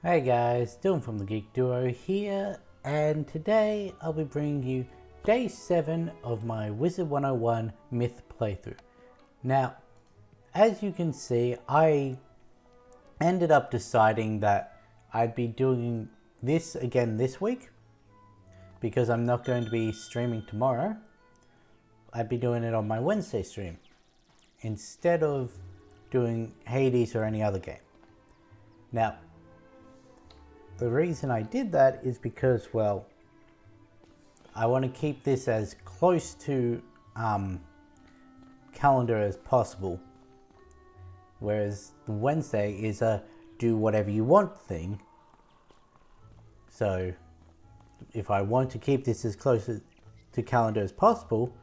Hey guys, Dylan from the Geek Duo here, and today I'll be bringing you day 7 of my Wizard101 Myth playthrough. Now, as you can see, I ended up deciding that I'd be doing this again this week, because I'm not going to be streaming tomorrow. I'd be doing it on my Wednesday stream, instead of doing Hades or any other game. Now, the reason I did that is because, well, I want to keep this as close to calendar as possible. Whereas the Wednesday is a do whatever you want thing. So if I want to keep this as close to calendar as possible,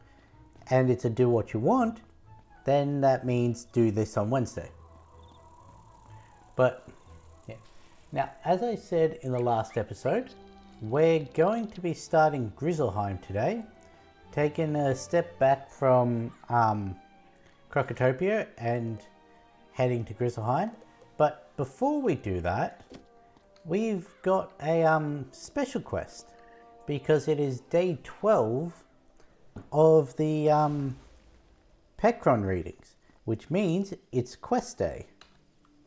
and it's a do what you want, then that means do this on Wednesday. But yeah. Now, as I said in the last episode, we're going to be starting Grizzleheim today, taking a step back from Crocotopia and heading to Grizzleheim. But before we do that, we've got a special quest, because it is day 12 of the Pecron readings, which means it's quest day.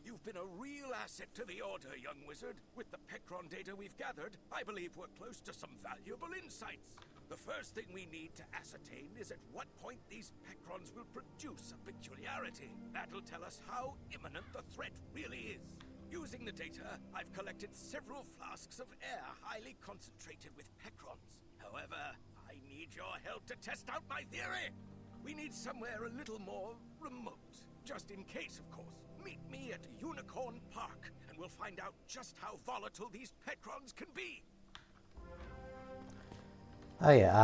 You've been a real asset to the Order, young wizard. With the Pecron data we've gathered, I believe we're close to some valuable insights. The first thing we need to ascertain is at what point these Pecrons will produce a peculiarity. That'll tell us how imminent the threat really is. Using the data, I've collected several flasks of air highly concentrated with Pecrons. However, I need your help to test out my theory. We need somewhere a little more remote. Just in case, of course. Meet me at Unicorn Park, and we'll find out just how volatile these Pecrons can be. Oh yeah,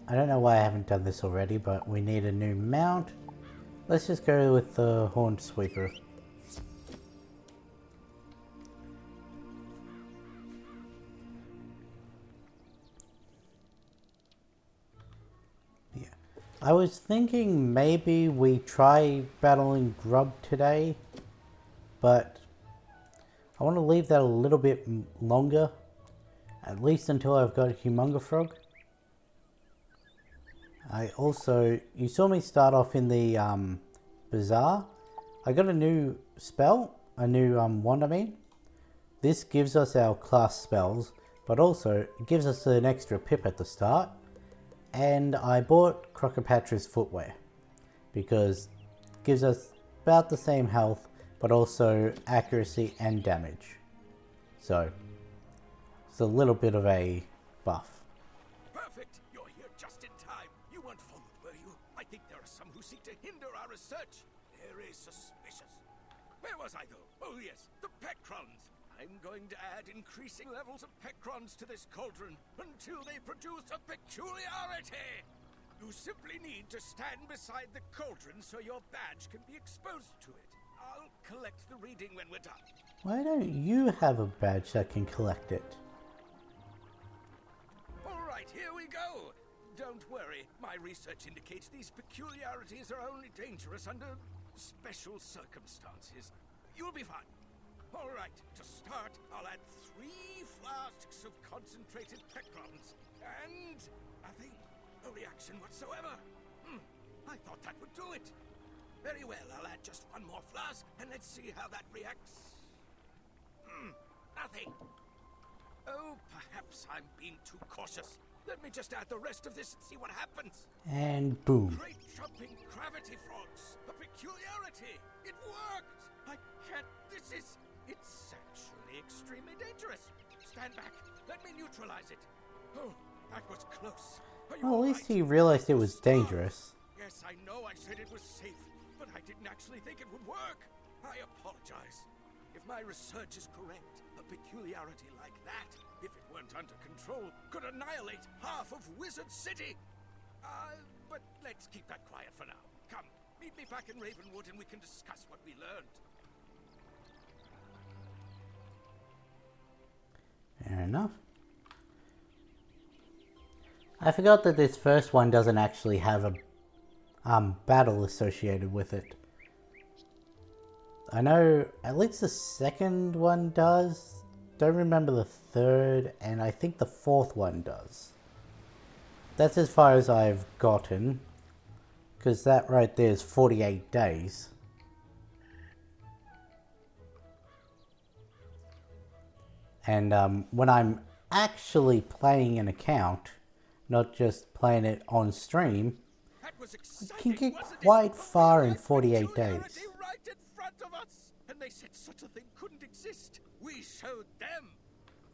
I don't know why I haven't done this already, but we need a new mount. Let's just go with the Horned Sweeper. Yeah. I was thinking maybe we try battling Grub today, but I want to leave that a little bit longer, at least until I've got Humunga Frog. You saw me start off in the bazaar. I got a new spell, a new wand I mean. This gives us our class spells, but also it gives us an extra pip at the start. And I bought Crocopatra's footwear, because it gives us about the same health, but also accuracy and damage. So it's a little bit of a buff. Perfect! You're here just in time. You weren't followed, were you? I think there are some who seek to hinder our research. Very suspicious. Where was I, though? Oh, yes, the Pecrons. I'm going to add increasing levels of Pecrons to this cauldron until they produce a peculiarity. You simply need to stand beside the cauldron so your badge can be exposed to it. I'll collect the reading when we're done. Why don't you have a badge that can collect it? All right, here we go. Don't worry, my research indicates these peculiarities are only dangerous under special circumstances. You'll be fine. All right, to start, I'll add 3 flasks of concentrated Pecrons. And nothing. No reaction whatsoever. I thought that would do it. Very well, I'll add just 1 more flask, and let's see how that reacts. Nothing. Oh, perhaps I'm being too cautious. Let me just add the rest of this and see what happens. And boom. Great jumping gravity frogs. A peculiarity. It worked. I can't. It's actually extremely dangerous. Stand back. Let me neutralize it. Oh, that was close. Well, at least he realized it was dangerous. Yes, I know I said it was safe, but I didn't actually think it would work. I apologize. If my research is correct, a peculiarity like that, if it weren't under control, could annihilate half of Wizard City. But let's keep that quiet for now. Come, meet me back in Ravenwood and we can discuss what we learned. Fair enough. I forgot that this first one doesn't actually have a battle associated with it. I know at least the second one does, don't remember the third, and I think the fourth one does. That's as far as I've gotten, because that right there is 48 days. And when I'm actually playing an account, not just playing it on stream, it can get quite far in 48 days. Right in front of us, and they said such a thing couldn't exist. We showed them.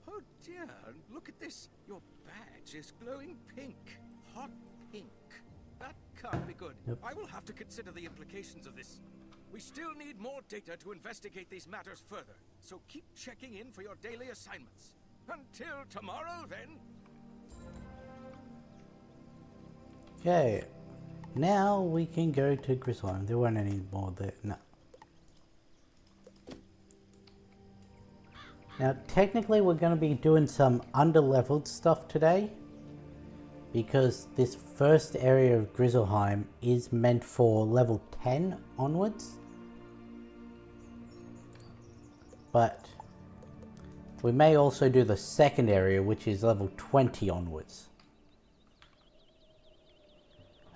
Oh dear, look at this. Your badge is glowing pink. Hot pink. That can't be good. Yep. I will have to consider the implications of this. We still need more data to investigate these matters further, so keep checking in for your daily assignments. Until tomorrow, then. Okay, now we can go to Grizzleheim. There weren't any more there, no. Now, technically we're going to be doing some under-leveled stuff today, because this first area of Grizzleheim is meant for level 10 onwards. But we may also do the second area, which is level 20 onwards.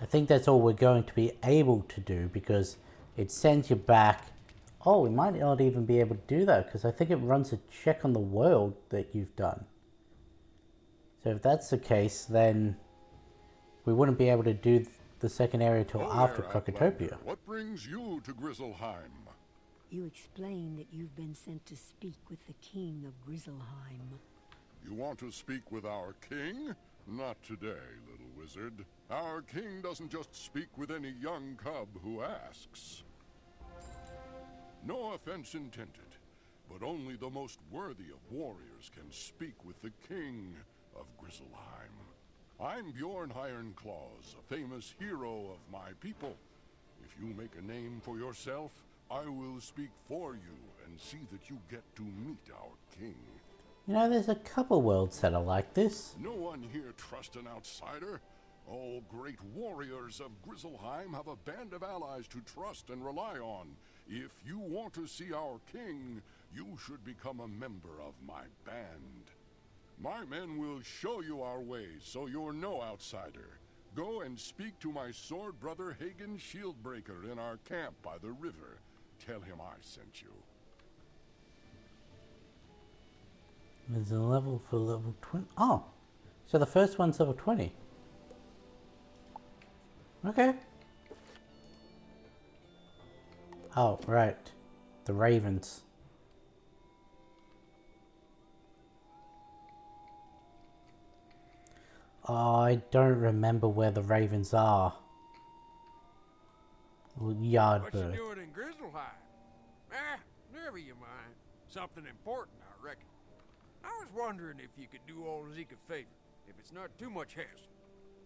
I think that's all we're going to be able to do, because it sends you back. Oh, we might not even be able to do that, because I think it runs a check on the world that you've done. So if that's the case, then we wouldn't be able to do the second area till after Crocotopia. What brings you to Grizzleheim? You explain that you've been sent to speak with the king of Grizzleheim. You want to speak with our king? Not today, little wizard. Our king doesn't just speak with any young cub who asks. No offense intended, but only the most worthy of warriors can speak with the king of Grizzleheim. I'm Bjorn Ironclaws, a famous hero of my people. If you make a name for yourself, I will speak for you and see that you get to meet our king. You know, there's a couple worlds that are like this. No one here trusts an outsider. All great warriors of Grizzleheim have a band of allies to trust and rely on. If you want to see our king, you should become a member of my band. My men will show you our ways, so you're no outsider. Go and speak to my sword brother Hagen Shieldbreaker in our camp by the river. Tell him I sent you. There's a level for level 20. Oh, so the first one's level 20. Okay. Oh, right. The ravens. Oh, I don't remember where the ravens are. Yardbird. What you doing in Grizzleheim? Never you mind. Something important, I reckon. I was wondering if you could do old Zeke a favor, if it's not too much hassle.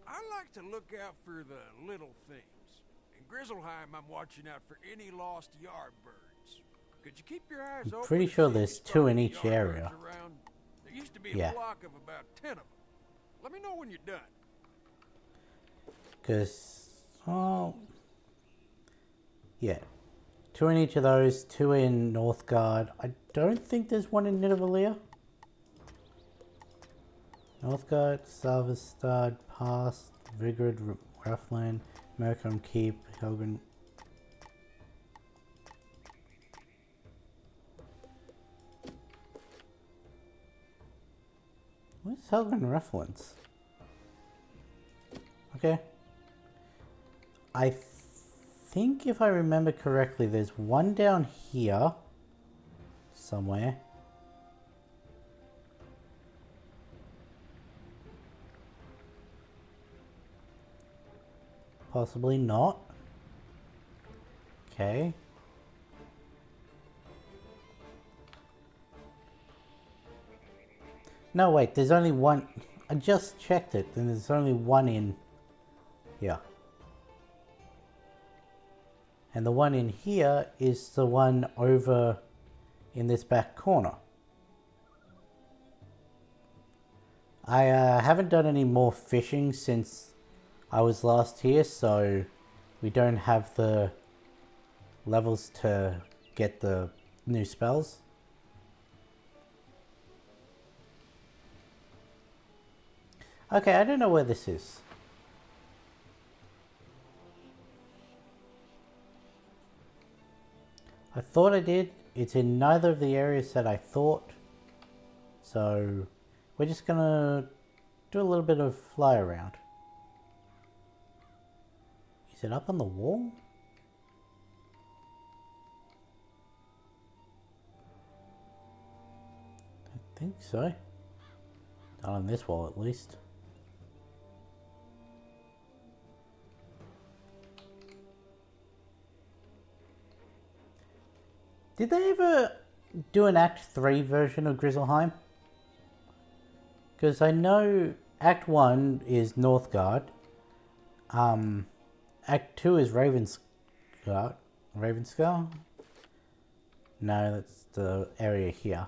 I like to look out for the little things. In Grizzleheim, I'm watching out for any lost yardbirds. Could you keep your eyes open? Pretty sure there's 2 in each area. Around? There used to be Yeah. a flock of about 10 of them. Let me know when you're done. Because, oh, yeah. 2 in each of those, 2 in Northgard. I don't think there's one in Nidavellir. Northgard, Salvestad, Pass, Vigrid, Rathland, Mercom Keep, Helgen. Where's Helgen Rathlands? Okay. I think if I remember correctly, there's one down here somewhere. Possibly not. Okay. No, wait, there's only one. I just checked it, and there's only one in here. And the one in here is the one over in this back corner. I haven't done any more fishing since I was last here, so we don't have the levels to get the new spells. Okay, I don't know where this is. I thought I did. It's in neither of the areas that I thought. So we're just gonna do a little bit of fly around. Is it up on the wall? I think so. Not on this wall at least. Did they ever do an Act 3 version of Grizzleheim? Because I know Act 1 is Northgard. Act 2 is Ravenscar. Ravenscar? No, that's the area here.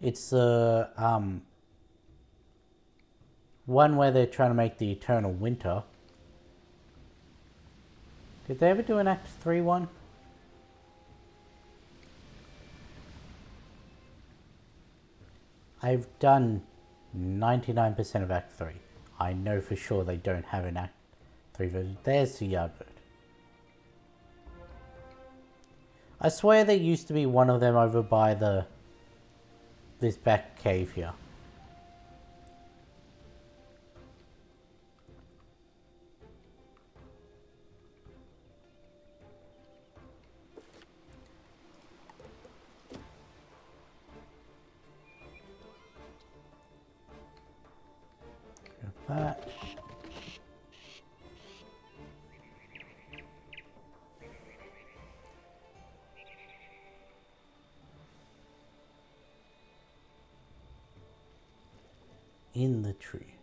It's the one where they're trying to make the Eternal Winter. Did they ever do an Act 3 one? I've done 99% of Act 3. I know for sure they don't have an Act 3 version. There's the Yardbird. I swear there used to be one of them over by this back cave here. That. In the tree.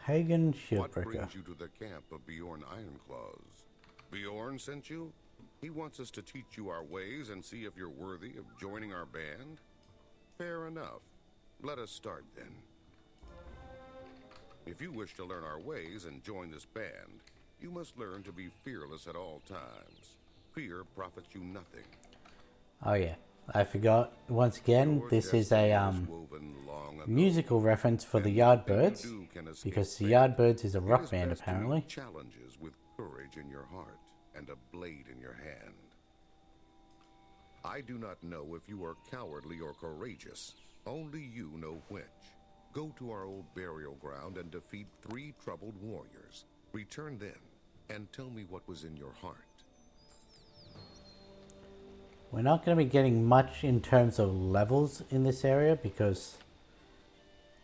Hagen Shieldbreaker. What brings you to the camp of Bjorn Ironclaws? Bjorn sent you? He wants us to teach you our ways and see if you're worthy of joining our band? Fair enough. Let us start then. If you wish to learn our ways and join this band, you must learn to be fearless at all times. Fear profits you nothing. Oh yeah, I forgot. Once again, this is a musical reference for the Yardbirds, because the Yardbirds is a rock band apparently. Challenges with courage in your heart and a blade in your hand. I do not know if you are cowardly or courageous. Only you know which. Go to our old burial ground and defeat 3 troubled warriors. Return then, and tell me what was in your heart. We're not going to be getting much in terms of levels in this area because,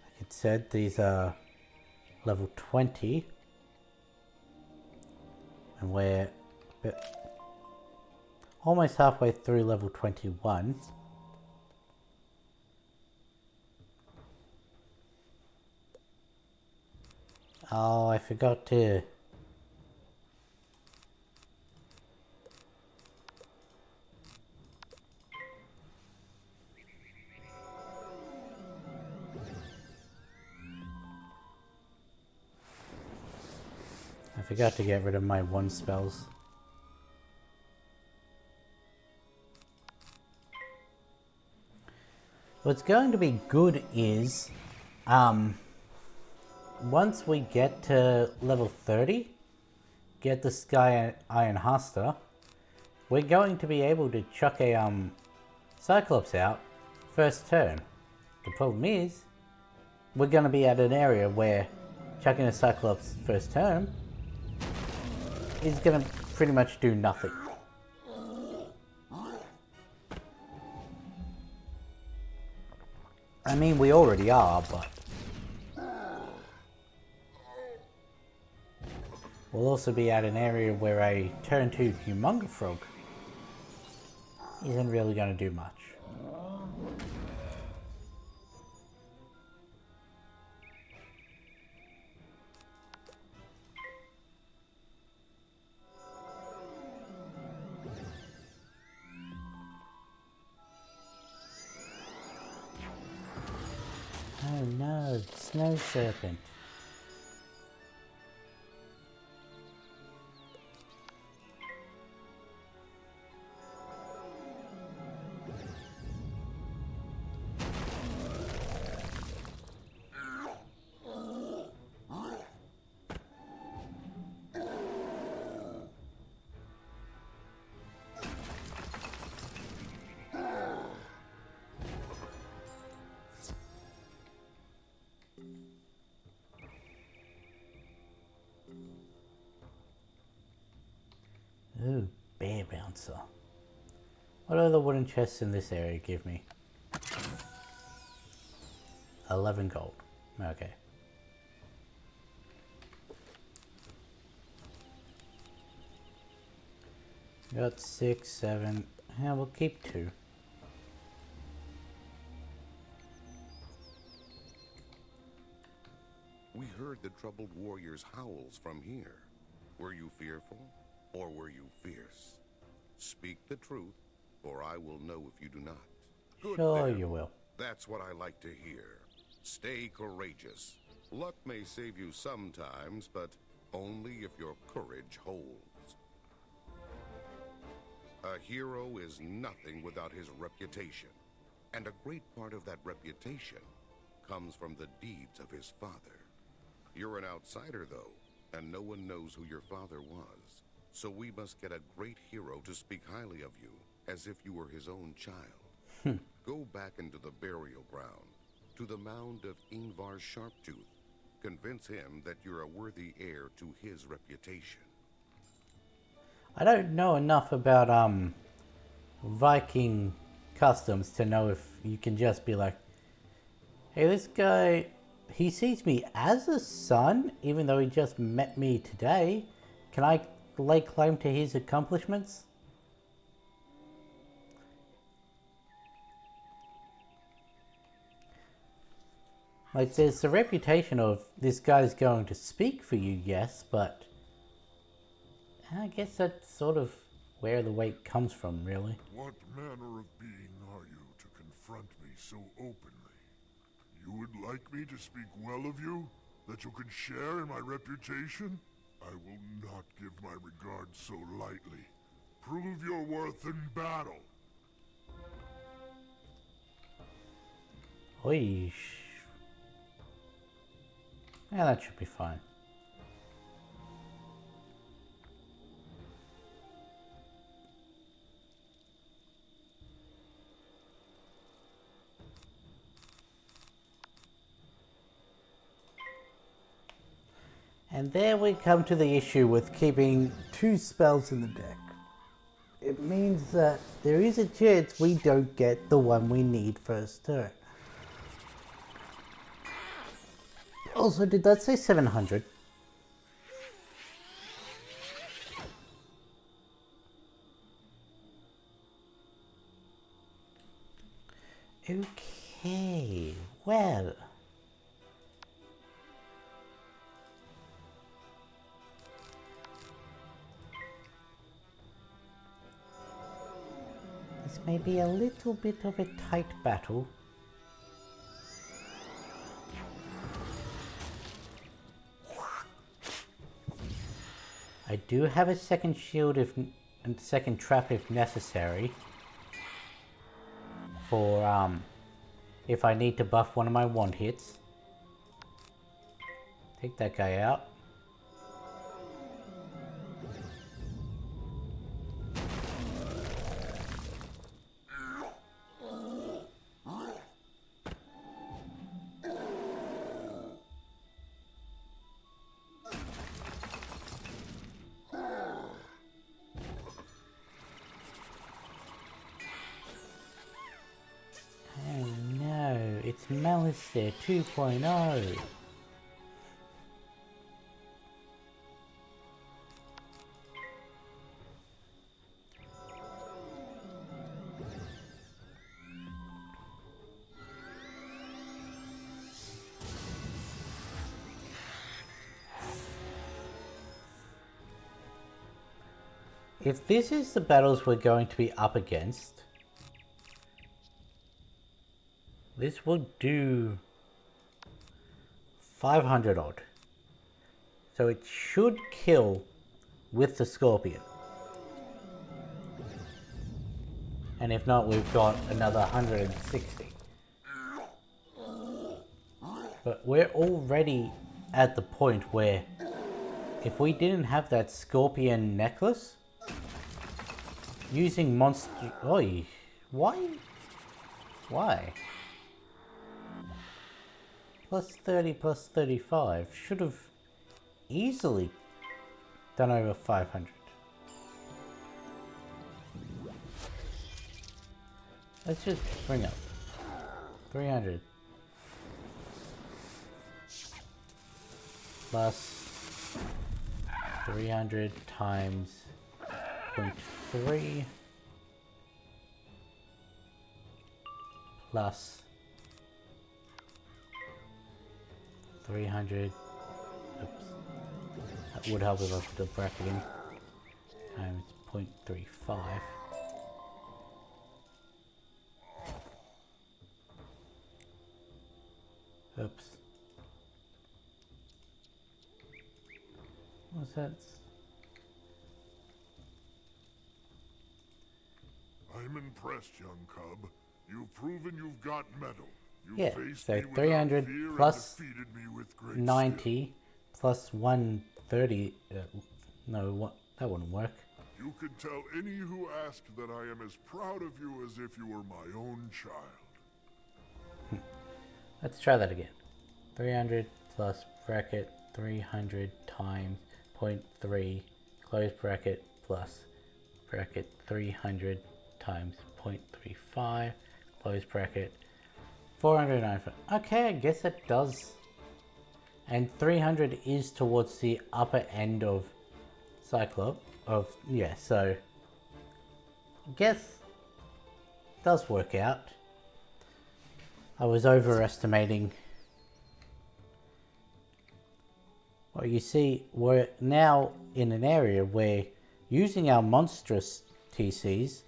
like it said, these are level 20. And we're almost halfway through level 21. Oh, I forgot to... I forgot to get rid of my 1 spells. What's going to be good is... once we get to level 30, get the Sky Iron Hasta, we're going to be able to chuck a Cyclops out first turn. The problem is, we're going to be at an area where chucking a Cyclops first turn is going to pretty much do nothing. I mean, we already are, but... we'll also be at an area where a turn 2 Humonga Frog isn't really going to do much. Oh no, Snow Serpent. answer. What do the wooden chests in this area give me? 11 gold. Okay. Got 6, 7. Yeah, we'll keep 2. We heard the troubled warrior's howls from here. Were you fearful, or were you fierce? Speak the truth, or I will know if you do not. Good Sure then. you will. That's what I like to hear. Stay courageous. Luck may save you sometimes, but only if your courage holds. A hero is nothing without his reputation, and a great part of that reputation comes from the deeds of his father. You're an outsider, though, and no one knows who your father was. So we must get a great hero to speak highly of you, as if you were his own child. Go back into the burial ground, to the mound of Ingvar Sharptooth. Convince him that you're a worthy heir to his reputation. I don't know enough about Viking customs to know if you can just be like, hey, this guy, he sees me as a son, even though he just met me today. Can I lay claim to his accomplishments? Like, there's the reputation of this guy's going to speak for you, yes, but I guess that's sort of where the weight comes from, really. What manner of being are you to confront me so openly? You would like me to speak well of you? That you can share in my reputation? I will not give my regard so lightly. Prove your worth in battle. Oish. Yeah, that should be fine. And there we come to the issue with keeping 2 spells in the deck. It means that there is a chance we don't get the one we need first turn. Also, did that say 700? Okay, well. This may be a little bit of a tight battle. I do have a second shield and second trap if necessary. For if I need to buff one of my wand hits. Take that guy out. It's Malister 2.0. If this is the battles we're going to be up against, this will do 500 odd. So it should kill with the Scorpion. And if not, we've got another 160. But we're already at the point where if we didn't have that Scorpion necklace, using monster... Oi, why? Why? Plus 30, plus 35. Should have easily done over 500. Let's just bring up 300 plus 300 times 0.3 plus 300. Oops. That would help if I put the bracket in. Times 0.35. Oops. What's that? I'm impressed, young cub. You've proven you've got mettle. You Yeah, faced so me without 300 fear plus and defeated me with great 90 plus 130. No, what? That wouldn't work. skill. You could tell any who ask that I am as proud of you as if you were my own child. Let's try that again. 300 plus bracket 300 times 0.3 close bracket plus bracket 300 times 0.35 close bracket 495. Okay, I guess it does. And 300 is towards the upper end of Cyclops. Yeah, so I guess it does work out. I was overestimating. Well, you see, we're now in an area where using our monstrous TCs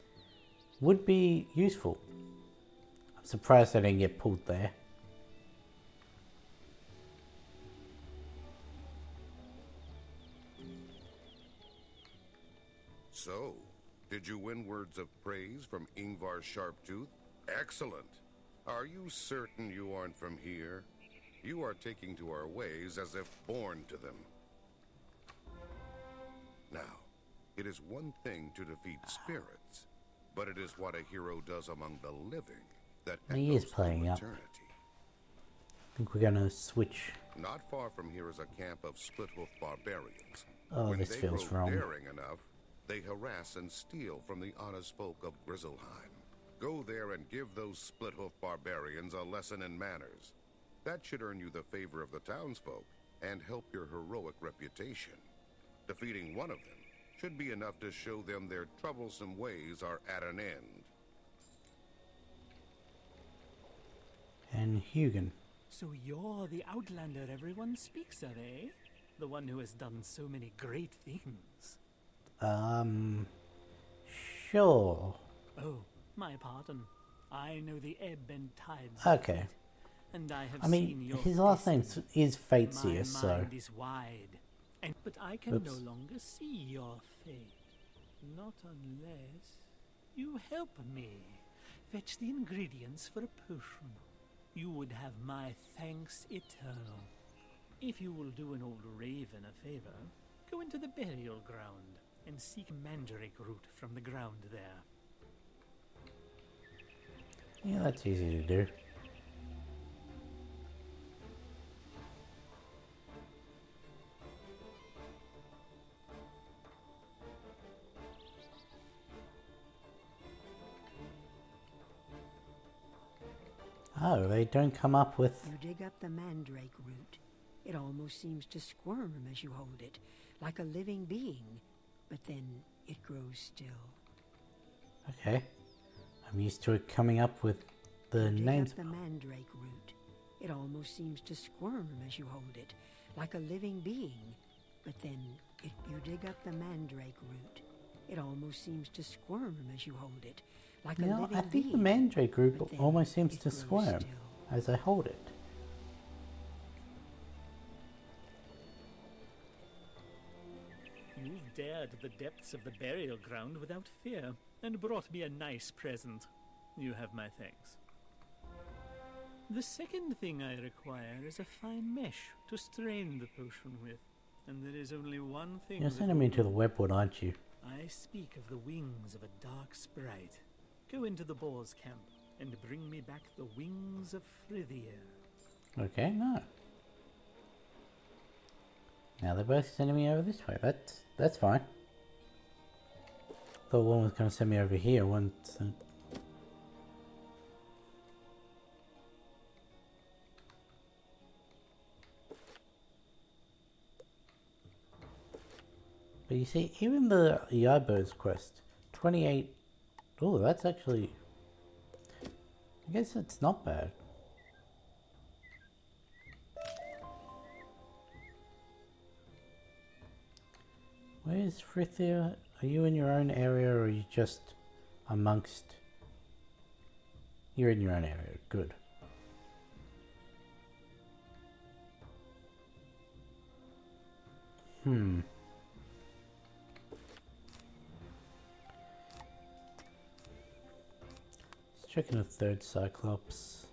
would be useful. I'm surprised I didn't get pulled there. So, did you win words of praise from Ingvar Sharptooth? Excellent. Are you certain you aren't from here? You are taking to our ways as if born to them. Now, it is one thing to defeat spirits, but it is what a hero does among the living that He is echoes playing through up. eternity. I think we're gonna switch. Not far from here is a camp of split-hoof barbarians. Oh, When this they feels grow wrong. daring enough, they harass and steal from the honest folk of Grizzleheim. Go there and give those split-hoof barbarians a lesson in manners. That should earn you the favor of the townsfolk and help your heroic reputation. Defeating one of them should be enough to show them their troublesome ways are at an end. And Hugin. So you're the outlander everyone speaks of, eh? The one who has done so many great things. Sure. Oh, my pardon. I know the ebb and tides. Okay. Of fate, and I have I seen mean, your his last name destiny. is Fateseer, My so... mind is wide, but I can Oops. no longer see your fate. Not unless you help me fetch the ingredients for a potion. You would have my thanks eternal. If you will do an old raven a favor, go into the burial ground and seek mandrake root from the ground there. Yeah, that's easy to do. Oh, they don't come up with... You dig up the mandrake root. It almost seems to squirm as you hold it, like a living being, but then it grows still. Okay. I'm used to it coming up with the Dig names. up the mandrake root. It almost seems to squirm as you hold it, like a living being, but then you dig up the mandrake root. It almost seems to squirm as you hold it, like a You know, living I think the being, mandrake group but then almost seems it to grows squirm still. as I hold it. You've dared the depths of the burial ground without fear, and brought me a nice present. You have my thanks. The second thing I require is a fine mesh to strain the potion with, and there is only one thing. You're that sending me will to the do. webwood, aren't you? I speak of the wings of a dark sprite. Go into the boar's camp and bring me back the wings of Frithia. Okay, no. Now they're both sending me over this way. That's fine. Thought one was going to send me over here once. But you see, even the Yardbird's quest, 28. Oh, that's actually. I guess it's not bad. Where's Frithia? Are you in your own area or are you just amongst... You're in your own area, good. Let's check in a third Cyclops.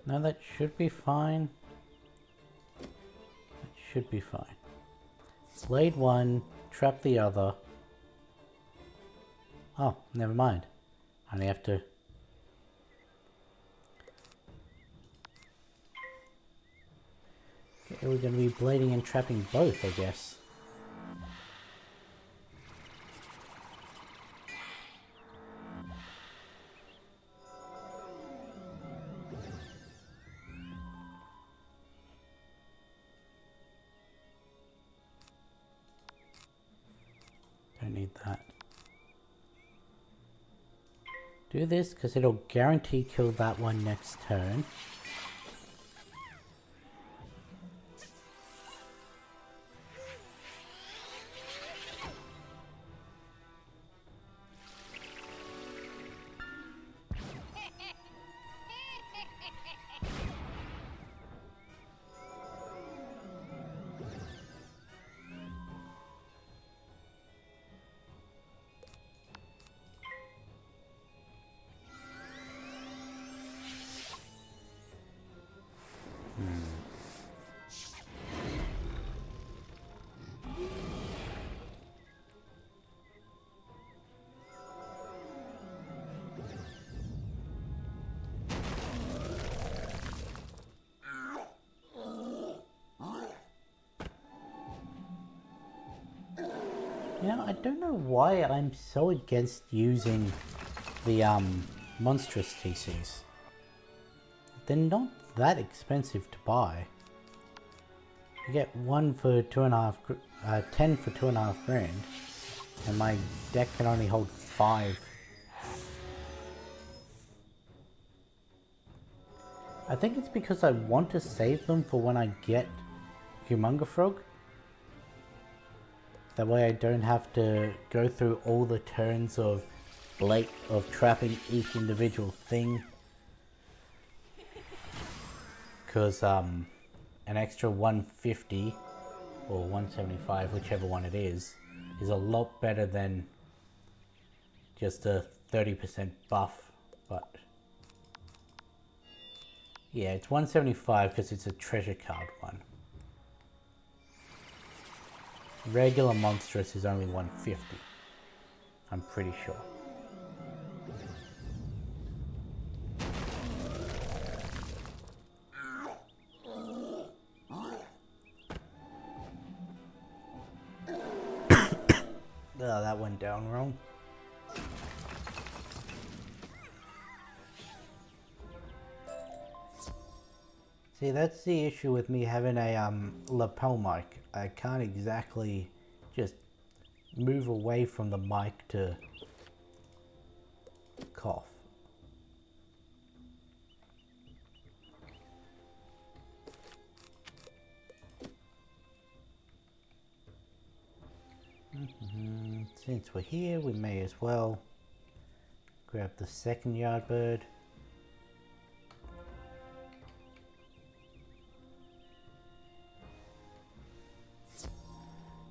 No, that should be fine. Should be fine. Blade one, trap the other. Oh, never mind. I only have to... Okay, we're going to be blading and trapping both, I guess. Don't need that. Do this because it'll guarantee kill that one next turn. You know, I don't know why I'm so against using the monstrous TCs. They're not that expensive to buy. You get one for 10 for 2.5 grand, and my deck can only hold 5. I think it's because I want to save them for when I get Humunga Frog. That way I don't have to go through all the turns of trapping each individual thing. Because an extra 150 or 175, whichever one it is a lot better than just a 30% buff. But yeah, it's 175 because it's a treasure card one. Regular monstrous is only 150. I'm pretty sure. Oh, that went down wrong. See, that's the issue with me having a lapel mic. I can't exactly just move away from the mic to cough. Since we're here, we may as well grab the second Yardbird.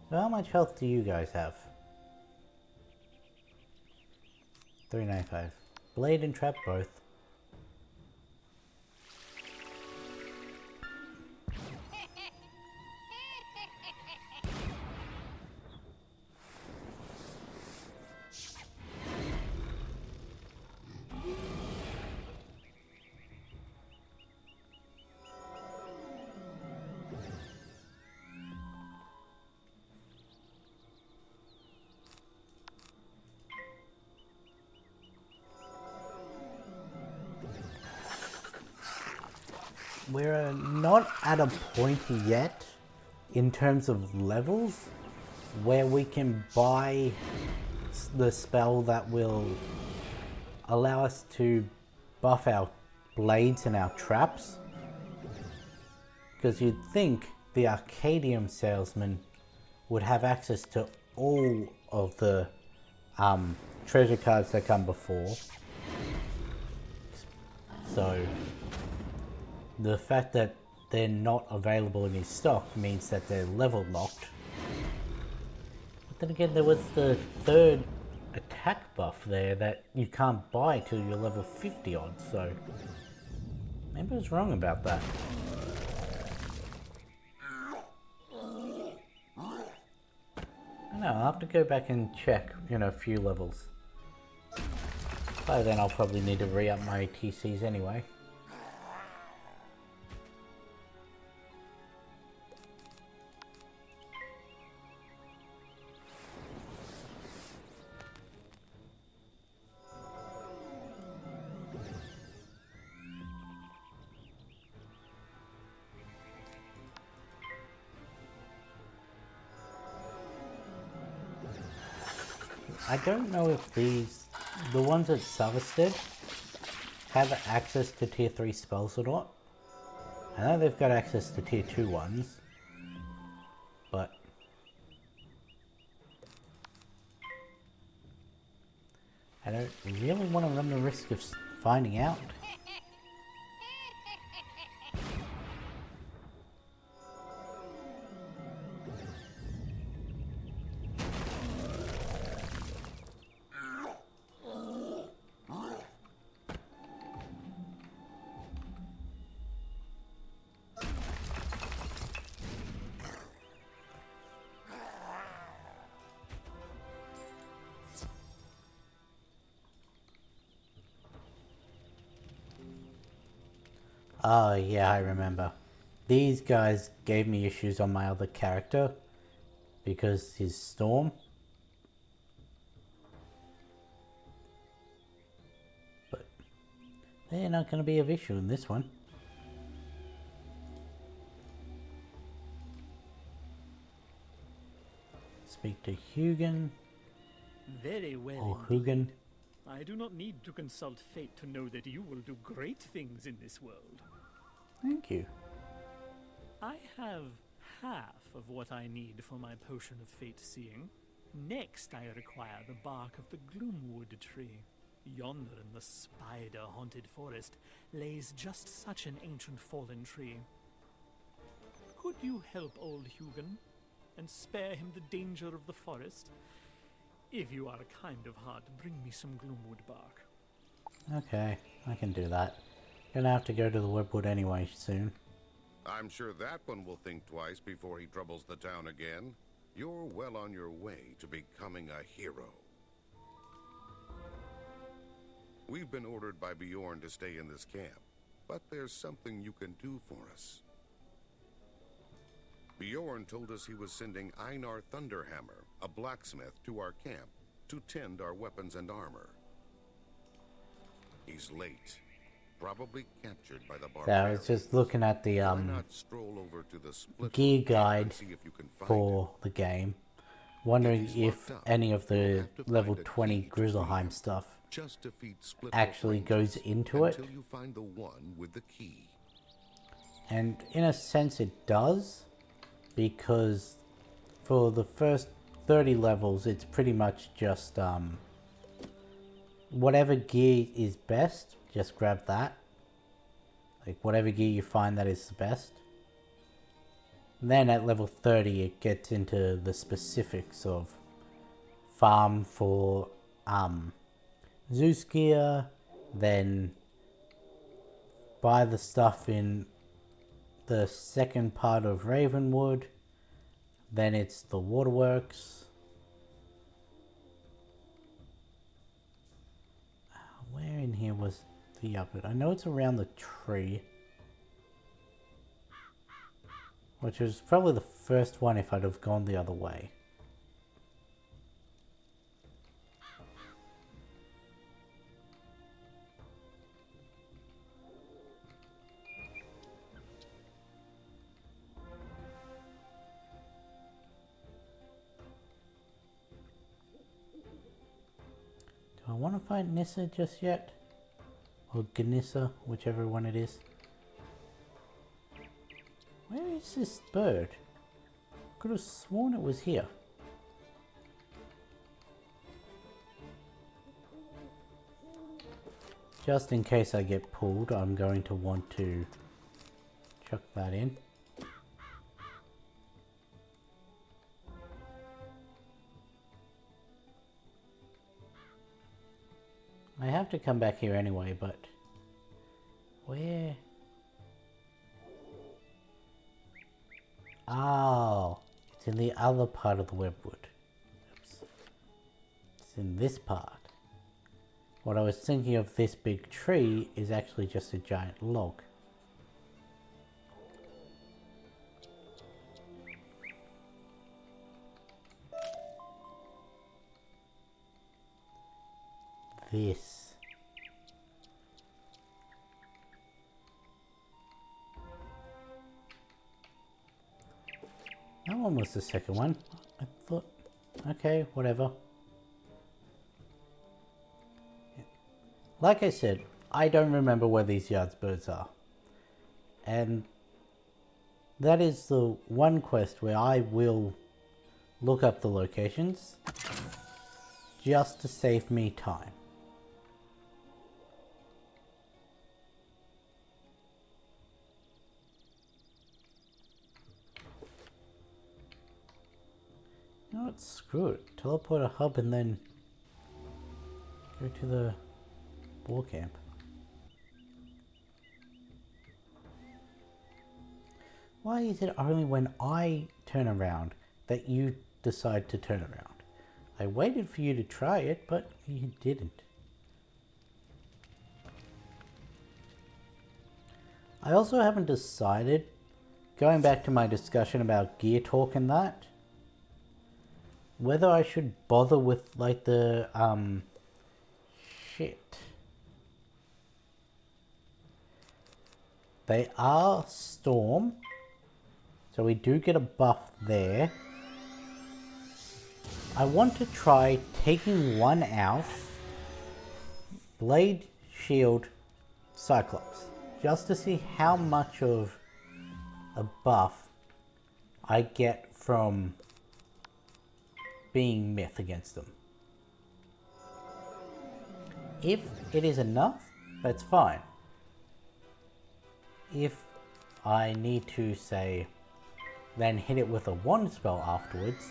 So how much health do you guys have? 395. Blade and trap both. we're not at a point yet in terms of levels where we can buy the spell that will allow us to buff our blades and our traps. Because you'd think the Arcadium salesman would have access to all of the treasure cards that come before. So the fact that they're not available in his stock means that they're level locked. But then again, there was the third attack buff there that you can't buy till you're level 50 odd, so maybe I was wrong about that. I know, I'll have to go back and check, a few levels. By then I'll probably need to re-up my TCs anyway. I don't know if the ones at Savasted have access to tier 3 spells or not. I know they've got access to tier 2 ones, but I don't really want to run the risk of finding out. Oh yeah, I remember. These guys gave me issues on my other character because his storm. But they're not going to be of issue in this one. Speak to Hugin. Very well. Or Hugin. I do not need to consult fate to know that you will do great things in this world. Thank you. I have half of what I need for my potion of fate seeing. Next, I require the bark of the gloomwood tree. Yonder in the spider-haunted forest lays just such an ancient fallen tree. Could you help old Hugin and spare him the danger of the forest? If you are kind of heart, bring me some gloomwood bark. Okay, I can do that. Gonna have to go to the webwood anyway soon. I'm sure that one will think twice before he troubles the town again. You're well on your way to becoming a hero. We've been ordered by Bjorn to stay in this camp, but there's something you can do for us. Bjorn told us he was sending Einar Thunderhammer, a blacksmith, to our camp to tend our weapons and armor. He's late. Probably captured by the barbarians. Yeah, I was just looking at the Why not stroll over to the split gear road guide and see if you can find for the game. Wondering If he's if locked up, any of the you'll have to level find a 20 key to free Grizzleheim him. stuff Just defeat Split actually Rock goes Rangers into it. until you find the one with the key. And in a sense it does, because for the first 30 levels it's pretty much just whatever gear is best, just grab that. Like whatever gear you find that is the best. And then at level 30 it gets into the specifics of farm for Zeus gear, then buy the stuff in the second part of Ravenwood, then it's the waterworks. Where in here was the upper? I know it's around the tree, which was probably the first one if I'd have gone the other way. I want to fight Nissa just yet? Or Ganissa, whichever one it is. Where is this bird? Could have sworn it was here. Just in case I get pulled, I'm going to want to chuck that in. I have to come back here anyway, but where? Oh, it's in the other part of the webwood. Oops. It's in this part. What I was thinking of this big tree is actually just a giant log. This. That one was the second one. I thought, okay, whatever. Like I said, I don't remember where these Yardsbirds are. And that is the one quest where I will look up the locations just to save me time. You know what? Screw it. Teleport a hub and then go to the war camp. Why is it only when I turn around that you decide to turn around? I waited for you to try it, but you didn't. I also haven't decided, going back to my discussion about gear talk and that, whether I should bother with like the shit. They are storm, so we do get a buff there. I want to try taking one out, Blade, Shield, Cyclops, just to see how much of a buff I get from being myth against them. If it is enough, that's fine. If I need to, say, then hit it with a wand spell afterwards,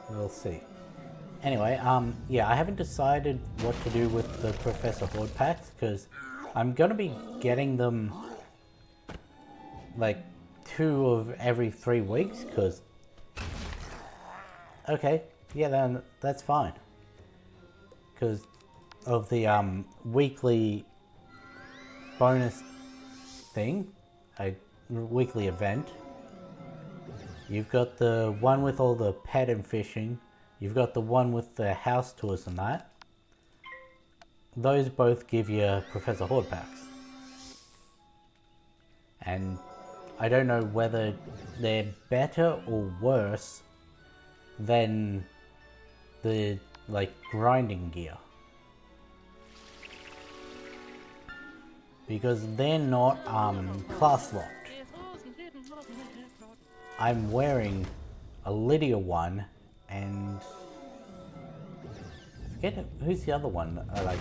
we'll see. Anyway, yeah, I haven't decided what to do with the Professor Horde packs, because I'm gonna be getting them like 2 of every 3 weeks, because okay, yeah, then that's fine, because of the weekly bonus thing, a weekly event. You've got the one with all the pet and fishing, you've got the one with the house tours and that. Those both give you Professor Horde packs. And I don't know whether they're better or worse than the like grinding gear, because they're not class locked. I'm wearing a Lydia one, and I forget who's the other one I like.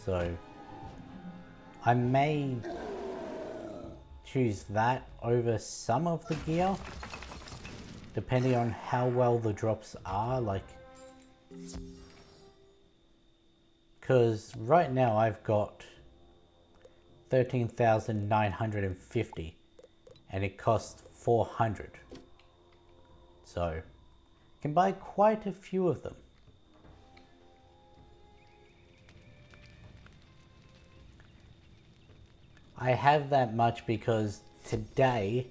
So I may choose that over some of the gear, depending on how well the drops are, like, because right now I've got 13,950 and it costs 400, so I can buy quite a few of them. I have that much because today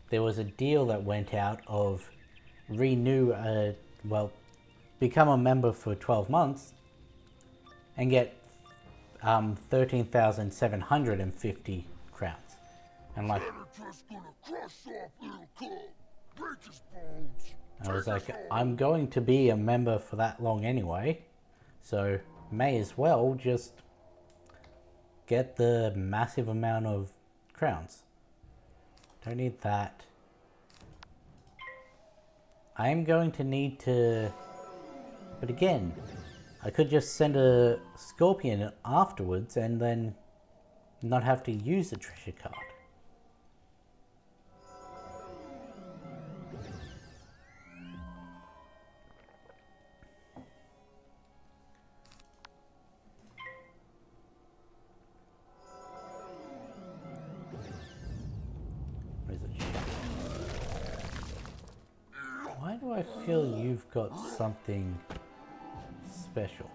there was a deal that went out of well, become a member for 12 months and get 13,750 crowns. And like, just gonna crush off little cub, break his bones. I was like, I'm going to be a member for that long anyway, so may as well just get the massive amount of crowns. Don't need that. I am going to need to... But again, I could just send a scorpion afterwards and then not have to use the treasure card. Why do I feel you've got something special?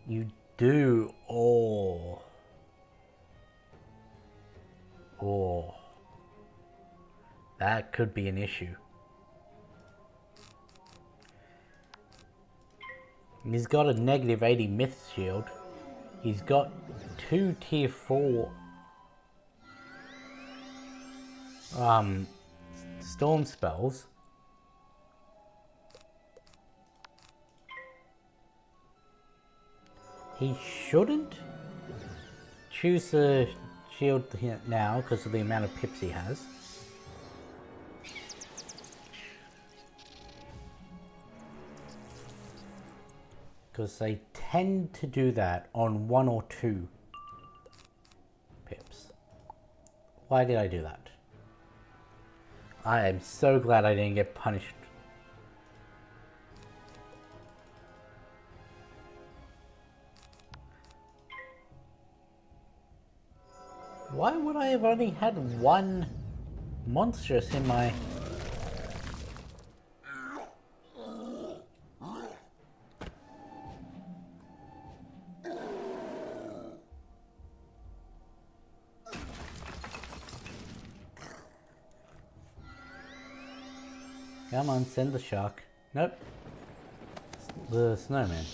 You do. Oh. Oh. That could be an issue. He's got a negative 80 myth shield. He's got 2 tier 4 storm spells. He shouldn't choose the shield now because of the amount of pips he has. Because they tend to do that on 1 or 2 pips. Why did I do that? I am so glad I didn't get punished. Why would I have only had 1 monstrous in my... Come on, send the shark. Nope. The snowman.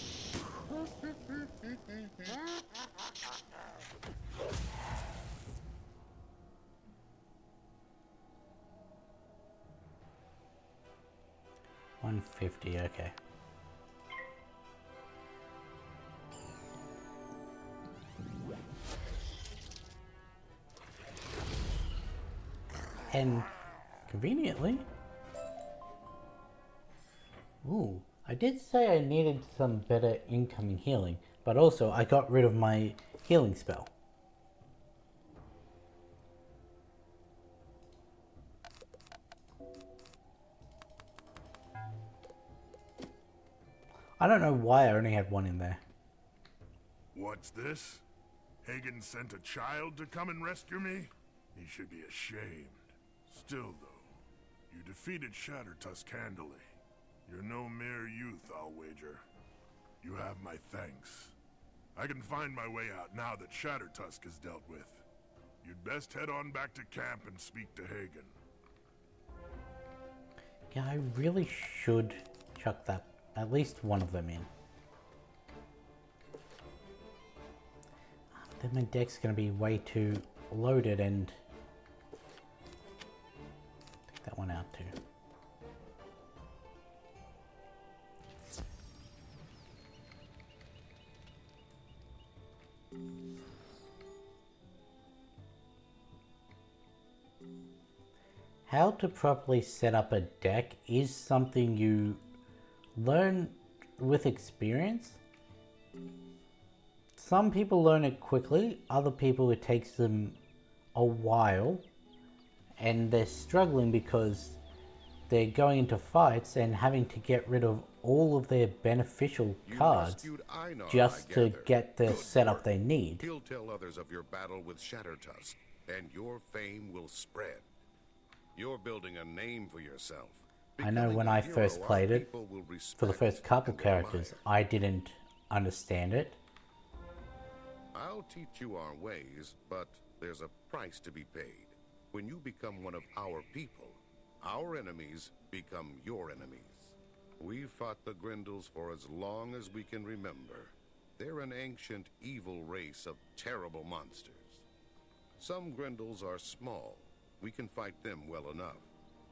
$150, okay. And conveniently, ooh, I did say I needed some better incoming healing, but also I got rid of my healing spell. I don't know why I only had 1 in there. What's this? Hagen sent a child to come and rescue me? He should be ashamed. Still, though, you defeated Shattertusk handily. You're no mere youth, I'll wager. You have my thanks. I can find my way out now that Shattertusk is dealt with. You'd best head on back to camp and speak to Hagen. Yeah, I really should chuck that, at least one of them in. Then my deck's gonna be way too loaded and take that one out too. How to properly set up a deck is something you learn with experience. Some people learn it quickly, other people it takes them a while, and they're struggling because they're going into fights and having to get rid of all of their beneficial cards just to get the setup they need. He'll tell others of your battle with Shattertusk, and your fame will spread. You're building a name for yourself. I know when I first played it, for the first couple characters, I didn't understand it. I'll teach you our ways, but there's a price to be paid. When you become one of our people, our enemies become your enemies. We've fought the Grendels for as long as we can remember. They're an ancient, evil race of terrible monsters. Some Grendels are small. We can fight them well enough.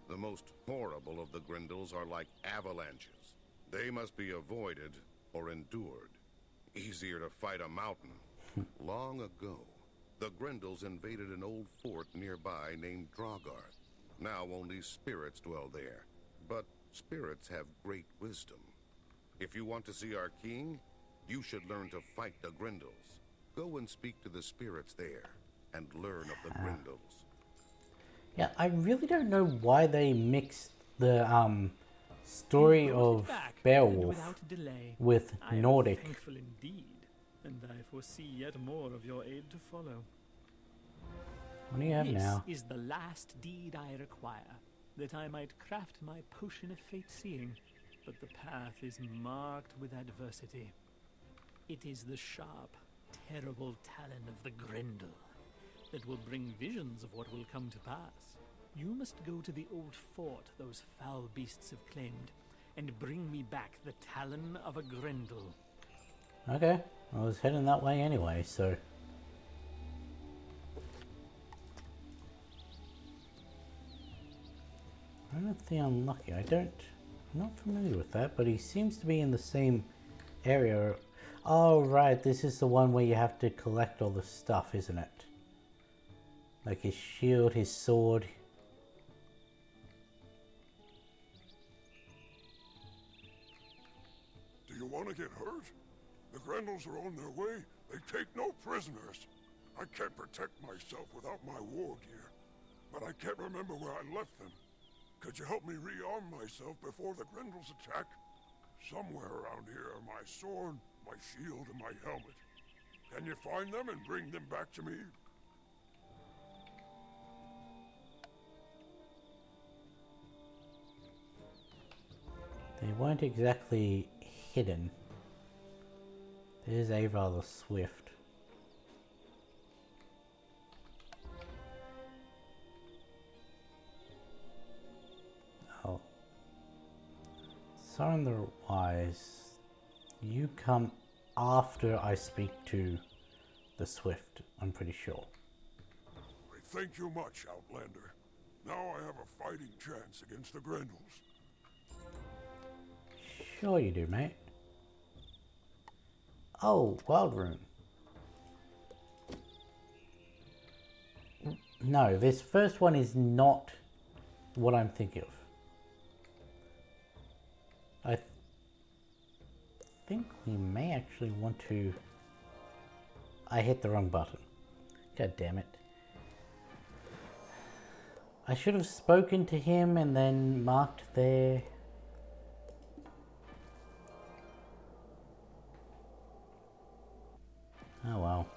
The most horrible of the Grendels are like avalanches. They must be avoided or endured. Easier to fight a mountain. Long ago, the Grendels invaded an old fort nearby named Draugr. Now only spirits dwell there, but spirits have great wisdom. If you want to see our king, you should learn to fight the Grendels. Go and speak to the spirits there, and learn of the Grendels. Yeah, I really don't know why they mixed the story of Beowulf with Nordic. I am thankful indeed, and I foresee yet more of your aid to follow. What do you have now? This is the last deed I require, that I might craft my potion of fate seeing, but the path is marked with adversity. It is the sharp, terrible talon of the Grendel that will bring visions of what will come to pass. You must go to the old fort those foul beasts have claimed, and bring me back the talon of a Grendel. Okay, I was heading that way anyway, so... I'm not the unlucky. I'm not familiar with that, but he seems to be in the same area. Oh, right, this is the one where you have to collect all the stuff, isn't it? Like his shield, his sword. Do you want to get hurt? The Grendels are on their way. They take no prisoners. I can't protect myself without my war gear, but I can't remember where I left them. Could you help me rearm myself before the Grendels attack? Somewhere around here are my sword, my shield, and my helmet. Can you find them and bring them back to me? They weren't exactly hidden. There's a rather swift. Oh. Soren the Wise, you come after I speak to the Swift, I'm pretty sure. I thank you much, Outlander. Now I have a fighting chance against the Grendels. Sure you do, mate. Oh, Wild Rune. No, this first one is not what I'm thinking of. I think we may actually want to... I hit the wrong button. God damn it. I should have spoken to him and then marked there. Oh well.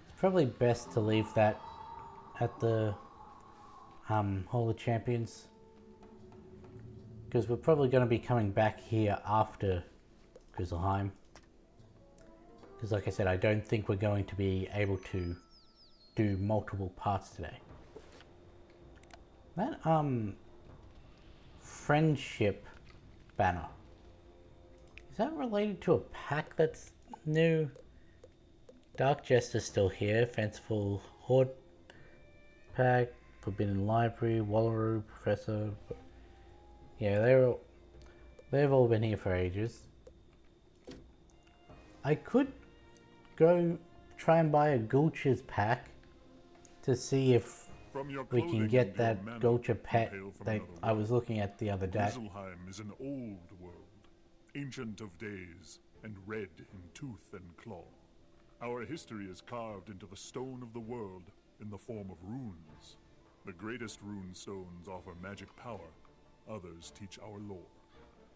It's probably best to leave that at the Hall of Champions, because we're probably going to be coming back here after Grizzleheim. Because like I said, I don't think we're going to be able to do multiple parts today. That friendship banner, is that related to a pack that's new? Dark Jester's still here. Fanciful Horde pack, Forbidden Library, Wallaroo, Professor. Yeah, they've all been here for ages. I could go try and buy a Gulch's pack to see if we can get that Gulcha pet that I was looking at the other day. Grizzleheim is an old world, ancient of days, and red in tooth and claw. Our history is carved into the stone of the world in the form of runes. The greatest rune stones offer magic power. Others teach our lore.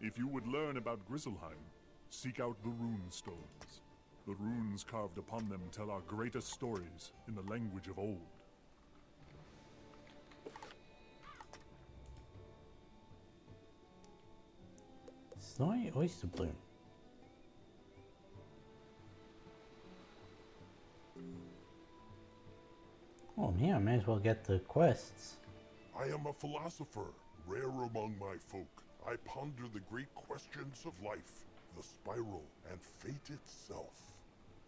If you would learn about Grizzleheim, seek out the rune stones. The runes carved upon them tell our greatest stories in the language of old. Snowy Oyster Bloom. Oh, yeah, I may as well get the quests. I am a philosopher, rare among my folk. I ponder the great questions of life, the spiral, and fate itself.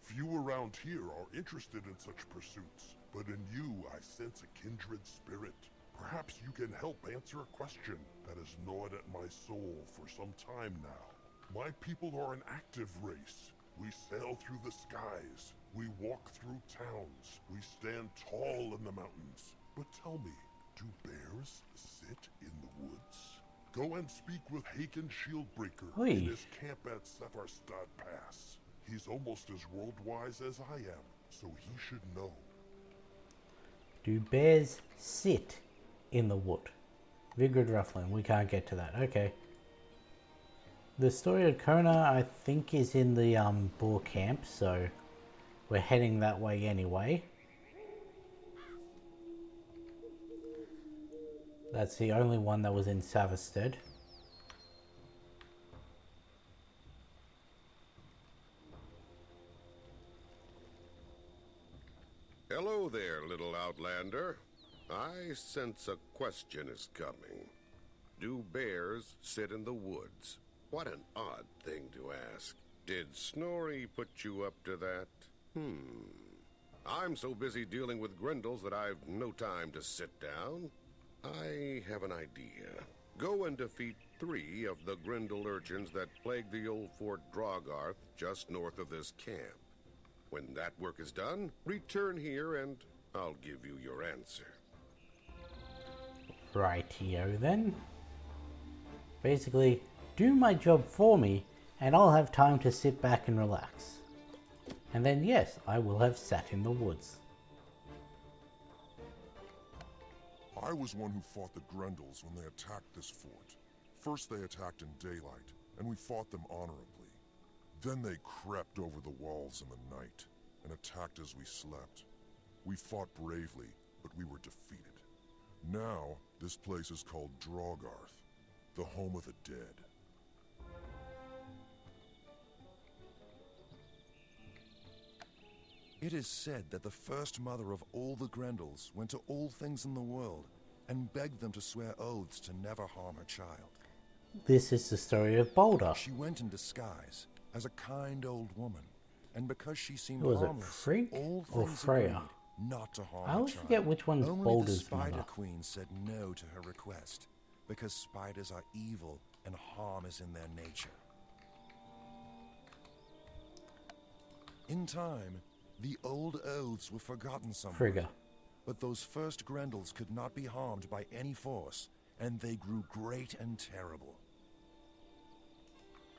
Few around here are interested in such pursuits, but in you I sense a kindred spirit. Perhaps you can help answer a question that has gnawed at my soul for some time now. My people are an active race. We sail through the skies. We walk through towns. We stand tall in the mountains. But tell me, do bears sit in the woods? Go and speak with Haken Shieldbreaker in his camp at Sevarstad Pass. He's almost as world-wise as I am, so he should know. Do bears sit in the wood? Vigrid Ruffling, we can't get to that. Okay. The story of Kona, I think, is in the boar camp, so we're heading that way anyway. That's the only one that was in Sevarstad. Hello there, little outlander. I sense a question is coming. Do bears sit in the woods? What an odd thing to ask. Did Snorri put you up to that? I'm so busy dealing with Grendels that I've no time to sit down. I have an idea. Go and defeat 3 of the Grendel urchins that plague the old Fort Drogarth just north of this camp. When that work is done, return here and I'll give you your answer. Rightio then. Basically, do my job for me and I'll have time to sit back and relax. And then yes, I will have sat in the woods. I was one who fought the Grendels when they attacked this fort. First they attacked in daylight, and we fought them honorably. Then they crept over the walls in the night, and attacked as we slept. We fought bravely, but we were defeated. Now, this place is called Drogarth, the home of the dead. It is said that the first mother of all the Grendels went to all things in the world and begged them to swear oaths to never harm her child. This is the story of Boulder. She went in disguise as a kind old woman, and because she seemed Was it harmless, Frigg all or things Freya? agreed not to harm I her always child. forget which one's Only Boulder's the Spider mother. Queen said no to her request, because spiders are evil and harm is in their nature. In time, the old oaths were forgotten somewhere. Frigga. But those first Grendels could not be harmed by any force, and they grew great and terrible.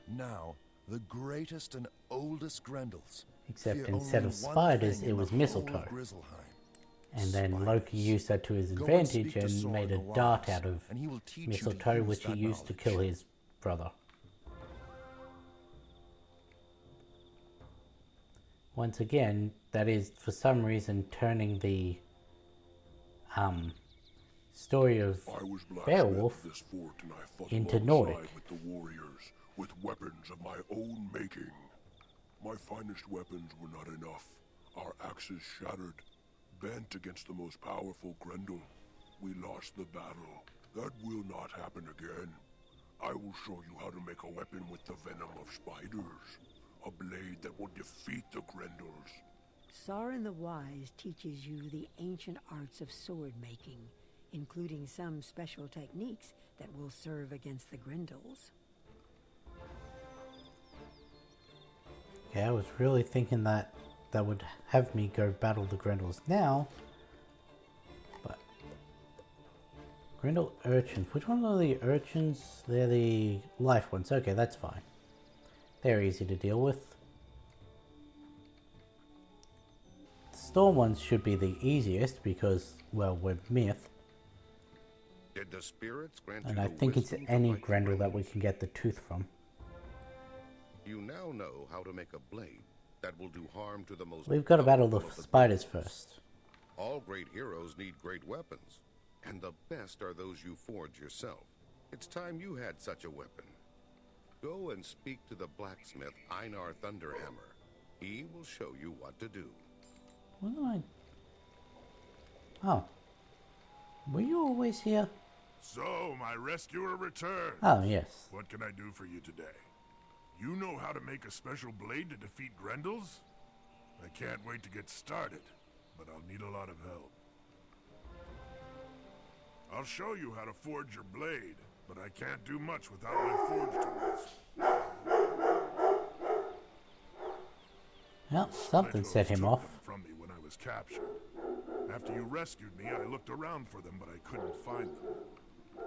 Now, the greatest and oldest Grendels Except fear instead only of one spiders, thing it in was the whole mistletoe. of Grizzleheim. And then Spiders. Loki used that to his Go and advantage speak to and made a Sauron the dart Wise, out of and he will teach you to mistletoe, use which he that used to knowledge. kill his brother. Once again, that is for some reason turning the story of I was blacksmith Beowulf of this fort, and I fought into alongside Nordic. with the warriors with weapons of my own making. My finest weapons were not enough. Our axes shattered, bent against the most powerful Grendel. We lost the battle. That will not happen again. I will show you how to make a weapon with the venom of spiders. A blade that will defeat the Grendels. Sauron the Wise teaches you the ancient arts of sword making, including some special techniques that will serve against the Grendels. Yeah, I was really thinking that would have me go battle the Grendels now. But Grendel urchins. Which one are the urchins? They're the life ones. Okay, that's fine. They're easy to deal with. The storm ones should be the easiest because, well, we're myth. Did the spirits grant And you I the think it's wisdom to any fight Grendel that we Grendels? can get the tooth from. You now know how to make a blade that will do harm to the most We've got to battle the powerful of spiders Grendels. first. All great heroes need great weapons, and the best are those you forge yourself. It's time you had such a weapon. Go and speak to the blacksmith Einar Thunderhammer. He will show you what to do. What do I... Oh. Were you always here? So, my rescuer returns. Oh, yes. What can I do for you today? You know how to make a special blade to defeat Grendels? I can't wait to get started, but I'll need a lot of help. I'll show you how to forge your blade, but I can't do much without my forge tools. Well, something set him off. From me when I was captured. After you rescued me, I looked around for them, but I couldn't find them.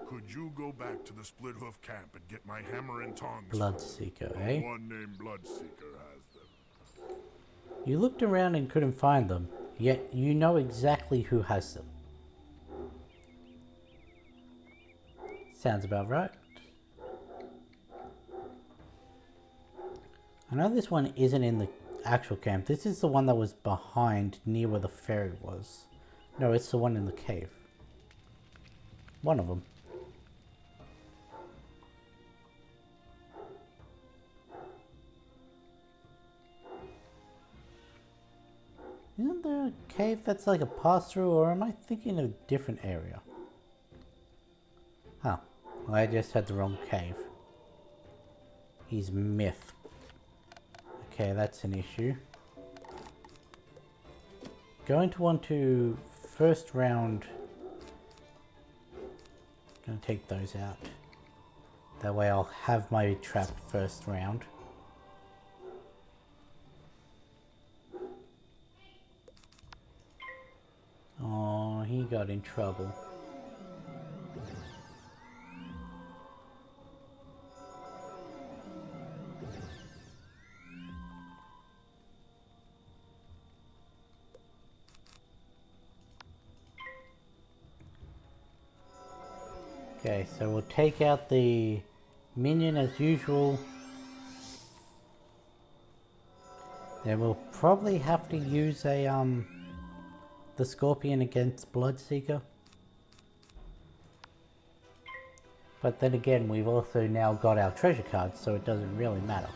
Could you go back to the Split Hoof camp and get my hammer and tongs? Bloodseeker, eh? One named Bloodseeker has them. You looked around and couldn't find them, yet you know exactly who has them. Sounds about right. I know this one isn't in the actual camp. This is the one that was behind near where the ferry was. No, it's the one in the cave. One of them. Isn't there a cave that's like a pass-through, or am I thinking of a different area? Oh, well, I just had the wrong cave. He's Myth. Okay, that's an issue. Going to want to first round. Gonna take those out. That way I'll have my trap first round. Oh, he got in trouble. Okay, so we'll take out the minion as usual. Then we'll probably have to use a the Scorpion against Bloodseeker. But then again, we've also now got our treasure cards, so it doesn't really matter.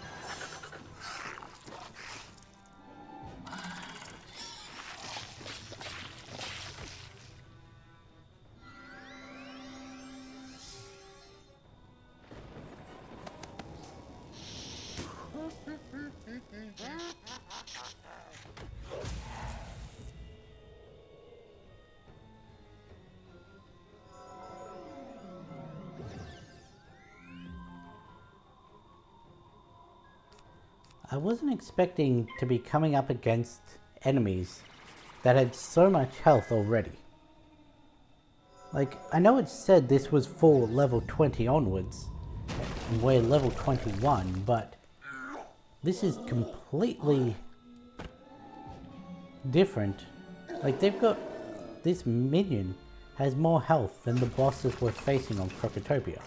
I wasn't expecting to be coming up against enemies that had so much health already. Like, I know it said this was for level 20 onwards, and we're level 21, but this is completely different. Like, they've got, this minion has more health than the bosses we're facing on Crocotopia.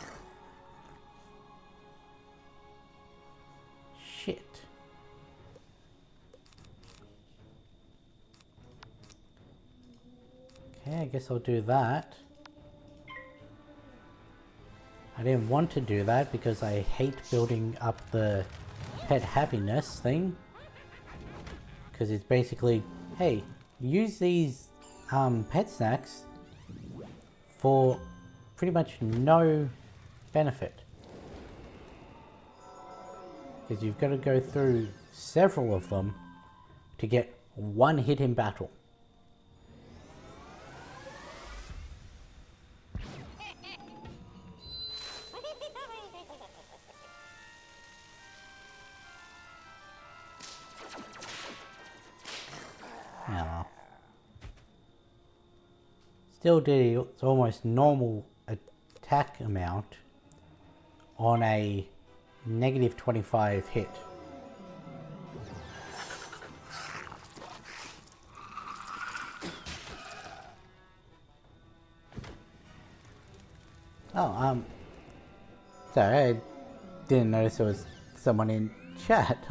Shit. Okay, I guess I'll do that. I didn't want to do that because I hate building up the pet happiness thing. Because it's basically, hey, use these pet snacks for pretty much no benefit. Because you've got to go through several of them to get one hit in battle. Now, still did its almost normal attack amount on a negative 25 hit. Oh, sorry, I didn't notice there was someone in chat.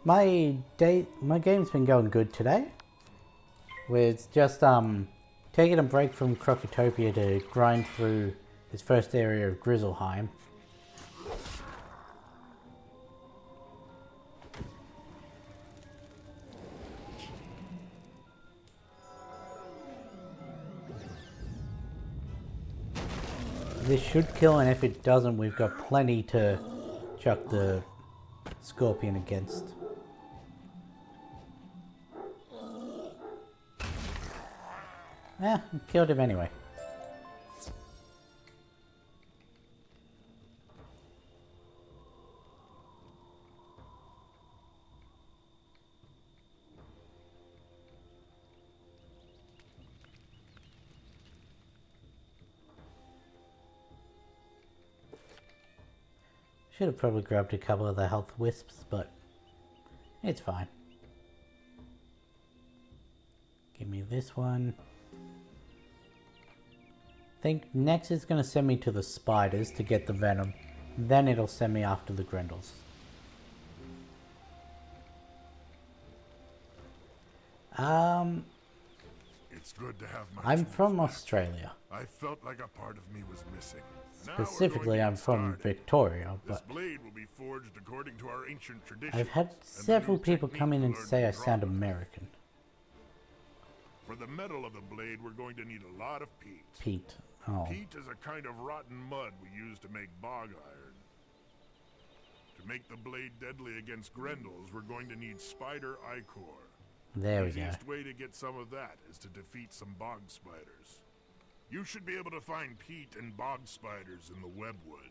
My game's been going good today. With just taking a break from Crocotopia to grind through this first area of Grizzleheim. this should kill, and if it doesn't, we've got plenty to chuck the scorpion against. Yeah, killed him anyway. Should have probably grabbed a couple of the health wisps, but it's fine. Give me this one. I think next it's going to send me to the spiders to get the venom. Then it'll send me after the grendels. It's good to have my I'm tools from back. Australia. I felt like a part of me was missing. Now we're going Specifically, to I'm get from started. Victoria, This but blade will be forged according to our ancient traditions. I've had and the several new people technique come in to and learn say to I draw sound them. American. For the metal of the blade, we're going to need a lot of peat. Pete. Oh. Peat is a kind of rotten mud we use to make bog iron. To make the blade deadly against grendels, we're going to need spider ichor. There we The go. easiest way to get some of that is to defeat some bog spiders. You should be able to find peat and bog spiders in the webwood.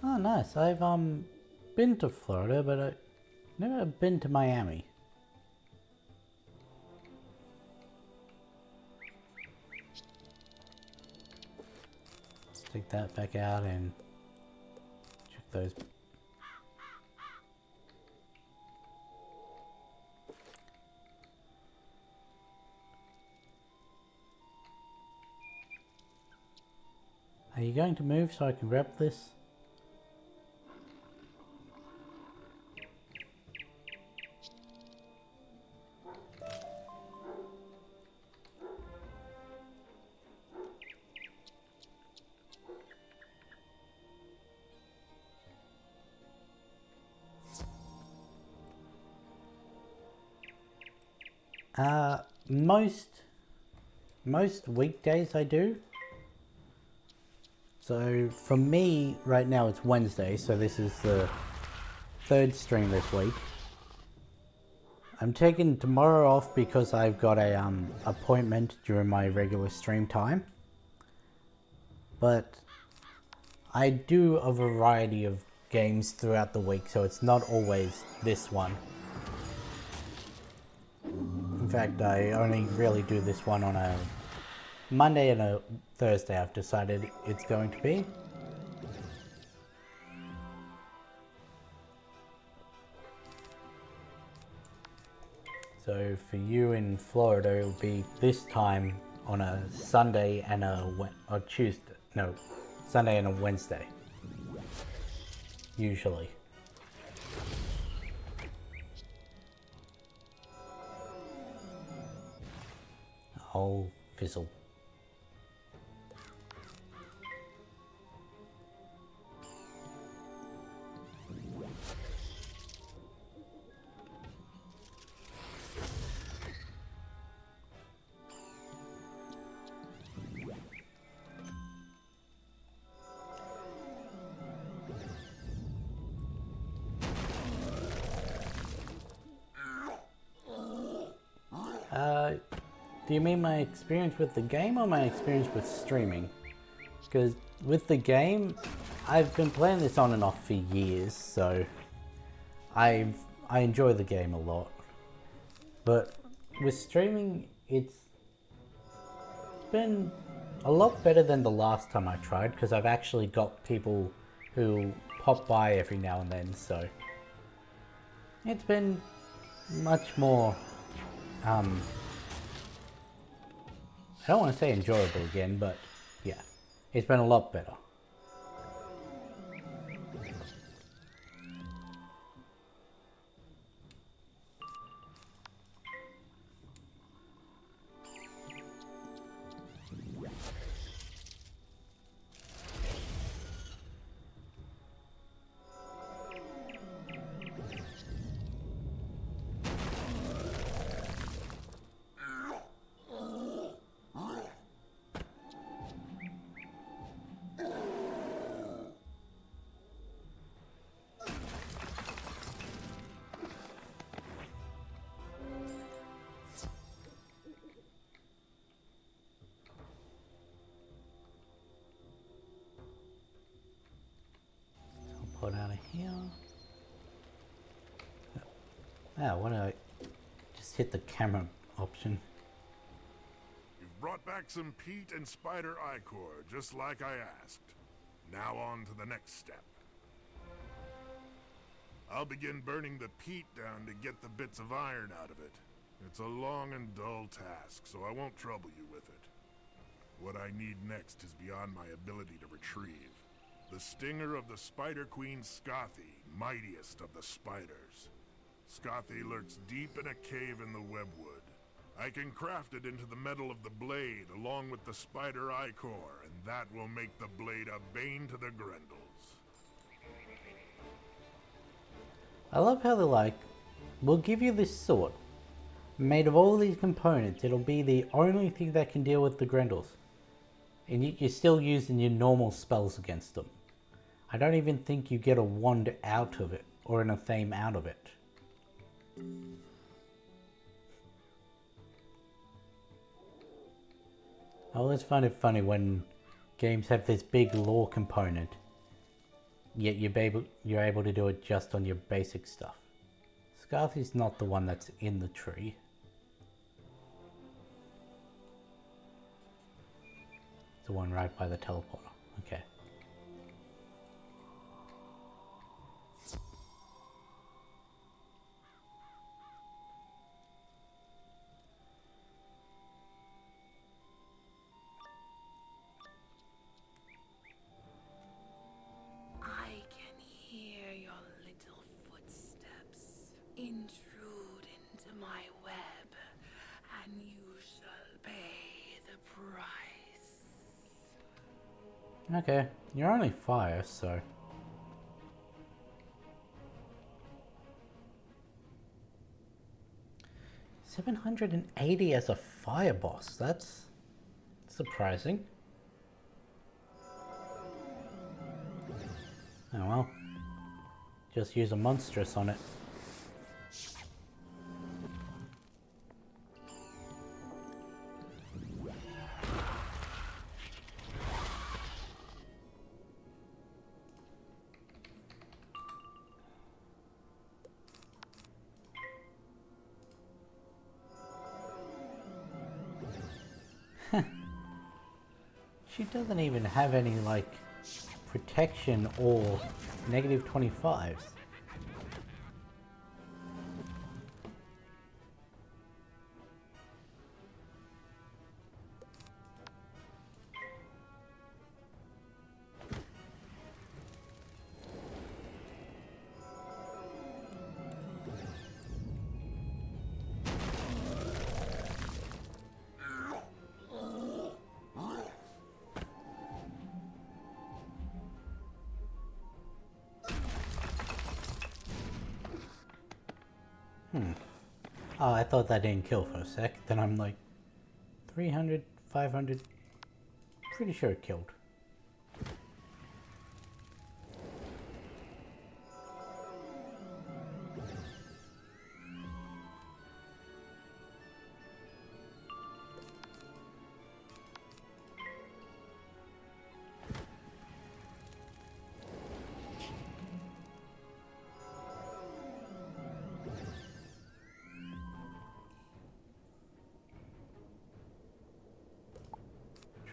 Oh, nice. I've been to Florida, but I've never been to Miami. Let's take that back out and check those. Are you going to move so I can grab this? Most weekdays I do. So for me right now it's Wednesday, so this is the third stream this week. I'm taking tomorrow off because I've got a appointment during my regular stream time. But I do a variety of games throughout the week, so it's not always this one. In fact, I only really do this one on a Monday and a Thursday, I've decided it's going to be. So for you in Florida, it will be this time on a Sunday and a Tuesday. No, Sunday and a Wednesday. Usually. Oh, fizzle. Do you mean my experience with the game or my experience with streaming? Because with the game, I've been playing this on and off for years, so I enjoy the game a lot. But with streaming, it's been a lot better than the last time I tried, because I've actually got people who pop by every now and then, so it's been much more I don't want to say enjoyable again, but yeah, it's been a lot better. Pull it out of here. Ah, why don't I just hit the camera option? You've brought back some peat and spider ichor, just like I asked. Now on to the next step. I'll begin burning the peat down to get the bits of iron out of it. It's a long and dull task, so I won't trouble you with it. What I need next is beyond my ability to retrieve. The stinger of the Spider Queen Scothy, mightiest of the spiders. Scothy lurks deep in a cave in the webwood. I can craft it into the metal of the blade along with the spider ichor, and that will make the blade a bane to the Grendels. I love how they're like, we'll give you this sword. Made of all these components, it'll be the only thing that can deal with the Grendels. And you're still using your normal spells against them. I don't even think you get a wand out of it, or an theme out of it. I always find it funny when games have this big lore component, yet you're able to do it just on your basic stuff. Scarthy's not the one that's in the tree. It's the one right by the teleporter. Okay. I can hear your little footsteps intrude into my web, and you shall pay the price. Okay, you're only fire, so... $780 as a fire boss, that's surprising. Oh well, just use a monstrous on it. She doesn't even have any, like, protection or negative 25s. Oh, I thought that didn't kill for a sec. Then I'm like, 300, 500, pretty sure it killed.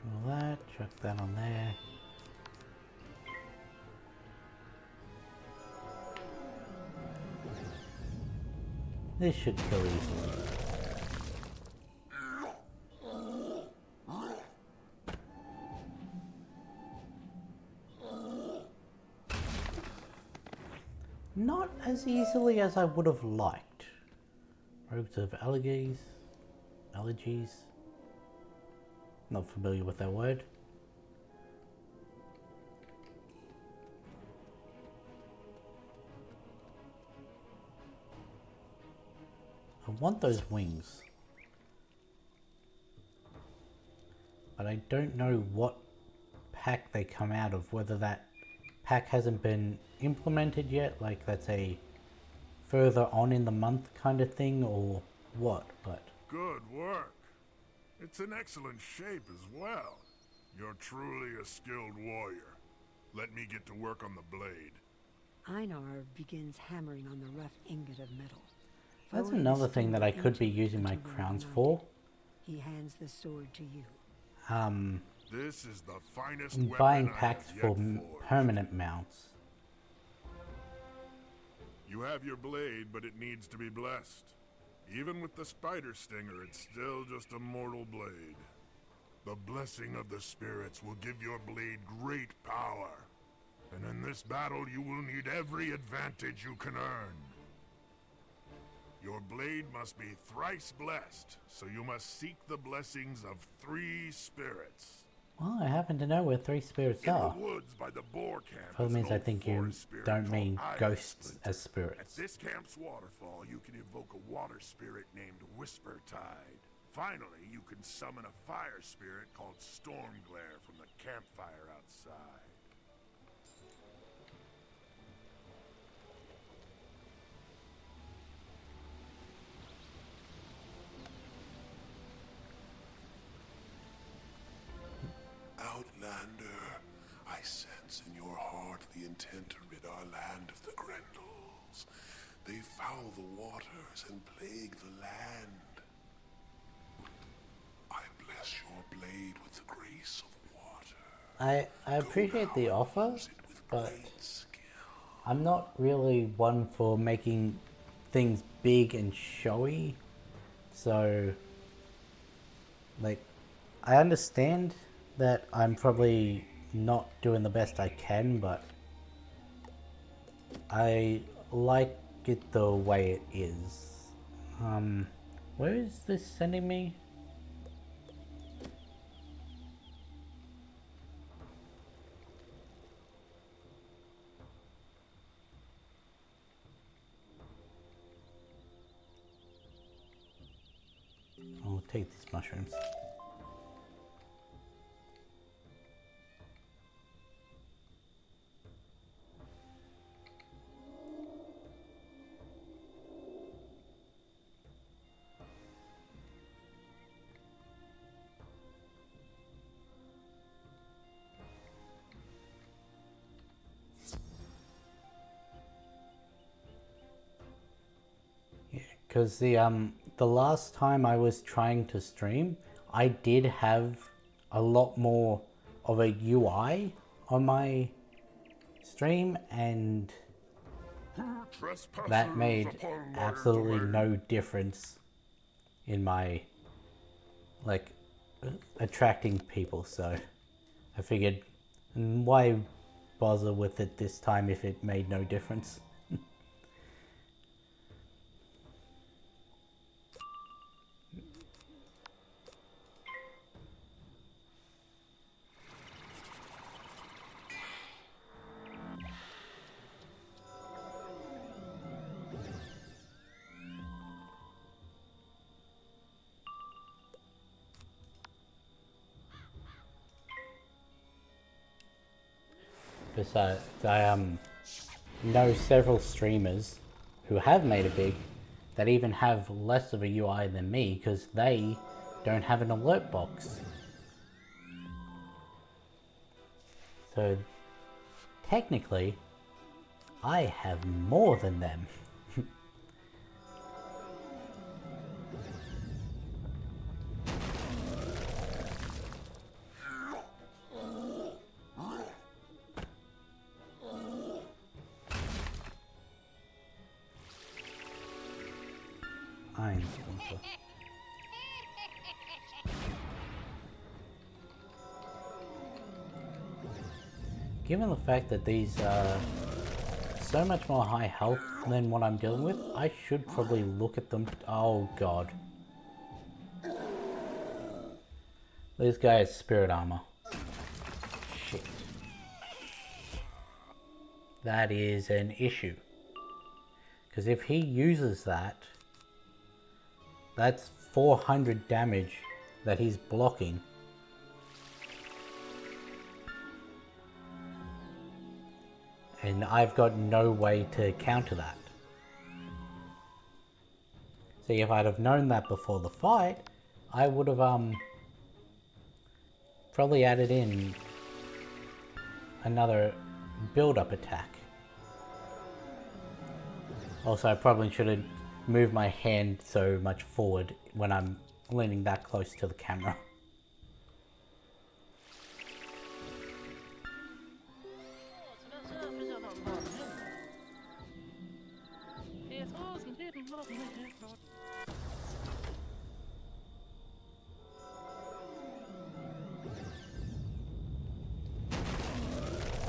Control that, chuck that on there. This should kill easily. Not as easily as I would have liked. Robes of allergies. Not familiar with that word. I want those wings. But I don't know what pack they come out of, whether that pack hasn't been implemented yet, like that's a further on in the month kind of thing, or what, but... Good work. It's in excellent shape as well. You're truly a skilled warrior. Let me get to work on the blade. Einar begins hammering on the rough ingot of metal. That's Folding another the thing stone that I could be into using my until they're crowns united. for. He hands the sword to you. This is the finest I'm weapon buying I packs have for yet forged. permanent mounts. You have your blade, but it needs to be blessed. Even with the spider stinger, it's still just a mortal blade. The blessing of the spirits will give your blade great power. And in this battle, you will need every advantage you can earn. Your blade must be thrice blessed, so you must seek the blessings of 3 spirits. Well, I happen to know where 3 spirits In are. the woods by the boar camp Probably is an means I old think you forest spirit don't called mean Iron ghosts Splinter. as At spirits. this camp's waterfall, you can evoke a water spirit named Whisper Tide. Finally, you can summon a fire spirit called Storm Glare from the campfire outside. Outlander, I sense in your heart the intent to rid our land of the Grendels. They foul the waters and plague the land. I bless your blade with the grace of water. I appreciate the offer, Use it with but great skill. I'm not really one for making things big and showy. So, like, I understand that I'm probably not doing the best I can, but I like it the way it is. Where is this sending me? I'll take these mushrooms. Because the last time I was trying to stream, I did have a lot more of a UI on my stream, and that made absolutely no difference in my, like, attracting people. So I figured, why bother with it this time if it made no difference? Besides, I know several streamers who have made it big that even have less of a UI than me because they don't have an alert box. So technically, I have more than them. Iron Splinter. Given the fact that these are so much more high health than what I'm dealing with, I should probably look at them. Oh god. This guy has spirit armor. Shit. That is an issue. Because if he uses that, that's 400 damage that he's blocking. And I've got no way to counter that. See, if I'd have known that before the fight, I would have probably added in another build-up attack. Also, I probably shouldn't move my hand so much forward when I'm leaning that close to the camera.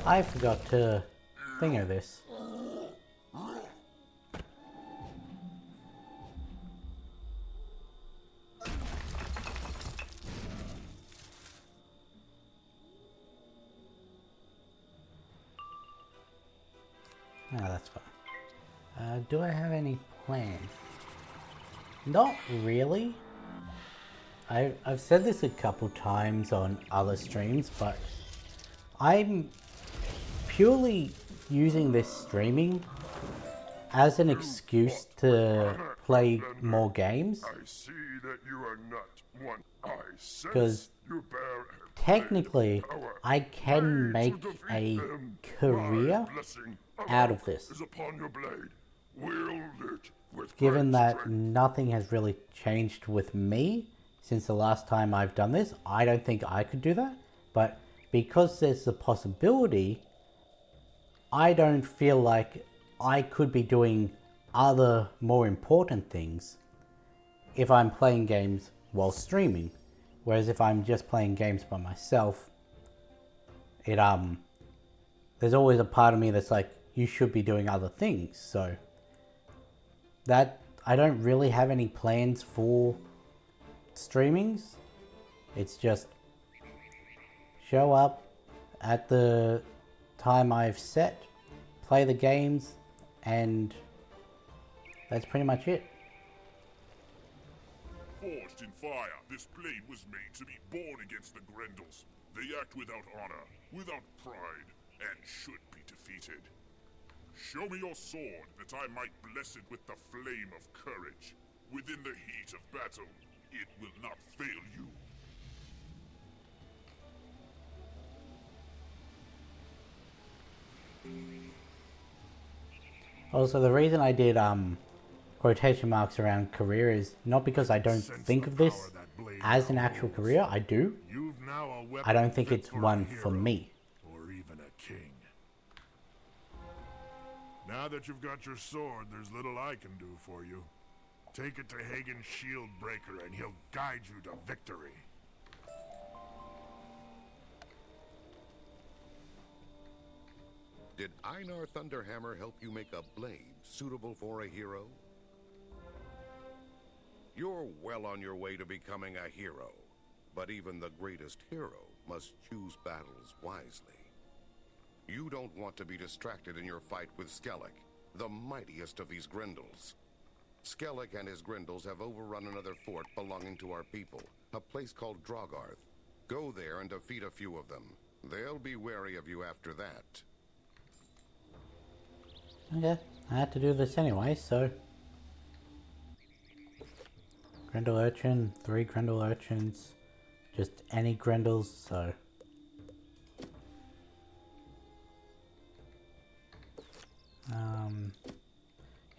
I forgot to thinger this. Ah, that's fine. Do I have any plans? Not really. I've said this a couple times on other streams, but I'm purely using this streaming as an excuse to play more games. I see that you are not one. I sense Because you bear technically, power. I can make a career out of this. Is upon your blade. Wield it with Given great that strength. nothing has really changed with me since the last time I've done this, I don't think I could do that. But because there's the possibility, I don't feel like I could be doing other more important things if I'm playing games while streaming. Whereas if I'm just playing games by myself, there's always a part of me that's like, you should be doing other things. So that, I don't really have any plans for streamings. It's just show up at the time I've set, play the games, and that's pretty much it. Forged in fire, this blade was made to be born against the Grendels. They act without honor, without pride, and should be defeated. Show me your sword, that I might bless it with the flame of courage. Within the heat of battle, it will not fail you. Also, the reason I did quotation marks around career is not because I don't think of this as an actual career. I do. I don't think it's one for me. Or even a king. Now that you've got your sword, there's little I can do for you. Take it to Hagen's shield breaker and he'll guide you to victory. Did Einar Thunderhammer help you make a blade suitable for a hero? You're well on your way to becoming a hero, but even the greatest hero must choose battles wisely. You don't want to be distracted in your fight with Skellig, the mightiest of these Grendels. Skellig and his Grendels have overrun another fort belonging to our people, a place called Drogarth. Go there and defeat a few of them. They'll be wary of you after that. Okay, I had to do this anyway, so... Grendel Urchin, 3 Grendel Urchins, just any Grendels, so...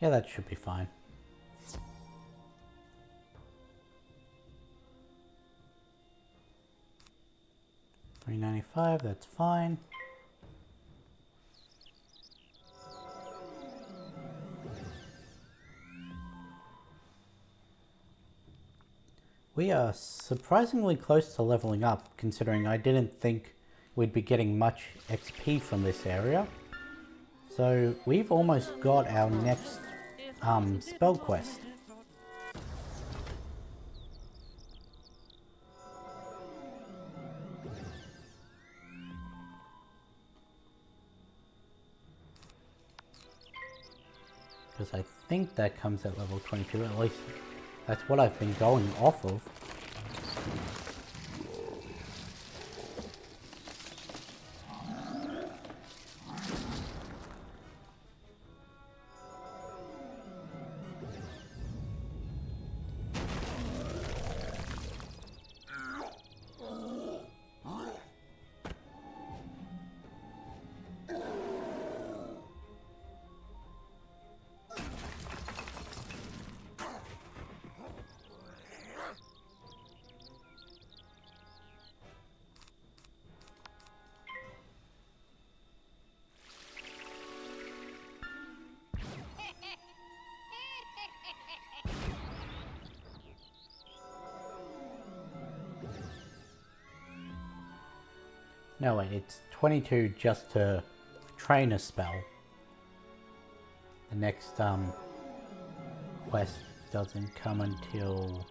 yeah, that should be fine. $3.95, that's fine. We are surprisingly close to leveling up, considering I didn't think we'd be getting much XP from this area. So we've almost got our next spell quest. Because I think that comes at level 22, at least that's what I've been going off of. No wait, it's 22 just to train a spell. The next quest doesn't come until...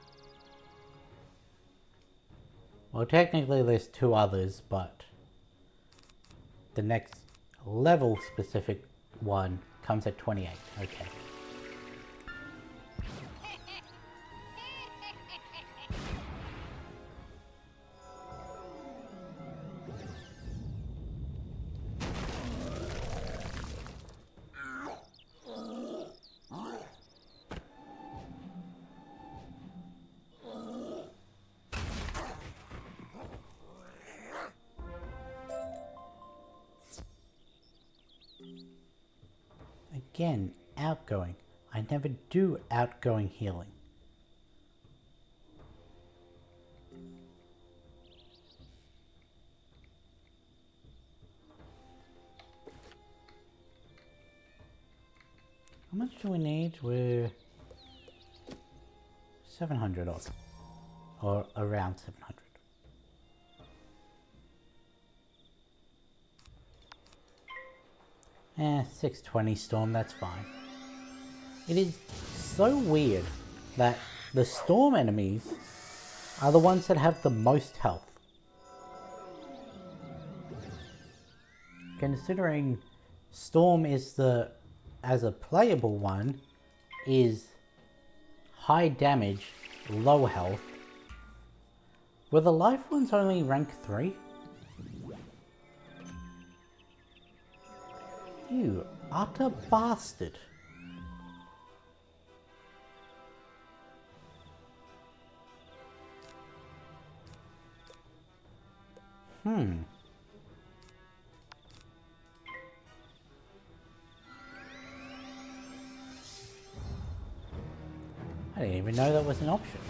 Well, technically there's 2 others, but the next level specific one comes at 28. Okay. Again, outgoing. I never do outgoing healing. How much do we need? We're 700 odd. Or around 700. Eh, 620 storm, that's fine. It is so weird that the storm enemies are the ones that have the most health. Considering storm is the, as a playable one, is high damage, low health. Were the life ones only rank 3? You utter bastard. I didn't even know that was an option.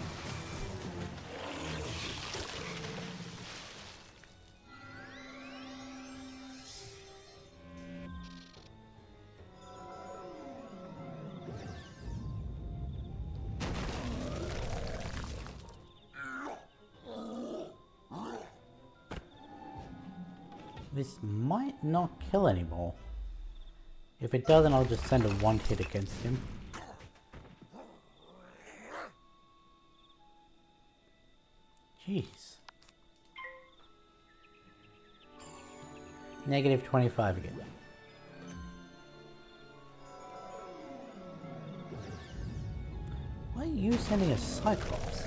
This might not kill anymore. If it doesn't, I'll just send a 1-hit against him. Jeez. Negative 25 again. Why are you sending a Cyclops?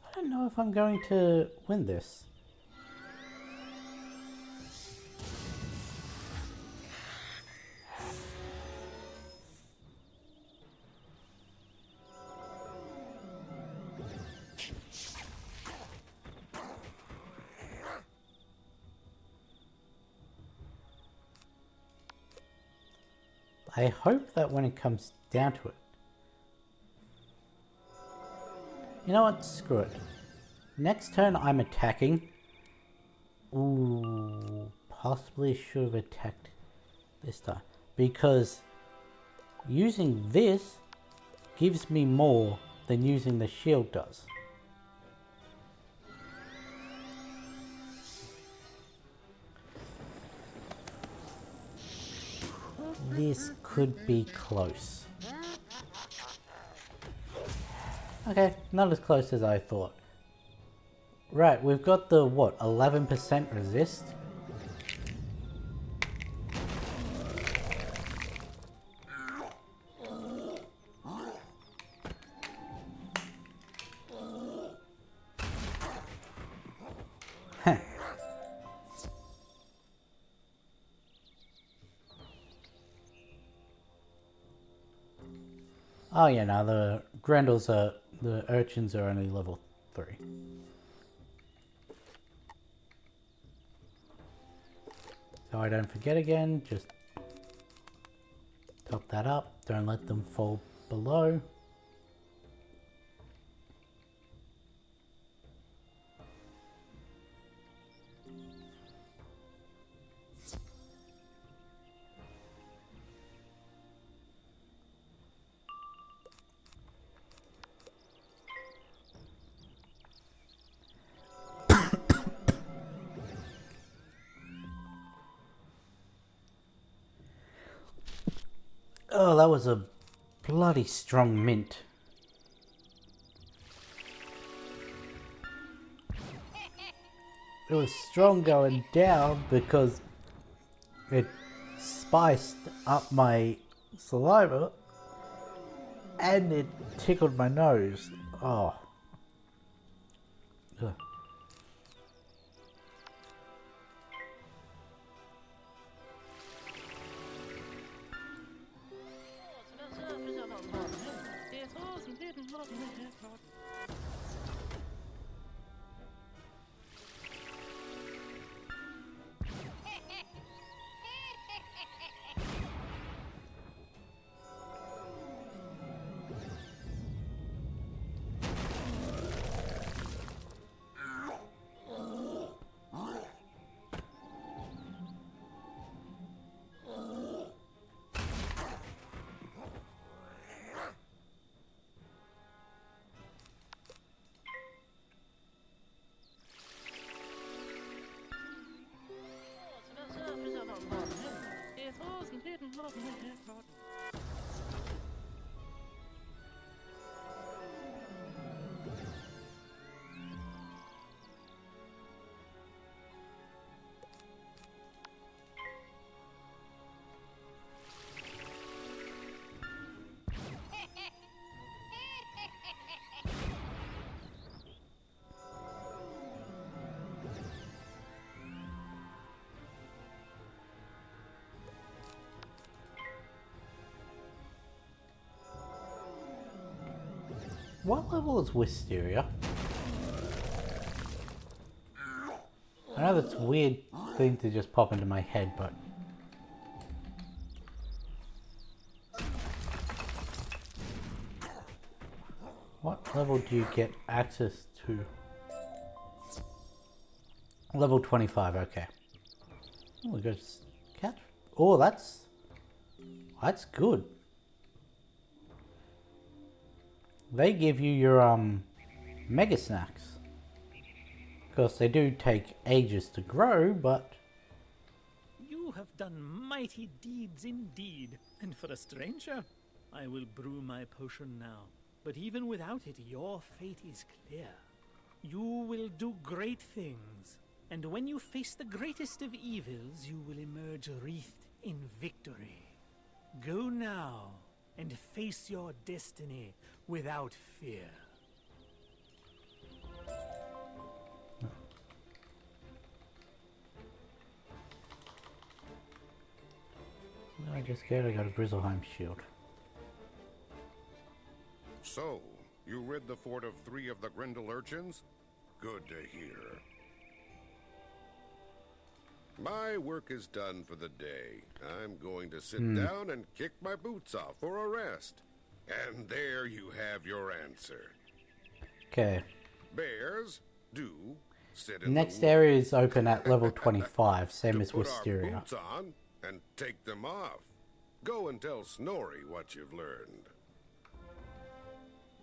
I don't know if I'm going to win this. I hope that when it comes down to it. You know what? Screw it. Next turn I'm attacking. Ooh, possibly should have attacked this time. Because using this gives me more than using the shield does. This could be close. Okay, not as close as I thought. Right, we've got the, what, 11% resist? Heh. Oh yeah, no, the Grendels are, the urchins are only level 3. So I don't forget again, just top that up, don't let them fall below. Oh, that was a bloody strong mint. It was strong going down because it spiced up my saliva and it tickled my nose. Oh. Ugh. What level is Wisteria? I know that's a weird thing to just pop into my head, but... What level do you get access to? Level 25, okay. Oh, we got cat. Oh, that's good. They give you your mega snacks. Of course, they do take ages to grow, but You have done mighty deeds indeed, and for a stranger, I will brew my potion now. But even without it, your fate is clear. You will do great things, and when you face the greatest of evils, you will emerge wreathed in victory. Go now, and face your destiny without fear. I just got a Grizzleheim shield. So, you rid the fort of 3 of the Grendel urchins? Good to hear. My work is done for the day. I'm going to sit down and kick my boots off for a rest. And there you have your answer. Okay. Bears, do sit in Next the area is open at level 25, same to as put our Wisteria. boots on and take them off. Go and tell Snorri what you've learned.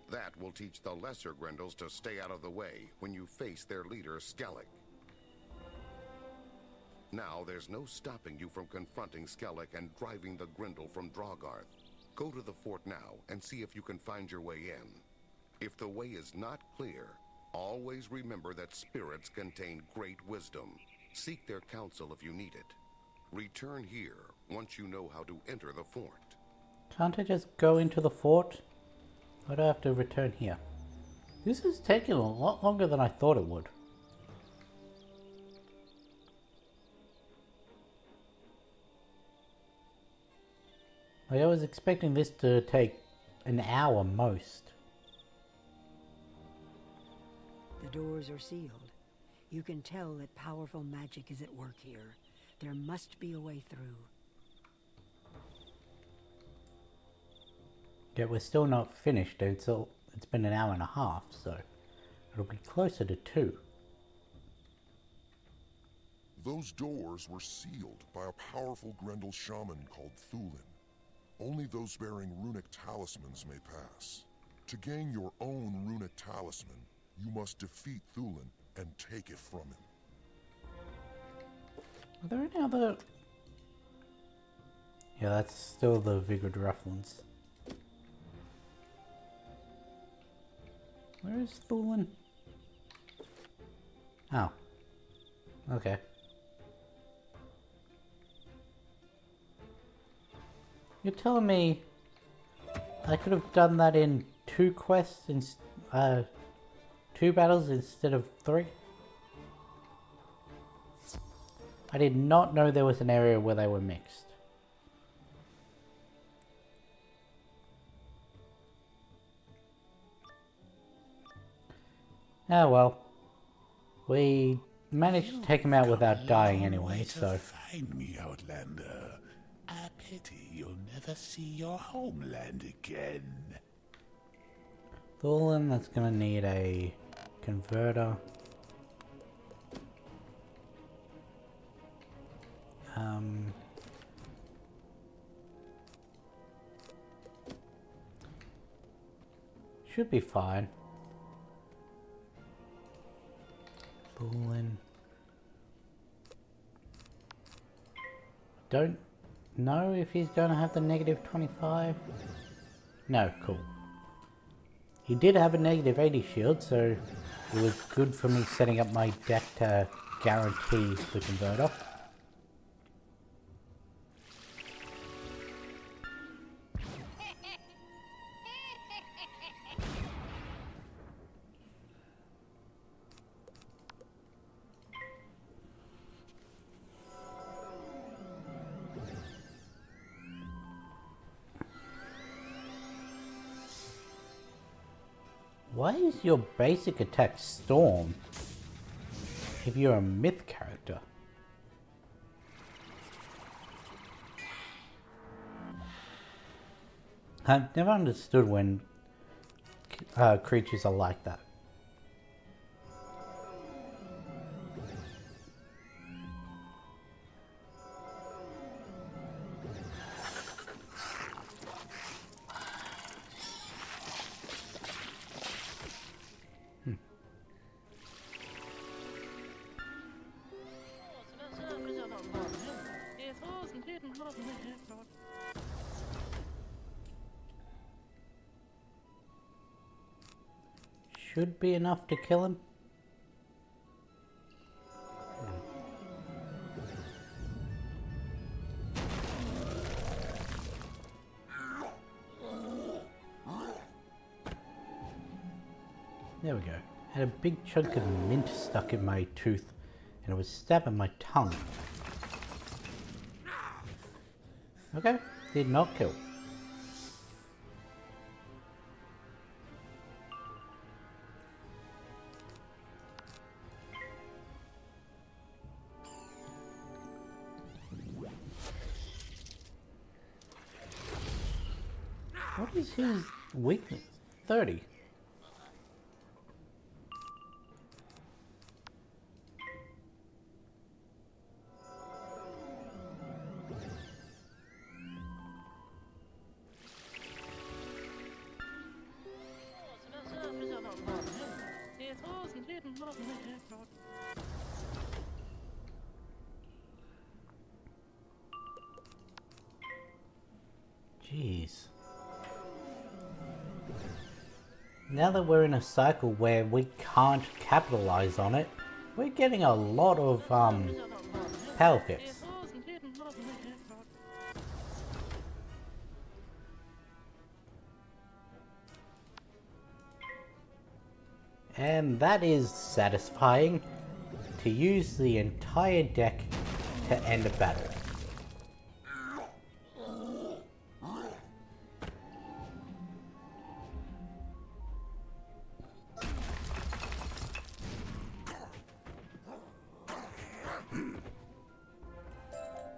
That will teach the lesser Grendels to stay out of the way when you face their leader, Skellig. Now there's no stopping you from confronting Skellig and driving the Grendel from Drogarth. Go to the fort now and see if you can find your way in. If the way is not clear, always remember that spirits contain great wisdom. Seek their counsel if you need it. Return here once you know how to enter the fort. Can't I just go into the fort? Why do I have to return here? This is taking a lot longer than I thought it would. I was expecting this to take an hour most. The doors are sealed. You can tell that powerful magic is at work here. There must be a way through. Yet we're still not finished. It's been an hour and a half, so it'll be closer to 2. Those doors were sealed by a powerful Grendel shaman called Thulin. Only those bearing runic talismans may pass. To gain your own runic talisman, you must defeat Thulin and take it from him. Are there any other Yeah, that's still the Vigrid Rufflins. Where is Thulin? Oh. Okay. You're telling me I could have done that in 2 quests, 2 battles instead of 3? I did not know there was an area where they were mixed. Ah well. We managed to take him out without dying anyway, so... Find me, Outlander. I pity you'll never see your homeland again. Thulin, that's gonna need a converter. Should be fine. Thulin. Don't know if he's gonna have the negative 25. No, cool. He did have a negative 80 shield, so it was good for me setting up my deck to guarantee the converter. Why is your basic attack Storm if you're a myth character? I've never understood when creatures are like that. Should be enough to kill him. There we go. Had a big chunk of mint stuck in my tooth and it was stabbing my tongue. Okay, did not kill. What is his weakness? 30. Jeez. Now that we're in a cycle where we can't capitalize on it, we're getting a lot of power picks. And that is satisfying, to use the entire deck to end a battle.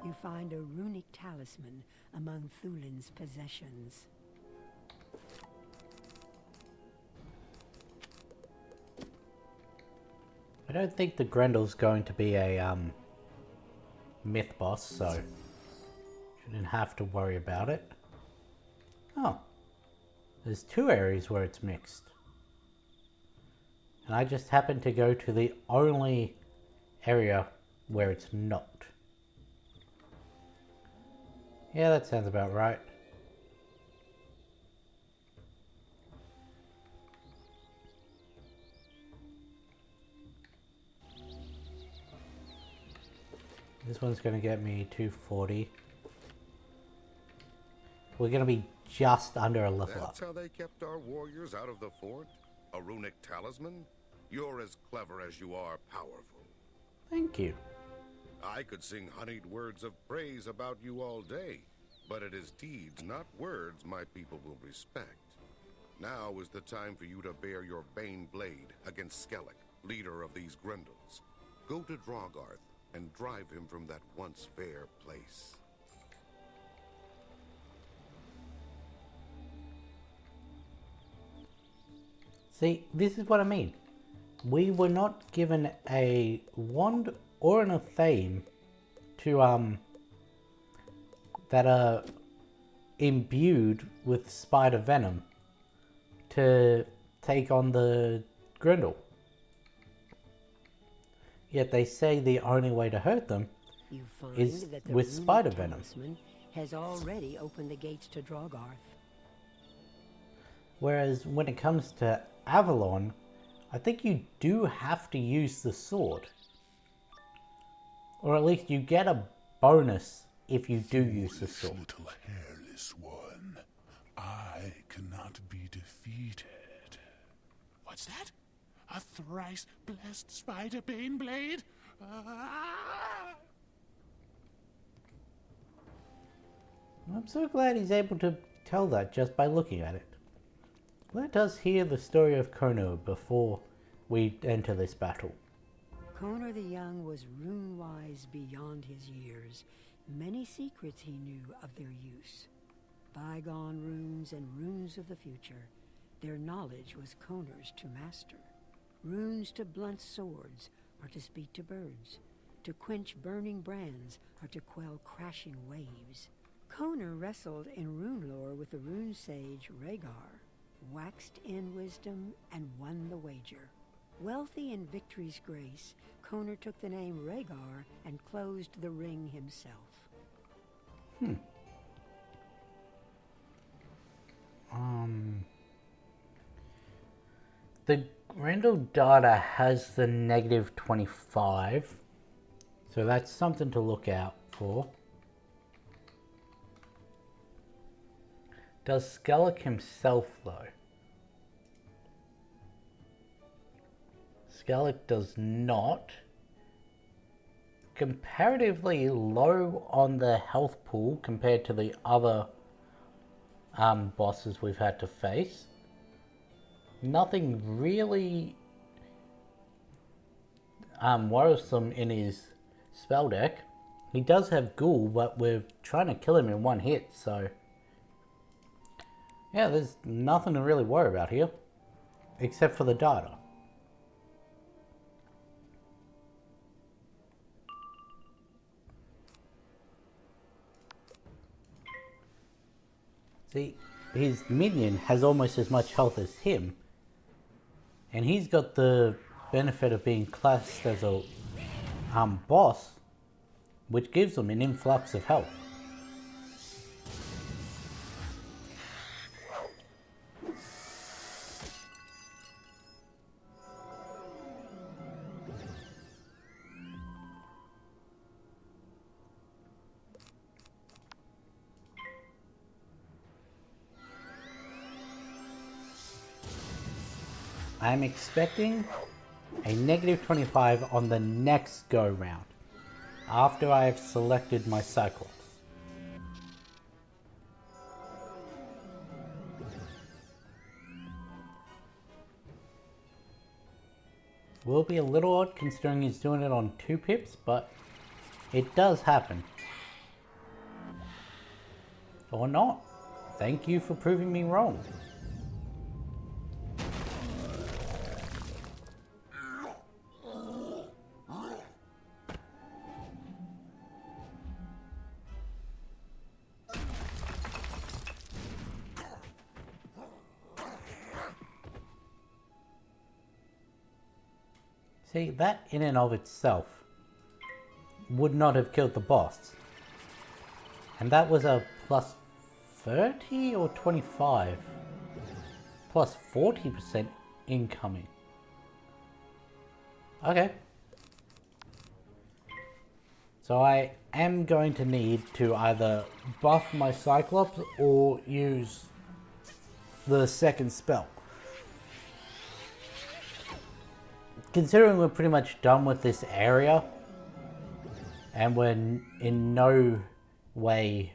You find a runic talisman among Thulin's possessions. I don't think the Grendel's going to be a myth boss, so shouldn't have to worry about it. Oh, there's 2 areas where it's mixed. And I just happened to go to the only area where it's not. Yeah, that sounds about right. This one's going to get me 240. We're going to be just under a level up. That's how they kept our warriors out of the fort? A runic talisman? You're as clever as you are powerful. Thank you. I could sing honeyed words of praise about you all day, but it is deeds, not words, my people will respect. Now is the time for you to bear your Bane blade against Skellig, leader of these Grendels. Go to Drogarth and drive him from that once fair place. See, this is what I mean. We were not given a wand or a theme to that are imbued with spider venom to take on the Grendel. Yet they say the only way to hurt them is with spider venom. Has already opened the gates to Drogarth. Whereas when it comes to Avalon, I think you do have to use the sword. Or at least you get a bonus if you do use the sword. Little hairless one, I cannot be defeated. What's that? A thrice blessed spider bane blade? I'm so glad he's able to tell that just by looking at it. Let us hear the story of Kono before we enter this battle. Konar the Young was rune-wise beyond his years. Many secrets he knew of their use. Bygone runes and runes of the future. Their knowledge was Konar's to master. Runes to blunt swords, or to speak to birds. To quench burning brands, or to quell crashing waves. Konar wrestled in rune lore with the rune sage Rhaegar, waxed in wisdom, and won the wager. Wealthy in victory's grace, Konar took the name Rhaegar and closed the ring himself. The Grendel data has the -25, so that's something to look out for. Does Skellig himself though? Skellig does not. Comparatively low on the health pool compared to the other bosses we've had to face. Nothing really worrisome in his spell deck. He does have Ghoul, but we're trying to kill him in one hit, so yeah, there's nothing to really worry about here, except for the data. See, his minion has almost as much health as him, and he's got the benefit of being classed as a boss, which gives him an influx of health. I'm expecting a -25 on the next go round, after I have selected my Cyclops. Will be a little odd considering he's doing it on 2 pips, but it does happen. Or not. Thank you for proving me wrong. See, that in and of itself would not have killed the boss. And that was a plus 30 or 25? Plus 40% incoming. Okay. So I am going to need to either buff my Cyclops or use the second spell. Considering we're pretty much done with this area, and we're in no way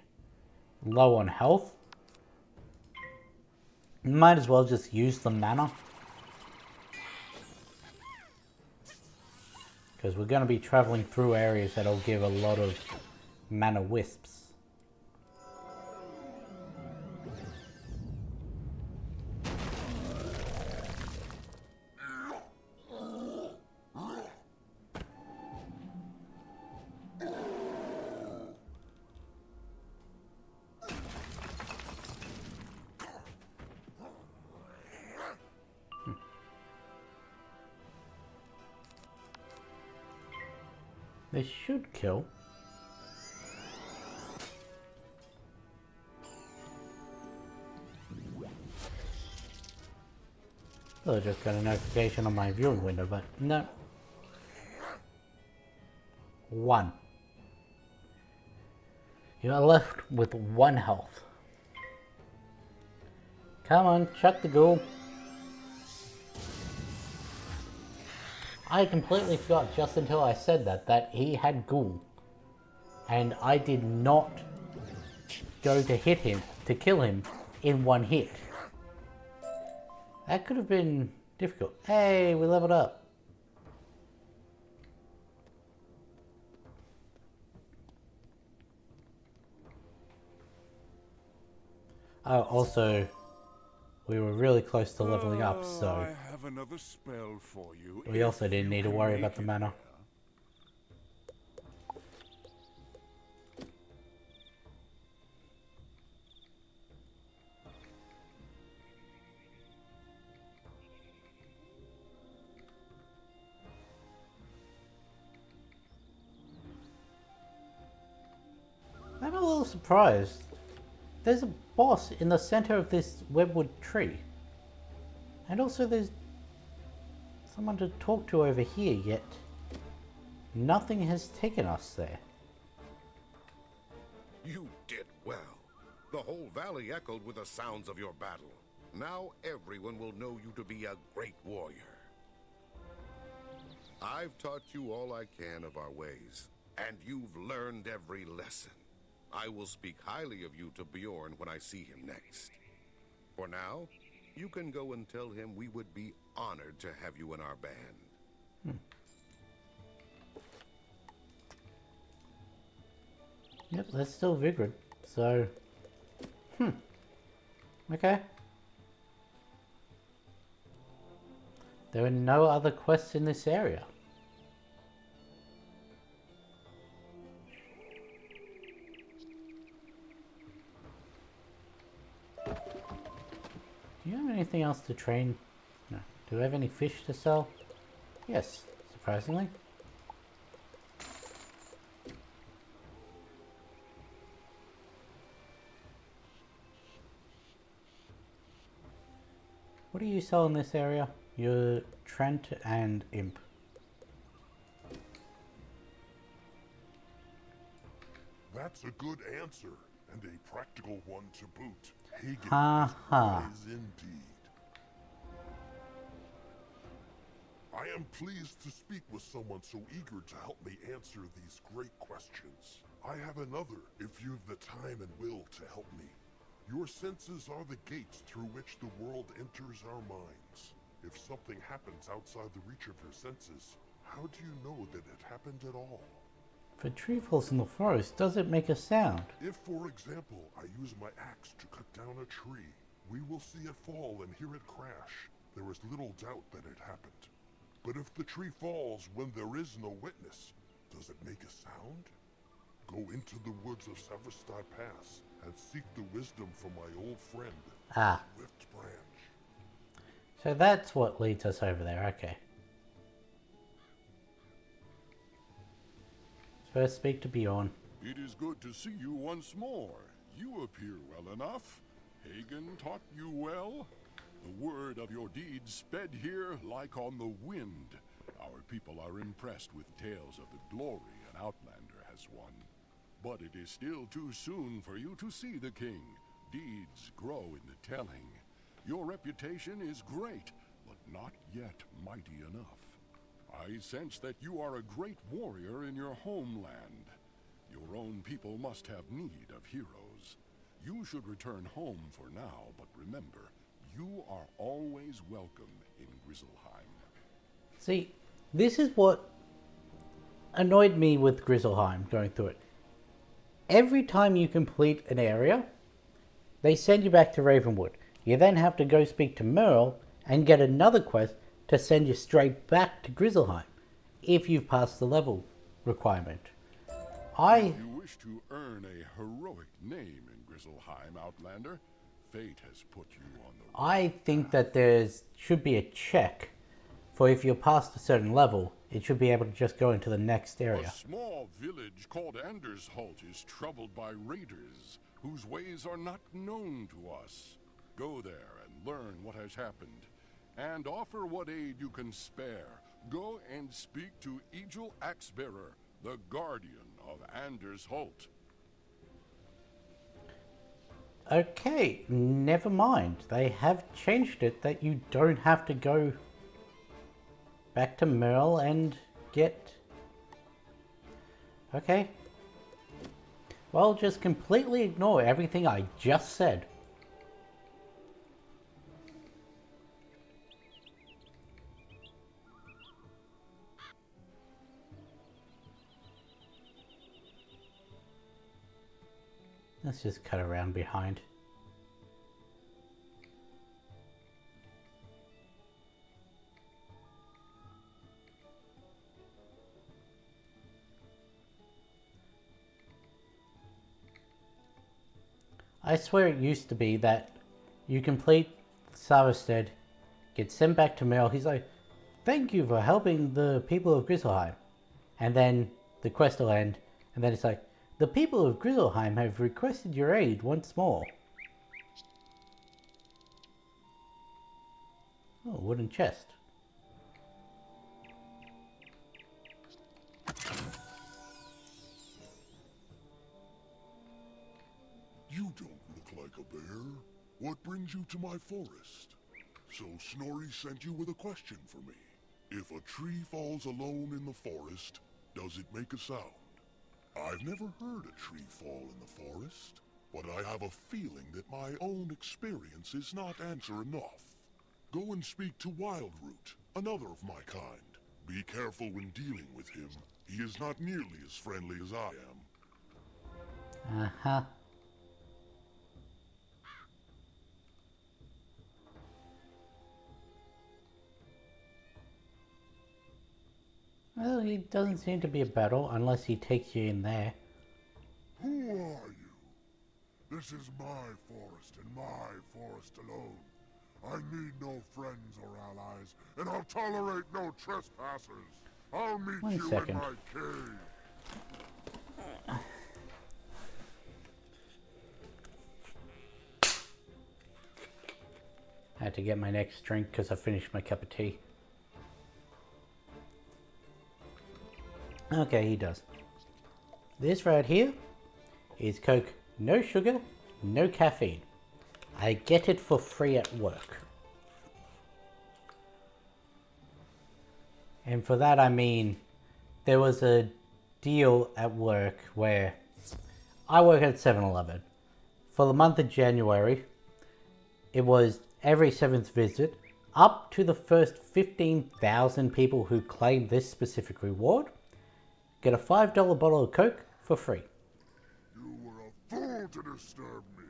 low on health, might as well just use the mana. Because we're going to be traveling through areas that'll give a lot of mana wisps. This should kill. Oh, I just got a notification on my viewing window, but no. 1. You are left with 1 health. Come on, chuck the ghoul. I completely forgot just until I said that he had ghoul. And I did not go to hit him, to kill him, in 1 hit. That could have been difficult. Hey, we leveled up. Oh, also, we were really close to leveling up, so I have another spell for you. we also didn't need to worry about the mana. I'm a little surprised. There's a boss in the center of this webwood tree. And also there's someone to talk to over here, yet nothing has taken us there. You did well. The whole valley echoed with the sounds of your battle. Now everyone will know you to be a great warrior. I've taught you all I can of our ways, and you've learned every lesson. I will speak highly of you to Bjorn when I see him next. For now, you can go and tell him we would be honored to have you in our band. Yep, that's still Vigrid. So, okay. There are no other quests in this area. Do you have anything else to train? No. Do we have any fish to sell? Yes, surprisingly. What do you sell in this area? You're Trent and Imp. That's a good answer, and a practical one to boot. Hagen Ha ha. is indeed. I am pleased to speak with someone so eager to help me answer these great questions. I have another, if you've the time and will to help me. Your senses are the gates through which the world enters our minds. If something happens outside the reach of your senses, how do you know that it happened at all? If a tree falls in the forest, does it make a sound? If, for example, I use my axe to cut down a tree, we will see it fall and hear it crash. There is little doubt that it happened. But if the tree falls when there is no witness, does it make a sound? Go into the woods of Severstai Pass and seek the wisdom from my old friend, Rift Branch. So that's what leads us over there, okay. First speak to Bjorn. It is good to see you once more. You appear well enough. Hagen taught you well. The word of your deeds sped here like on the wind. Our people are impressed with tales of the glory an Outlander has won. But it is still too soon for you to see the king. Deeds grow in the telling. Your reputation is great, but not yet mighty enough. I sense that you are a great warrior in your homeland. Your own people must have need of heroes. You should return home for now, but remember, you are always welcome in Grizzleheim. See, this is what annoyed me with Grizzleheim going through it. Every time you complete an area, they send you back to Ravenwood. You then have to go speak to Merle and get another quest to send you straight back to Grizzleheim if you've passed the level requirement. If you wish to earn a heroic name in Grizzleheim, Outlander, fate has put you on the road. I think that should be a check for if you're past a certain level, it should be able to just go into the next area. A small village called Andersholt is troubled by raiders whose ways are not known to us. Go there and learn what has happened, and offer what aid you can spare. Go and speak to Egil Axebearer, the guardian of Andersholt. Okay, never mind. They have changed it that you don't have to go back to Merle and get... Okay. Well, just completely ignore everything I just said. Let's just cut around behind. I swear it used to be that you complete Sarestead, get sent back to Merle. He's like, thank you for helping the people of Grizzleheim. And then the quest will end. And then it's like, the people of Grizzleheim have requested your aid once more. Oh, wooden chest. You don't look like a bear. What brings you to my forest? So Snorri sent you with a question for me. If a tree falls alone in the forest, does it make a sound? I've never heard a tree fall in the forest, but I have a feeling that my own experience is not answer enough. Go and speak to Wildroot, another of my kind. Be careful when dealing with him. He is not nearly as friendly as I am. Uh-huh. Well, it doesn't seem to be a battle unless he takes you in there. Who are you? This is my forest and my forest alone. I need no friends or allies, and I'll tolerate no trespassers. I'll meet One you second. in my cave. I had to get my next drink because I finished my cup of tea. Okay, he does. This right here is Coke, no sugar, no caffeine. I get it for free at work. And for that I mean, there was a deal at work where I work at 7-Eleven. For the month of January, it was every 7th visit, up to the first 15,000 people who claim this specific reward, get a $5 bottle of Coke for free. You were a fool to disturb me.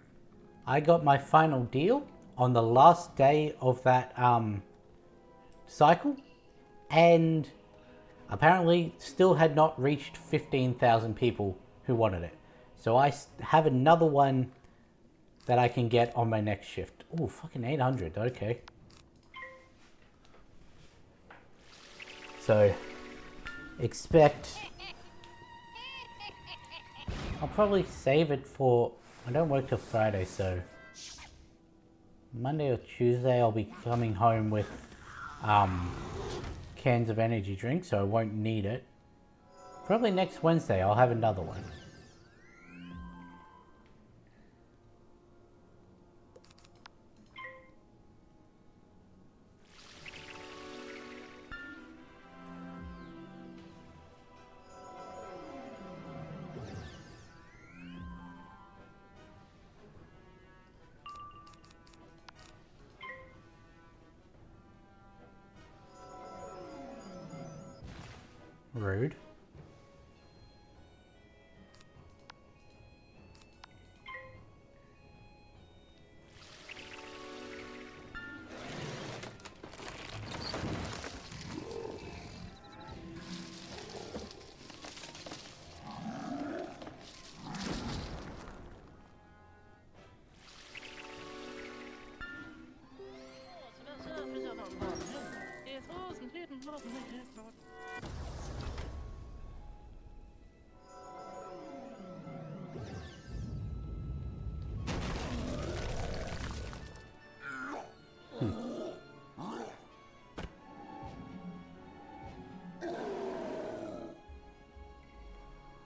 I got my final deal on the last day of that cycle, and apparently still had not reached 15,000 people who wanted it. So I have another one that I can get on my next shift. Oh, fucking 800, okay. So, expect I'll probably save it for... I don't work till Friday, so... Monday or Tuesday I'll be coming home with cans of energy drink, so I won't need it. Probably next Wednesday I'll have another one. Rude.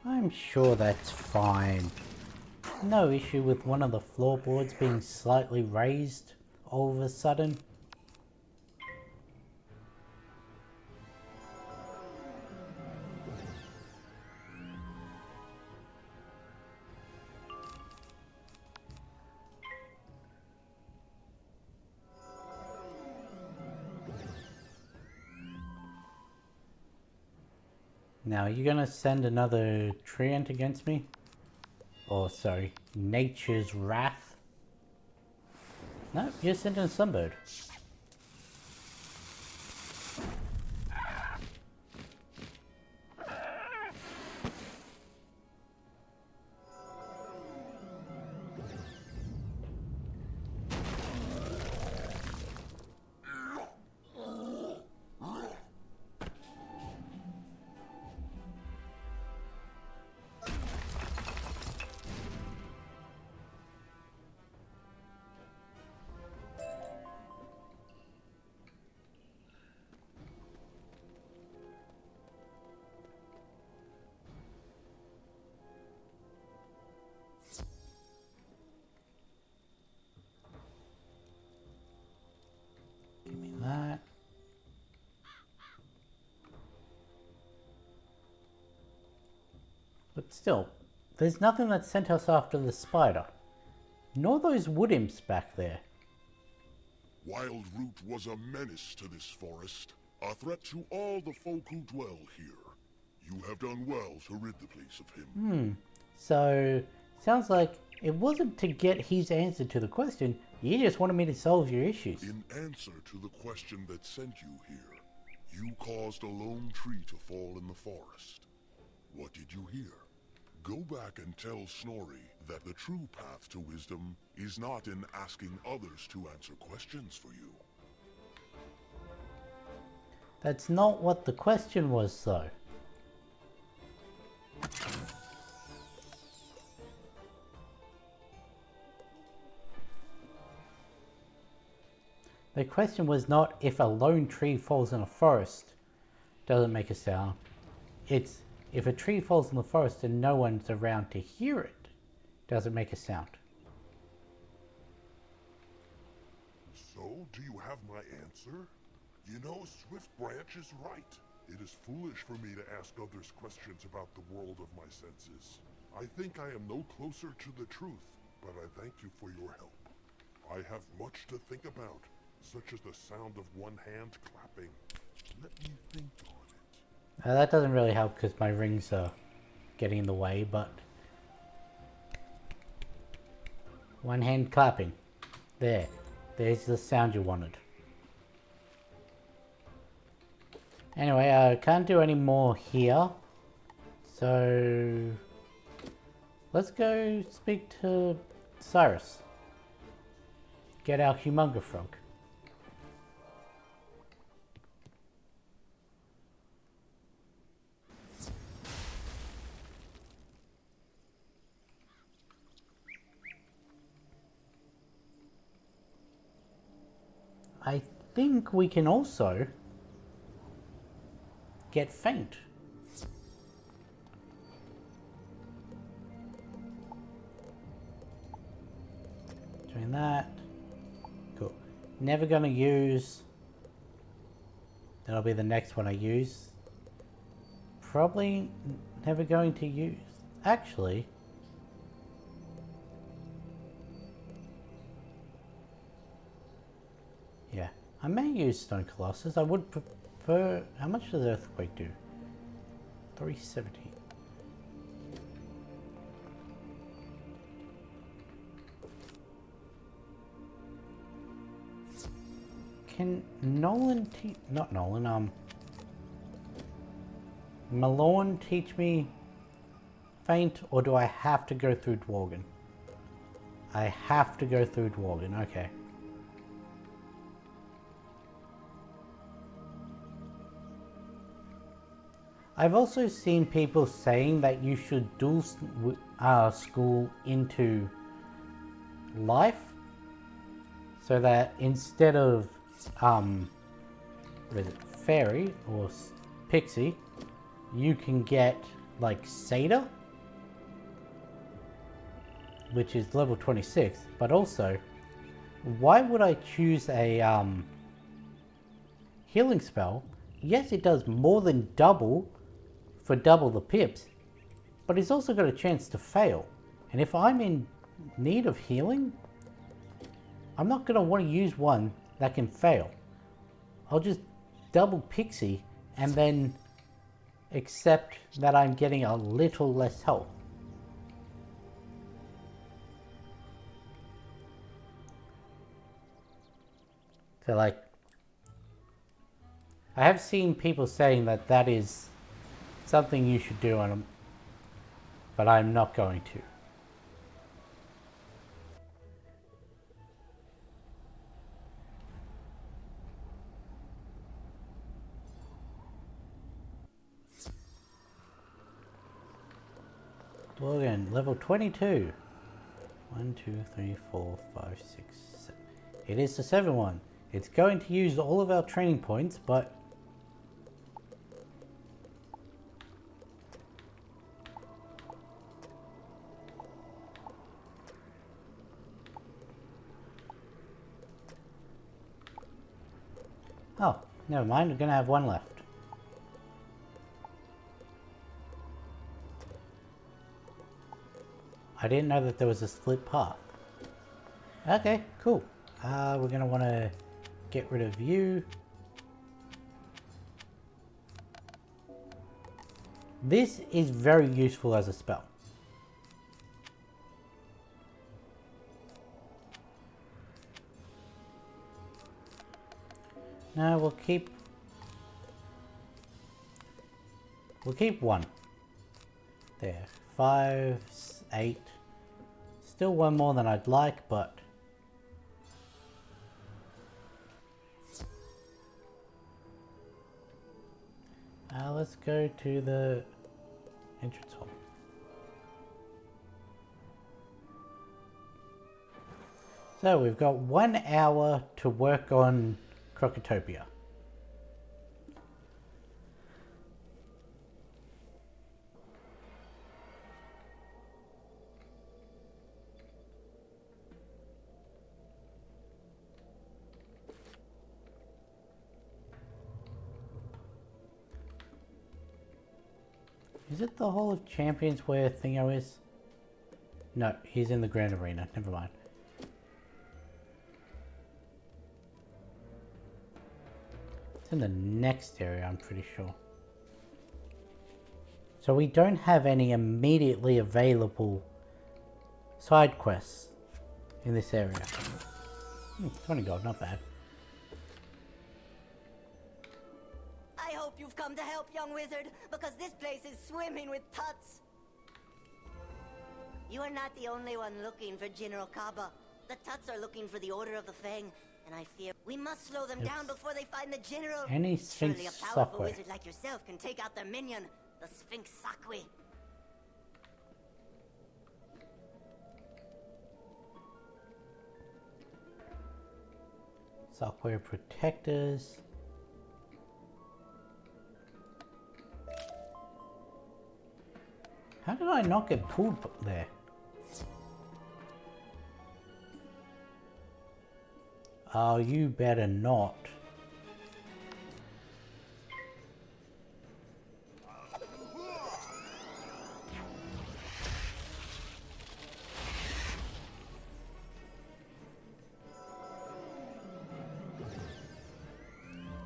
I'm sure that's fine. No issue with one of the floorboards being slightly raised all of a sudden. Now, you're gonna send another treant against me? Or, sorry, Nature's Wrath? No, you're sending a Sunbird. Give me that. But still, there's nothing that sent us after the spider. Nor those wood imps back there. Wildroot was a menace to this forest, a threat to all the folk who dwell here. You have done well to rid the place of him. So, sounds like it wasn't to get his answer to the question, you just wanted me to solve your issues. In answer to the question that sent you here, you caused a lone tree to fall in the forest. What did you hear? Go back and tell Snorri that the true path to wisdom is not in asking others to answer questions for you. That's not what the question was, though. The question was not if a lone tree falls in a forest, doesn't make a sound. It's if a tree falls in the forest and no one's around to hear it, doesn't make a sound. So, do you have my answer? You know, Swiftbranch is right. It is foolish for me to ask others questions about the world of my senses. I think I am no closer to the truth, but I thank you for your help. I have much to think about, such as the sound of one hand clapping. Let me think on it. That doesn't really help because my rings are getting in the way, but... One hand clapping. There. There's the sound you wanted. Anyway, I can't do any more here. So... Let's go speak to Cyrus. Get our Humunga Frog. I think we can also get faint. Doing that. Cool. Never gonna use. That'll be the next one I use. Probably never going to use. Actually. Yeah. I may use Stone Colossus. I would prefer. How much does Earthquake do? 370. Can Nolan not Nolan, Malorn teach me Faint, or do I have to go through Dworgen? I have to go through Dworgen, okay. I've also seen people saying that you should dual school into life, so that instead of what is it, fairy or pixie, you can get like satyr, which is level 26. But also, why would I choose a healing spell? Yes, it does more than double for double the pips, but it's also got a chance to fail. And if I'm in need of healing, I'm not going to want to use one that can fail. I'll just double pixie and then accept that I'm getting a little less health. So like, I have seen people saying that that is something you should do on them, but I'm not going to. Dworgen, level 22. 1, 2, 3, 4, 5, 6, 7. It is the 7th one. It's going to use all of our training points, but oh, never mind, we're going to have one left. I didn't know that there was a split path. Okay, cool. We're going to want to get rid of you. This is very useful as a spell. No, we'll keep one. There. 5, 8. Still one more than I'd like, but let's go to the entrance hall. So we've got 1 hour to work on Crocotopia. Is it the Hall of Champions where Thingo is? No, he's in the Grand Arena. Never mind. It's in the next area, I'm pretty sure. So we don't have any immediately available side quests in this area. 20 gold, not bad. I hope you've come to help, young wizard, because this place is swimming with tuts. You are not the only one looking for General Kaba. The tuts are looking for the Order of the Fang, and I fear we must slow them down before they find the General. Any Surely Sphinx a powerful Sakwe. wizard like yourself can take out their minion, the Sphinx Sakwe. Stockware protectors. How did I not get pulled there? Oh, you better not.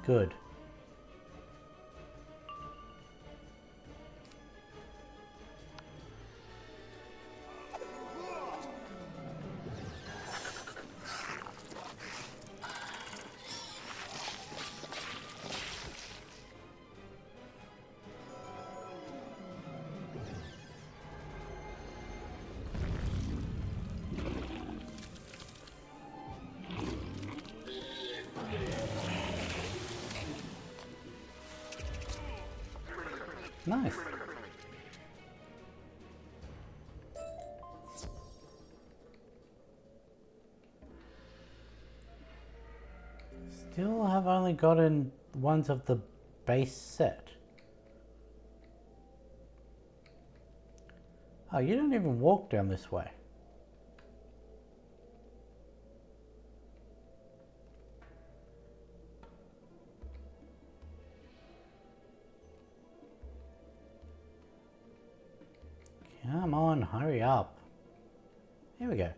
Good. Nice. Still have only gotten ones of the base set. Oh, you don't even walk down this way. Come on, hurry up. Here we go.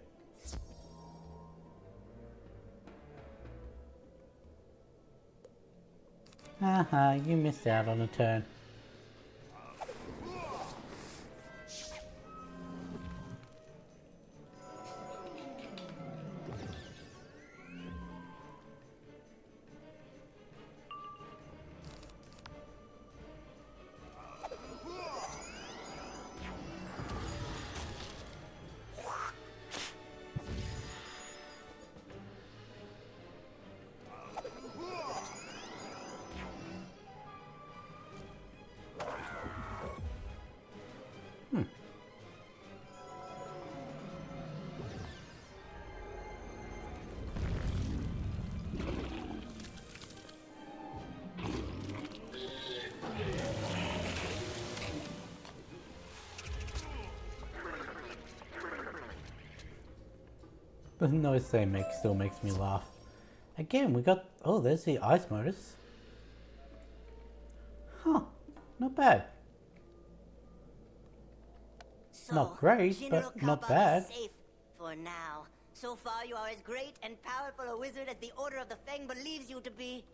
Haha, you missed out on a turn. The noise they make still makes me laugh. Again, we got... Oh, there's the ice motors. Huh. Not bad. So, not great, General but not Kappa bad. is safe for now. So far, you are as great and powerful a wizard as the Order of the Fang believes you to be.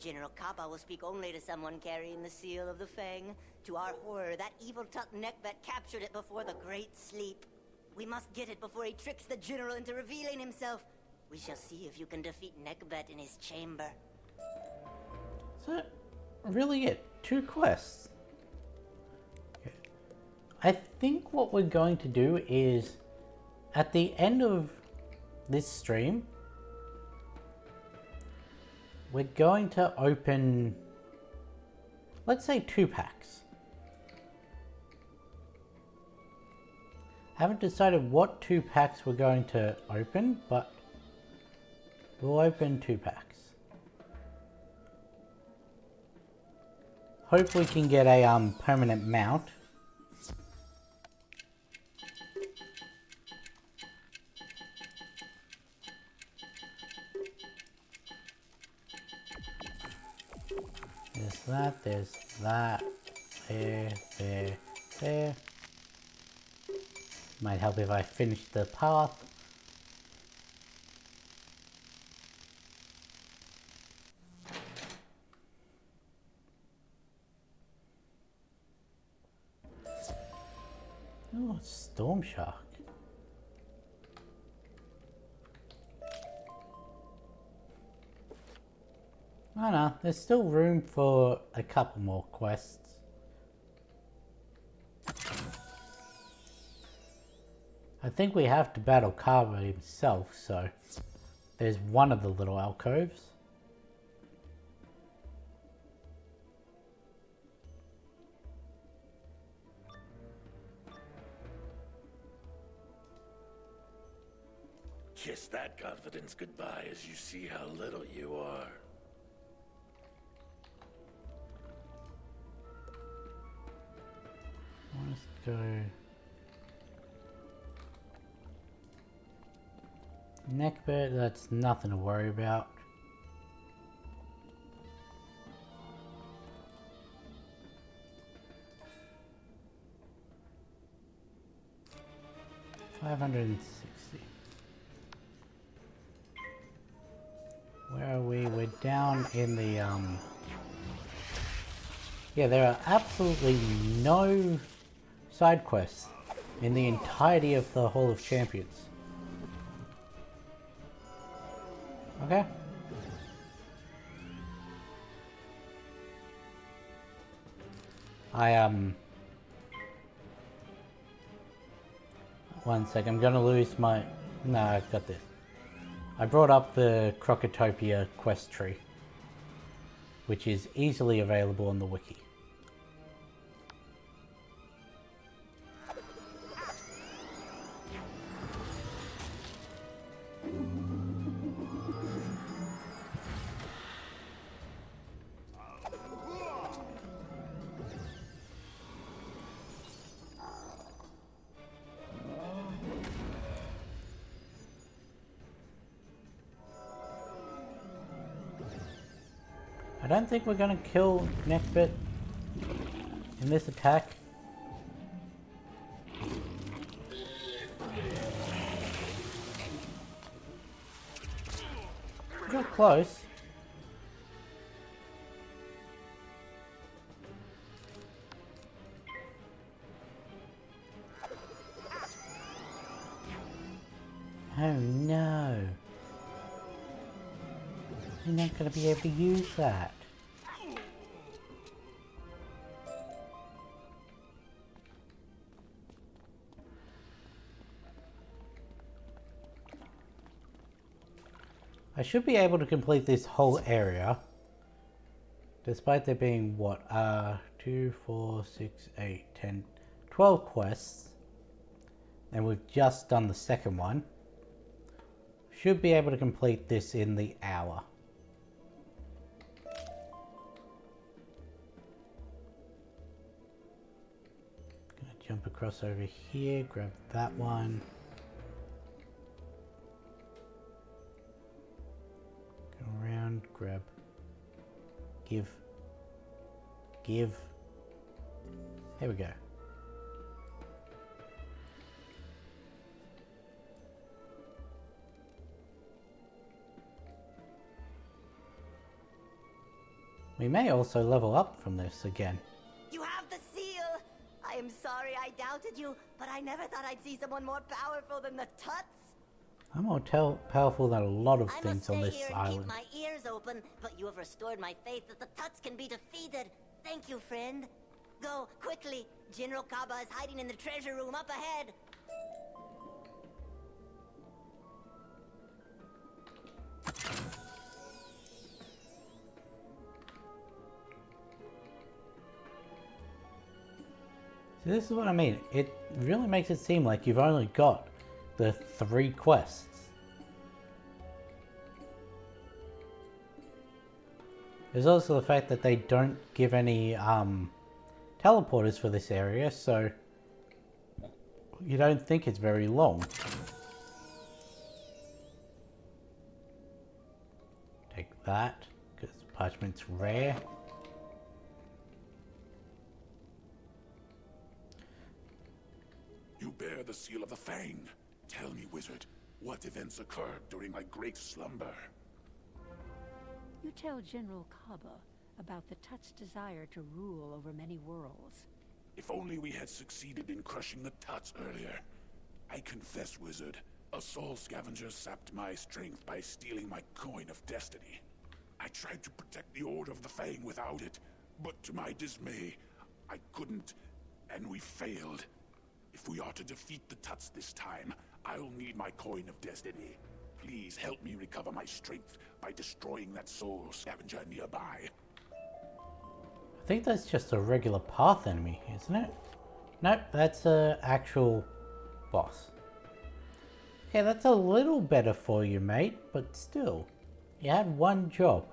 General Kappa will speak only to someone carrying the seal of the Fang. To our horror, that evil Tut Neckbat captured it before the Great Sleep. We must get it before he tricks the General into revealing himself. We shall see if you can defeat Neckbat in his chamber. Is that really it? 2 quests? Okay. I think what we're going to do is, at the end of this stream, we're going to open, let's say 2 packs. Haven't decided what 2 packs we're going to open, but we'll open 2 packs. Hope we can get a permanent mount. There's that, there's that, there. Might help if I finish the path. Oh, Storm Shark. I know, there's still room for a couple more quests. I think we have to battle Carver himself, so there's one of the little alcoves. kiss that confidence goodbye as you see how little you are. Let's go. Neckbird, that's nothing to worry about. $560. Where are we? We're down in the yeah, there are absolutely no side quests in the entirety of the Hall of Champions. Okay. One sec, I'm gonna lose my... No, I've got this. I brought up the Crocotopia quest tree, which is easily available on the wiki. I don't think we're gonna kill Neckbit in this attack. We got close. Oh no. You're not gonna be able to use that. I should be able to complete this whole area, despite there being, what, 2, 4, 6, 8, 10, 12 quests, and we've just done the second one. Should be able to complete this in the hour. Gonna jump across over here, grab that one. Around, grab, give. There we go. We may also level up from this again. You have the seal! I am sorry I doubted you, but I never thought I'd see someone more powerful than the Tuts. I'm more powerful than a lot of things on this I must stay here island. and keep my ears open, but you have restored my faith that the Tuts can be defeated. Thank you, friend. Go, quickly. General Kaba is hiding in the treasure room up ahead. So this is what I mean. It really makes it seem like you've only got the 3 quests. There's also the fact that they don't give any teleporters for this area, so you don't think it's very long. Take that, because parchment's rare. You bear the seal of the Fang. Tell me, wizard, what events occurred during my great slumber? You tell General Kaba about the Tut's desire to rule over many worlds. If only we had succeeded in crushing the Tuts earlier. I confess, wizard, a soul scavenger sapped my strength by stealing my coin of destiny. I tried to protect the Order of the Fang without it, but to my dismay, I couldn't, and we failed. If we are to defeat the Tuts this time, I'll need my coin of destiny. Please help me recover my strength by destroying that soul scavenger nearby. I think that's just a regular path enemy, isn't it? Nope, that's an actual boss. Okay, that's a little better for you, mate, but still, you had one job.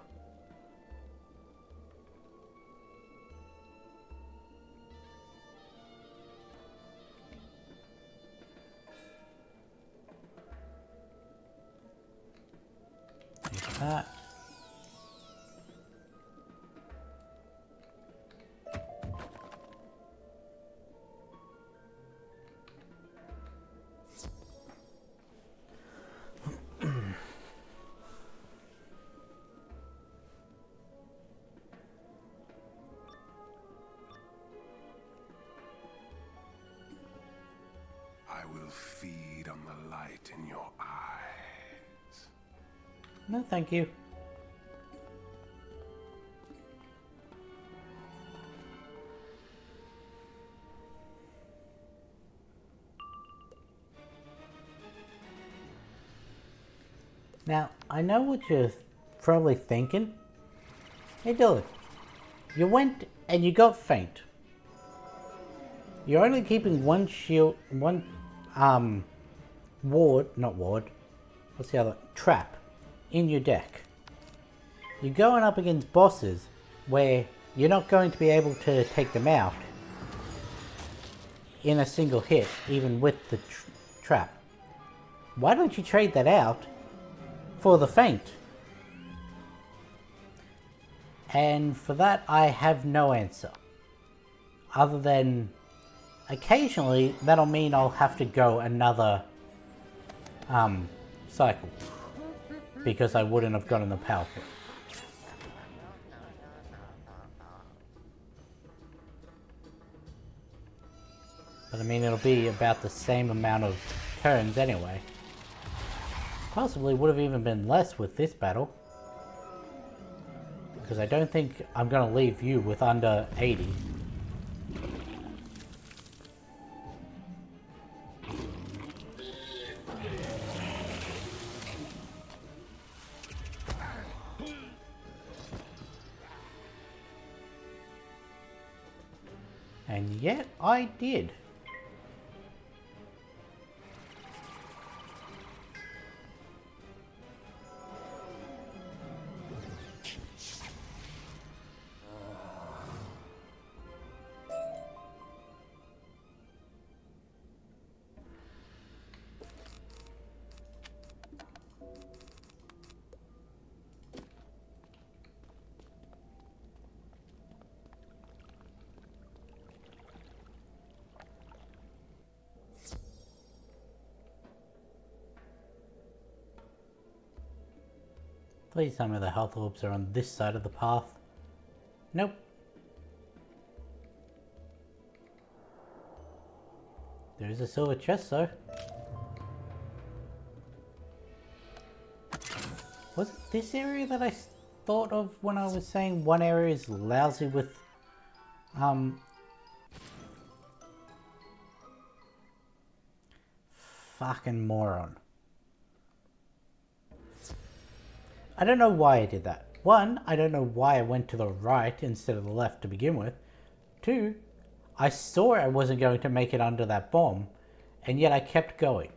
Take that. I will feed on the light in your eyes. No, thank you. Now, I know what you're probably thinking. Hey Dylan, you went and you got faint. You're only keeping one shield, one, what's the other? Trap in your deck. You're going up against bosses where you're not going to be able to take them out in a single hit, even with the trap. Why don't you trade that out for the faint? And for that, I have no answer. Other than, occasionally, that'll mean I'll have to go another cycle. Because I wouldn't have gotten the power point. But I mean, it'll be about the same amount of turns anyway. Possibly would have even been less with this battle. Because I don't think I'm going to leave you with under 80. And yet I did. Please tell me the health orbs are on this side of the path. Nope. There is a silver chest though. Was it this area that I thought of when I was saying one area is lousy with fucking moron. I don't know why I did that. One, I don't know why I went to the right instead of the left to begin with. Two, I saw I wasn't going to make it under that bomb, and yet I kept going.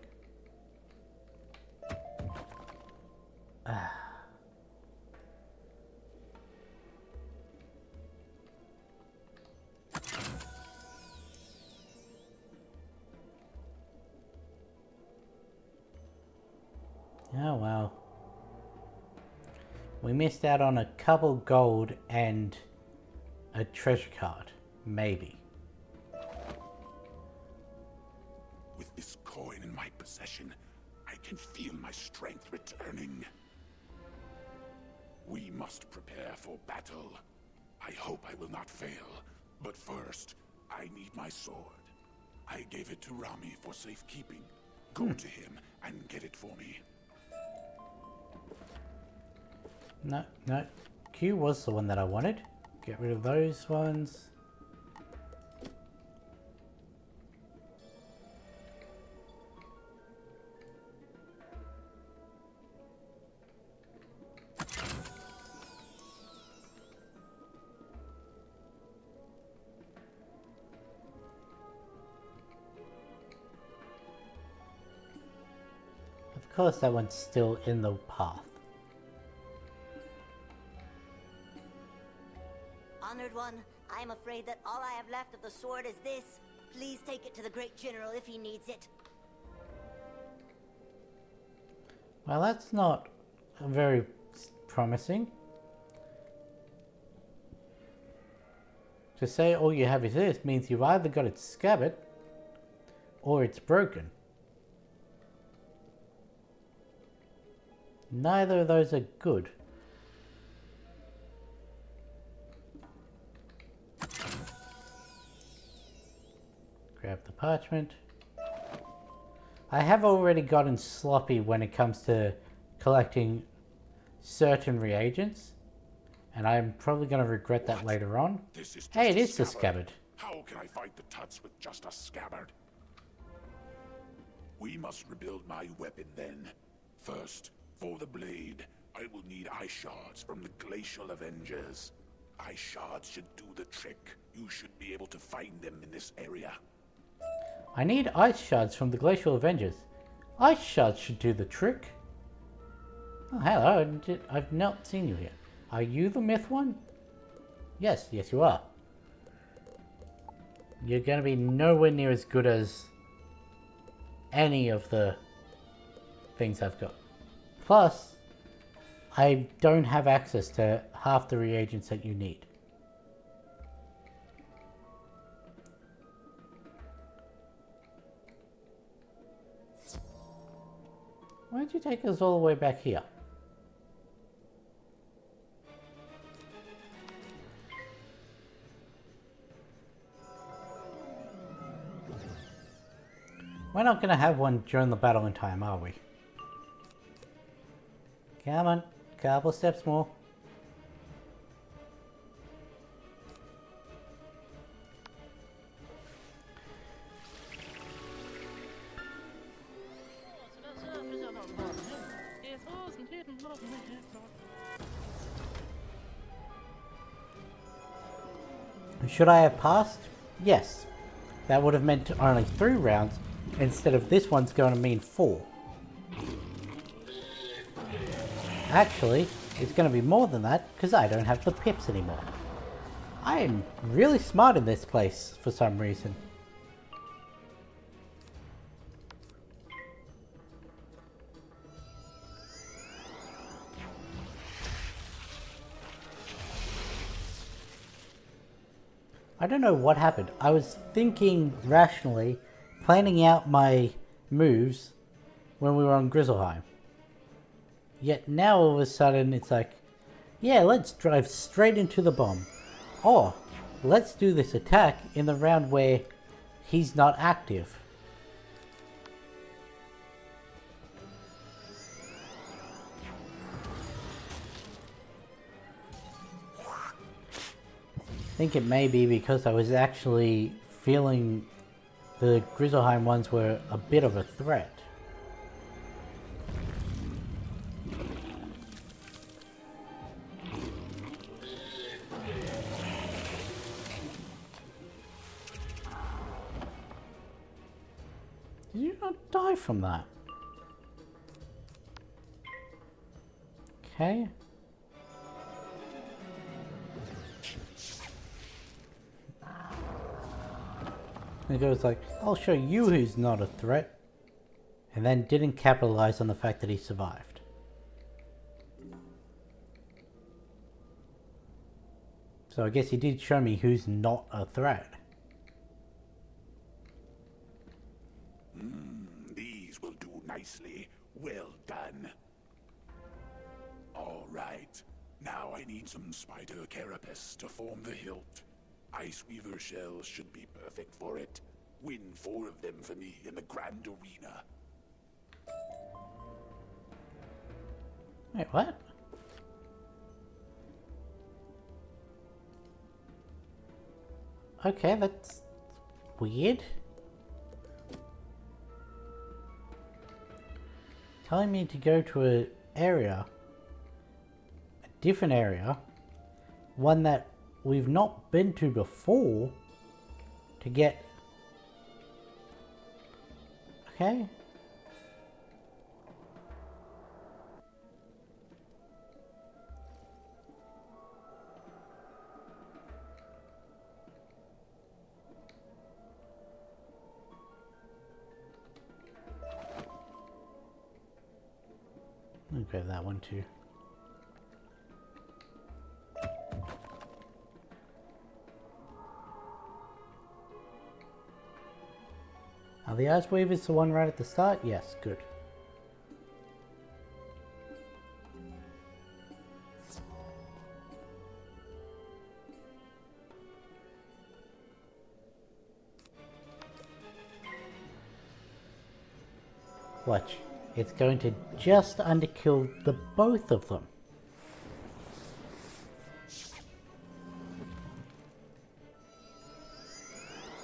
Oh well. We missed out on a couple gold and a treasure card. Maybe. With this coin in my possession, I can feel my strength returning. We must prepare for battle. I hope I will not fail, but first, I need my sword. I gave it to Rami for safekeeping. Go to him and get it for me. No, no. Q was the one that I wanted. Get rid of those ones. course that one's still in the path. Honored one, I am afraid that all I have left of the sword is this. Please take it to the great general if he needs it. Well, that's not very promising. To say all you have is this means you've either got its scabbard or it's broken. Neither of those are good. Grab the parchment. I have already gotten sloppy when it comes to collecting certain reagents, and I'm probably going to regret that later on. Hey, it is the scabbard. How can I fight the Tuts with just a scabbard? We must rebuild my weapon then. First, for the blade, I will need ice shards from the Glacial Avengers. Ice shards should do the trick. You should be able to find them in this area. I need ice shards from the Glacial Avengers. Ice shards should do the trick. Oh, hello. I've not seen you here. Are you the myth one? Yes, yes you are. You're going to be nowhere near as good as any of the things I've got. Plus, I don't have access to half the reagents that you need. Why don't you take us all the way back here? We're not going to have one during the battle in time, are we? Come on, couple steps more. Should I have passed? Yes. That would have meant only 3 rounds instead of this one's going to mean 4. Actually, it's going to be more than that because I don't have the pips anymore. I am really smart in this place for some reason. I don't know what happened. I was thinking rationally, planning out my moves when we were on Grizzleheim. Yet now all of a sudden it's like, yeah, let's drive straight into the bomb. Or, let's do this attack in the round where he's not active. I think it may be because I was actually feeling the Grizzleheim ones were a bit of a threat. Did you not die from that? Okay. And it goes like, I'll show you who's not a threat. And then didn't capitalize on the fact that he survived. So I guess he did show me who's not a threat. These will do nicely. Well done. All right. Now I need some spider carapace to form the hilt. Ice Weaver shells should be perfect for it. Win 4 of them for me in the Grand Arena. Wait, what? Okay, that's weird. Telling me to go to a different area, one that we've not been to before, to get... Okay. grab that one too. Are the Ice Weavers the one right at the start? Yes, good. Watch. It's going to just underkill the both of them.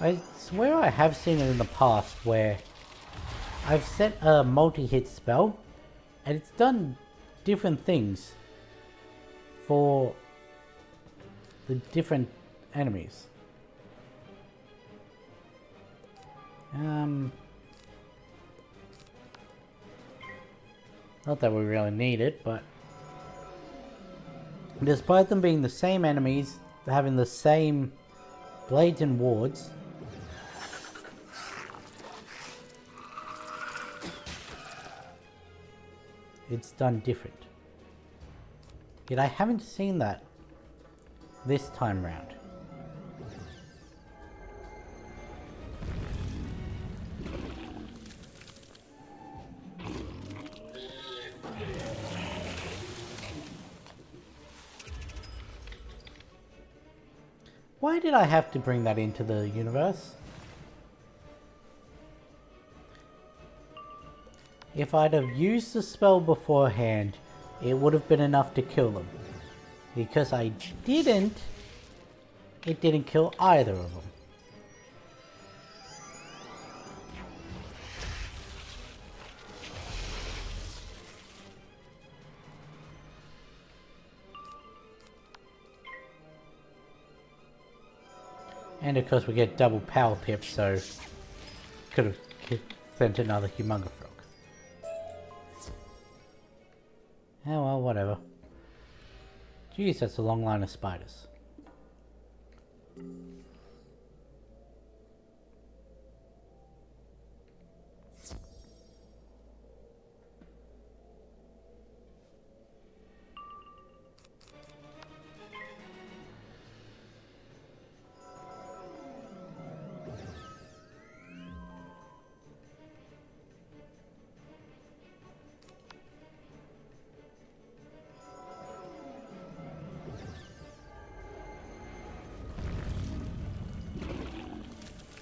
I swear I have seen it in the past where I've set a multi-hit spell and it's done different things for the different enemies. Not that we really need it, but despite them being the same enemies, having the same blades and wards, it's done different. Yet I haven't seen that this time round. Why did I have to bring that into the universe? If I'd have used the spell beforehand, it would have been enough to kill them. Because I didn't, it didn't kill either of them. And of course we get double power pip, so could have sent another Humongous Frog. Oh well, whatever. Jeez, that's a long line of spiders.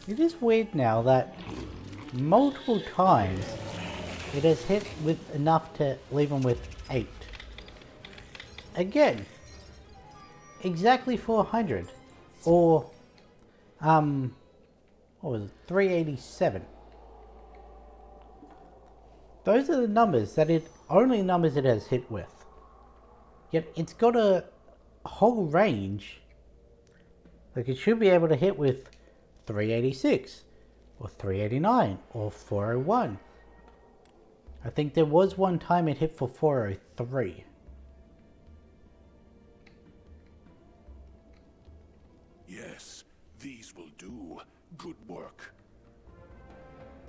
It is weird now that multiple times it has hit with enough to leave them with 8. Again, exactly 400. Or, what was it, 387. Those are the numbers that only numbers it has hit with. Yet it's got a whole range. Like it should be able to hit with 386 or 389 or 401. I think there was one time it hit for 403. Yes, these will do. Good work.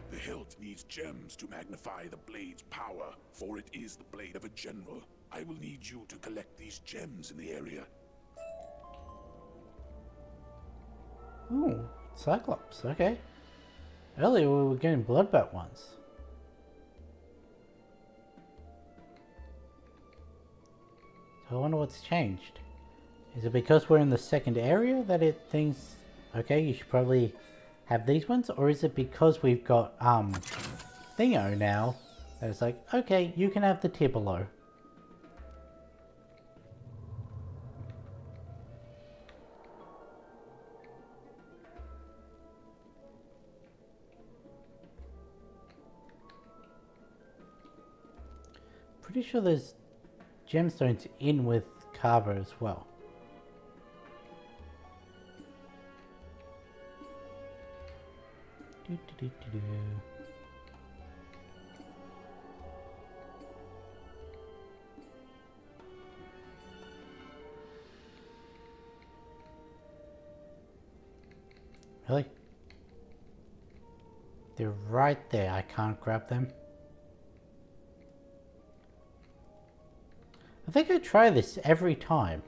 The hilt needs gems to magnify the blade's power, for it is the blade of a general. I will need you to collect these gems in the area. Ooh, Cyclops, okay. Earlier we were getting Bloodbat ones. So I wonder what's changed. Is it because we're in the second area that it thinks, okay, you should probably have these ones? Or is it because we've got, Thingo now, that it's like, okay, you can have the tier below. Pretty sure there's gemstones in with Carver as well. Really? They're right there. I can't grab them. think I try this every time.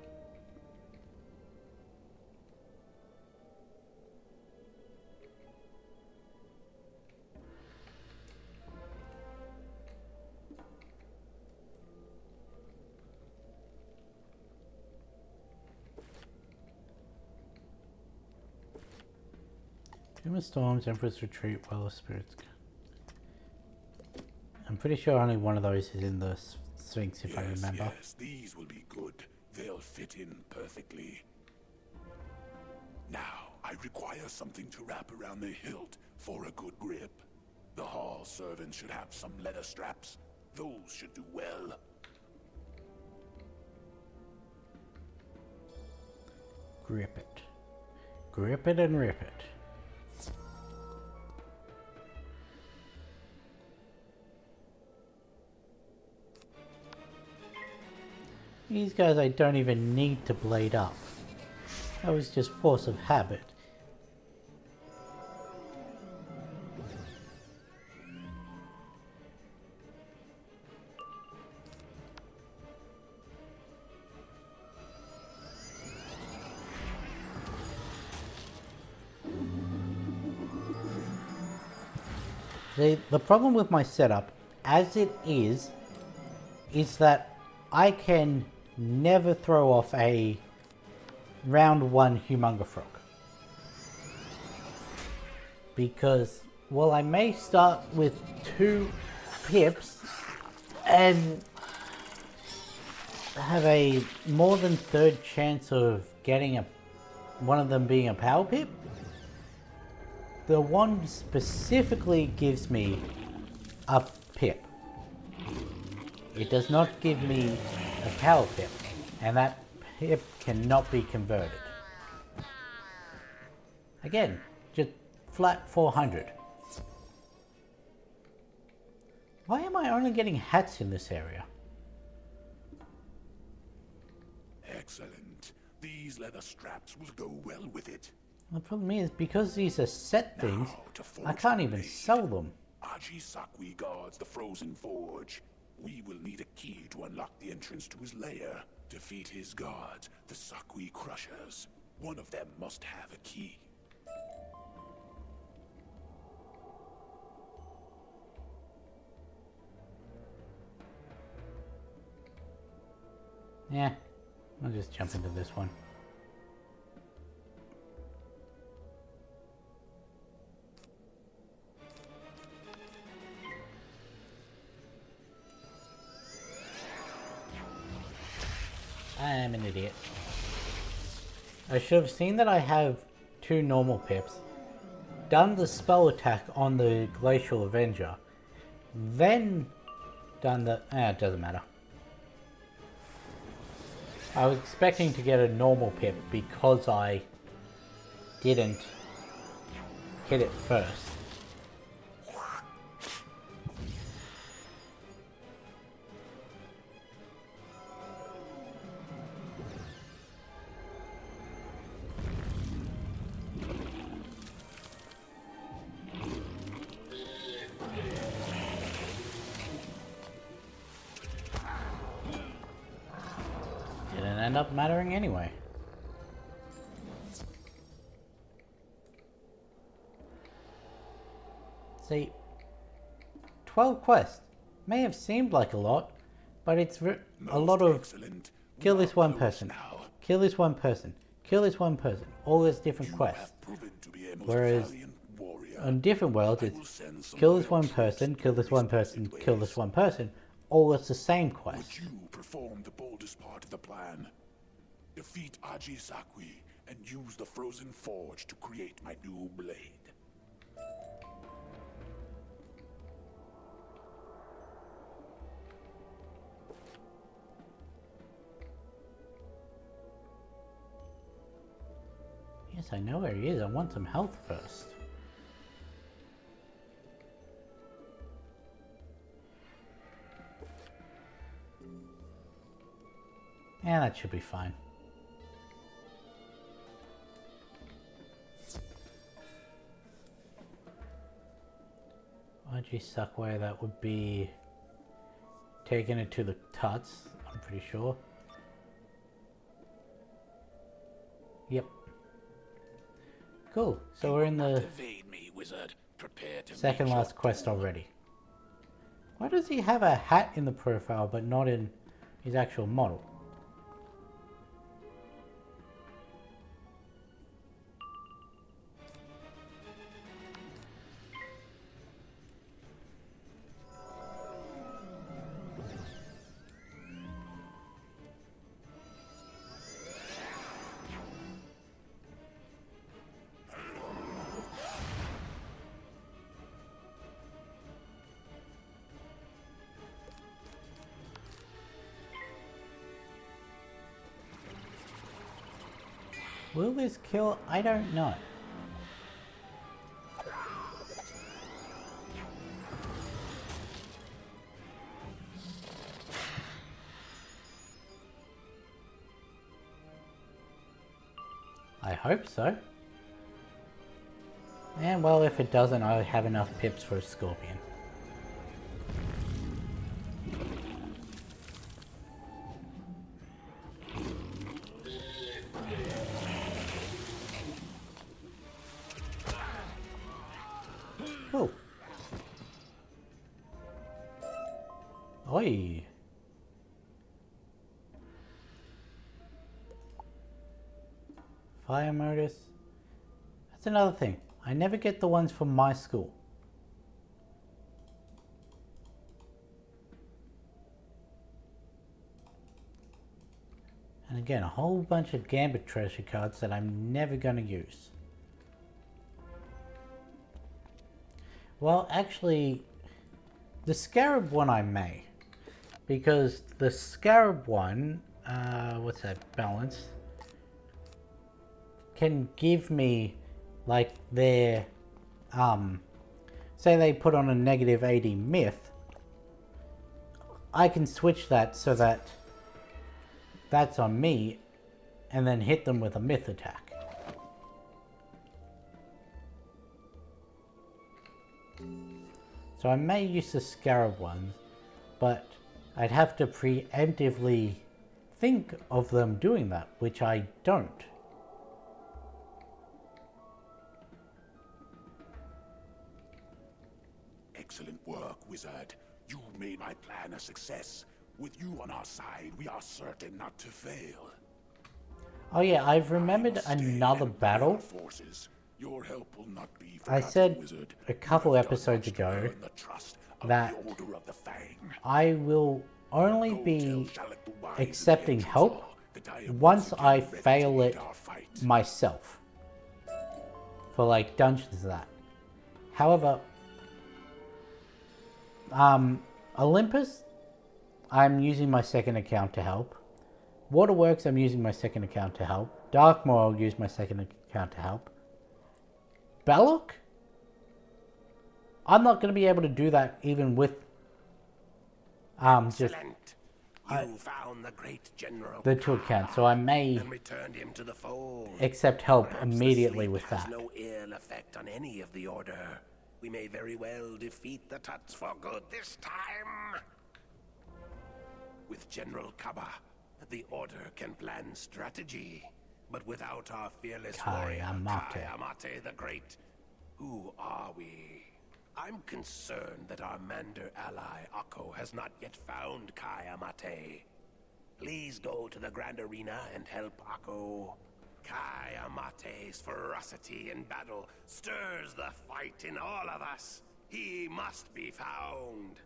Tomb of Storms, Emperor's Retreat, Well of Spirits. I'm pretty sure only one of those is in the Sphinx, if I remember. Yes, these will be good. They'll fit in perfectly. Now, I require something to wrap around the hilt for a good grip. The hall servants should have some leather straps. Those should do well. Grip it. Grip it and rip it. These guys I don't even need to blade up. That was just force of habit. The problem with my setup, as it is that I can never throw off a round 1 Humunga Frog. Because, well, I may start with 2 pips and have a more than third chance of getting one of them being a power pip. The wand specifically gives me a pip. It does not give me a power pip, and that pip cannot be converted. Again, just flat 400. Why am I only getting hats in this area? Excellent. These leather straps will go well with it. The problem is, because these are set things, I can't even sell them. Aji Sakwi guards the frozen forge. We will need a key to unlock the entrance to his lair. Defeat his guards, the Sakwi Crushers. One of them must have a key. Yeah, I'll just jump into this one. I'm an idiot. I should have seen that I have 2 normal pips, done the spell attack on the Glacial Avenger, then done the... it doesn't matter. I was expecting to get a normal pip because I didn't hit it first. End up mattering anyway. See, 12 quests may have seemed like a lot, but it's a lot of kill this one person, kill this one person, kill this one person, all those different quests. Whereas on different worlds it's kill this one person, kill this one person, kill this one person, all it's the same quest. Would you perform the boldest part of the plan? Defeat Aji Sakwi and use the frozen forge to create my new blade. Yes, I know where he is. I want some health first. Yeah, that should be fine. Aji Sakwe, that would be taking it to the Tuts. I'm pretty sure. Yep. Cool. So we're in the Evade me, wizard. Prepare to second meet last your quest doom. already. Why does he have a hat in the profile but not in his actual model? Will this kill? I don't know. I hope so. And well, if it doesn't, I have enough pips for a scorpion. Cool. Oi. Fire modus. That's another thing. I never get the ones from my school. And again, a whole bunch of Gambit treasure cards that I'm never going to use. Well, actually, the Scarab one I may. Because the Scarab one, what's that, balance, can give me, like, their, say they put on a negative 80 myth, I can switch that so that that's on me, and then hit them with a myth attack. So I may use the Scarab ones, but I'd have to preemptively think of them doing that, which I don't. Excellent work, wizard. You made my plan a success. With you on our side, we are certain not to fail. Oh yeah, I've remembered another battle. Your help will not be I said a couple episodes ago that I will only be accepting help once I fail it myself for like dungeons and that. However, Olympus, I'm using my second account to help. Waterworks, I'm using my second account to help. Darkmoor, I'll use my second account to help. Belloc, I'm not going to be able to do that even with just found the great general the two accounts, so I may and returned him to the fold. accept help Perhaps immediately the with sleep that. has no ill effect on any of the order. We may very well defeat the Tuts for good this time. With General Kaba, the order can plan strategy, but without our fearless warrior, Kai Amate the Great, who are we? I'm concerned that our Mander ally, Akko, has not yet found Kai Amate. Please go to the Grand Arena and help Akko. Kai Amate's ferocity in battle stirs the fight in all of us. He must be found.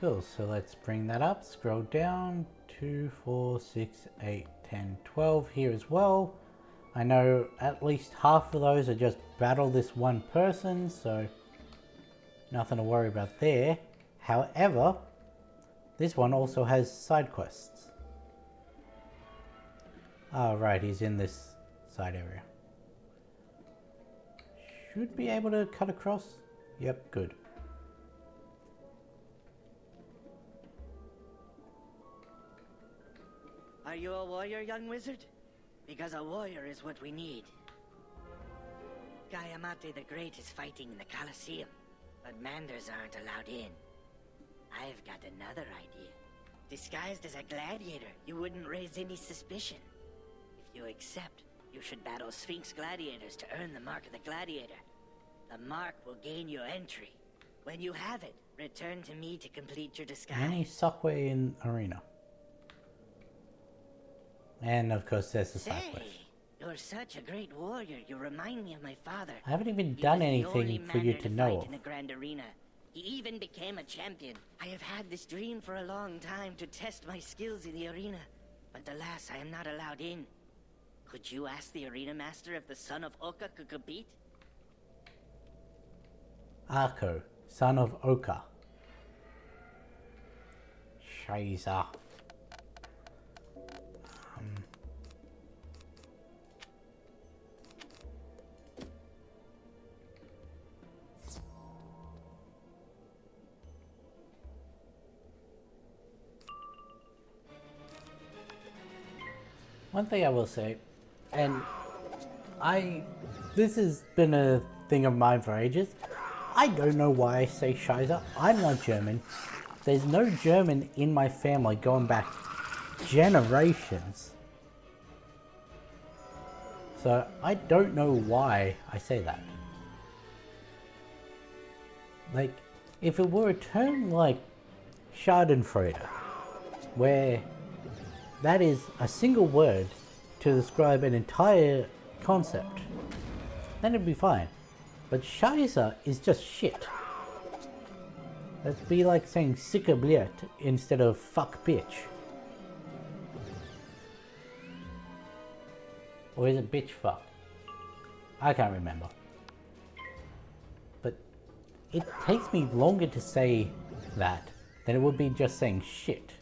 Cool, so let's bring that up, scroll down, 2, 4, 6, 8, 10, 12 here as well. I know at least half of those are just battle this one person, so nothing to worry about there. However, this one also has side quests. Oh right, he's in this side area. Should be able to cut across. Yep, good. Are you a warrior, young wizard? Because a warrior is what we need. Kayamate the Great is fighting in the Colosseum, but Manders aren't allowed in. I've got another idea. Disguised as a gladiator, you wouldn't raise any suspicion. If you accept, you should battle Sphinx gladiators to earn the mark of the gladiator. The mark will gain you entry. When you have it, return to me to complete your disguise. Any software in arena. And of course there's the side quest. You're such a great warrior. You remind me of my father. I haven't even done anything for you to know of. In the grand arena. He even became a champion. I have had this dream for a long time to test my skills in the arena, but alas, I am not allowed in. Could you ask the arena master if the son of Oka could compete? Arko, son of Oka. Scheiße. One thing I will say, and this has been a thing of mine for ages. I don't know why I say Scheiße. I'm not German. There's no German in my family going back generations. So I don't know why I say that. Like, if it were a term like Schadenfreude, where that is a single word to describe an entire concept, then it'd be fine. But Scheiße is just shit. That'd be like saying sicke bliert instead of fuck bitch. Or is it bitch fuck? I can't remember. But it takes me longer to say that than it would be just saying shit.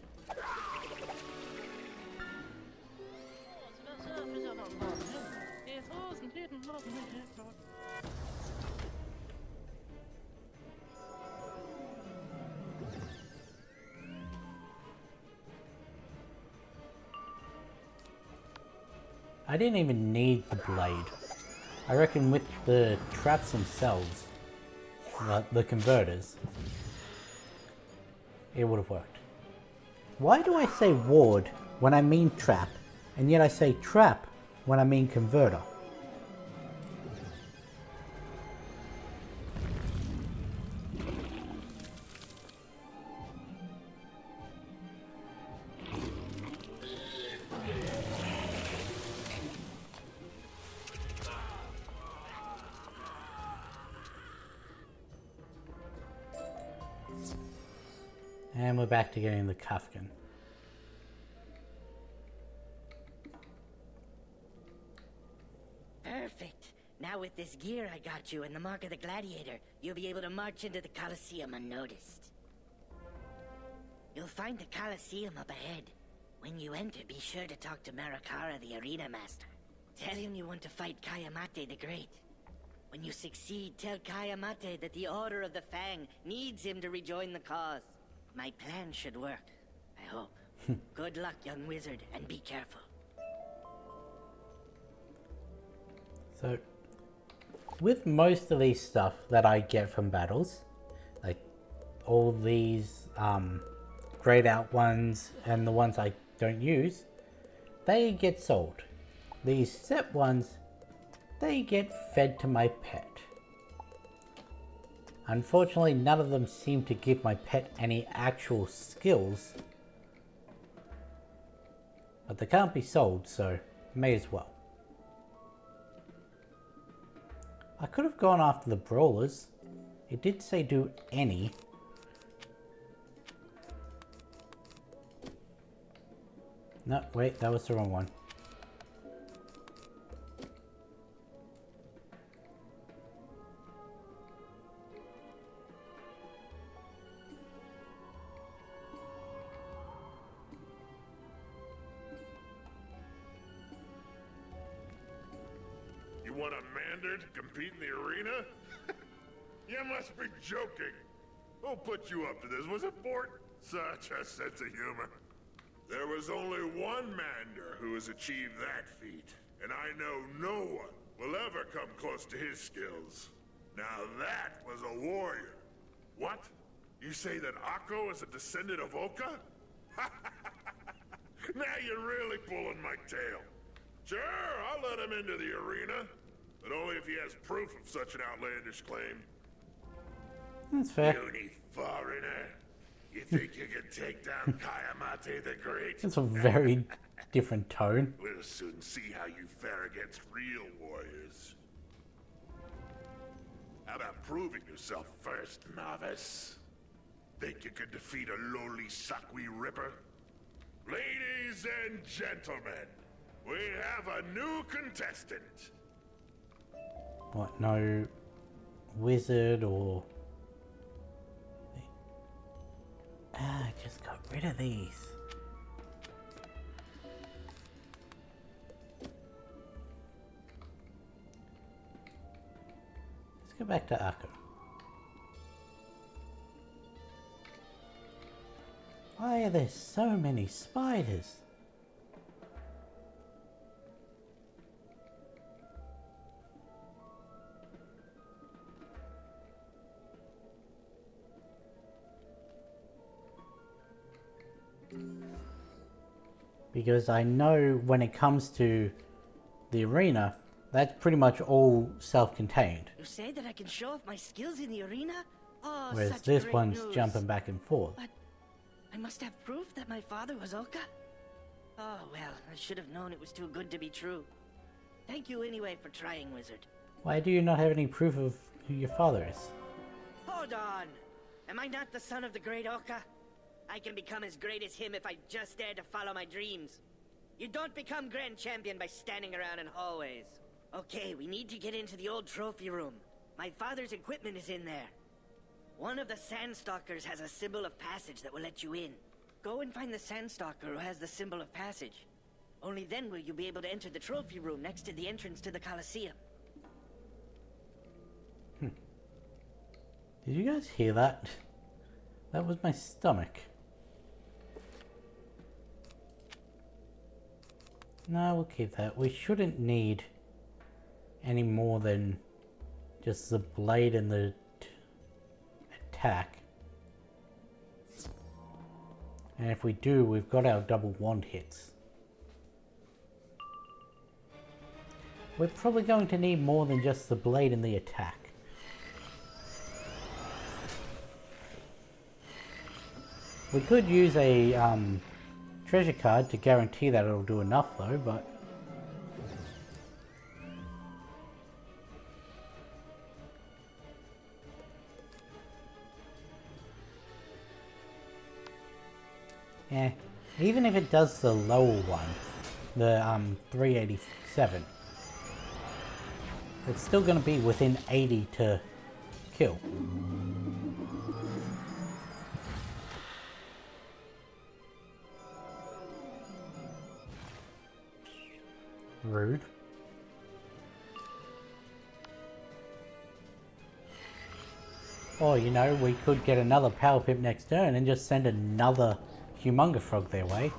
I didn't even need the blade. I reckon with the traps themselves, the converters, it would have worked. Why do I say ward when I mean trap, and yet I say trap when I mean converter? And we're back to getting the Kafkan. Perfect. Now with this gear I got you and the mark of the gladiator, you'll be able to march into the Colosseum unnoticed. You'll find the Colosseum up ahead. When you enter, be sure to talk to Marakara, the arena master. Tell him you want to fight Kayamate the Great. When you succeed, tell Kayamate that the Order of the Fang needs him to rejoin the cause. My plan should work, I hope. Good luck, young wizard, and be careful. So, with most of these stuff that I get from battles, like all these grayed out ones and the ones I don't use, they get sold. These set ones, they get fed to my pet. Unfortunately, none of them seem to give my pet any actual skills. But they can't be sold, so may as well. I could have gone after the brawlers. It did say do any. No, wait, that was the wrong one. You want a Mander to compete in the arena? You must be joking. Who put you up to this? Was it Bort? Such a sense of humor. There was only one Mander who has achieved that feat, and I know no one will ever come close to his skills. Now that was a warrior. What? You say that Akko is a descendant of Oka? Now you're really pulling my tail. Sure, I'll let him into the arena, but only if he has proof of such an outlandish claim. That's fair. Puny foreigner. You think you can take down Kayamate the Great? It's a very different tone. We'll soon see how you fare against real warriors. How about proving yourself first, novice? Think you could defeat a lowly Sakwi Ripper? Ladies and gentlemen, we have a new contestant. What, no wizard or... just got rid of these. Let's go back to Akko. Why are there so many spiders? Because I know when it comes to the arena, that's pretty much all self-contained. You say that I can show off my skills in the arena? Oh, Whereas such this great one's news. jumping back and forth. But I must have proof that my father was Oka? Oh, well, I should have known it was too good to be true. Thank you anyway for trying, Wizard. Why do you not have any proof of who your father is? Hold on! Am I not the son of the great Oka? I can become as great as him if I just dare to follow my dreams. You don't become Grand Champion by standing around in hallways. Okay, we need to get into the old trophy room. My father's equipment is in there. One of the Sandstalkers has a symbol of passage that will let you in. Go and find the Sandstalker who has the symbol of passage. Only then will you be able to enter the trophy room next to the entrance to the Colosseum. Did you guys hear that? That was my stomach. No, we'll keep that. We shouldn't need any more than just the blade and the attack. And if we do, we've got our double wand hits. We're probably going to need more than just the blade and the attack. We could use a treasure card to guarantee that it'll do enough though, but... yeah, even if it does the lower one, the 387, it's still going to be within 80 to kill. Rude. Or, you know, we could get another power pip next turn and just send another Humongous Frog their way.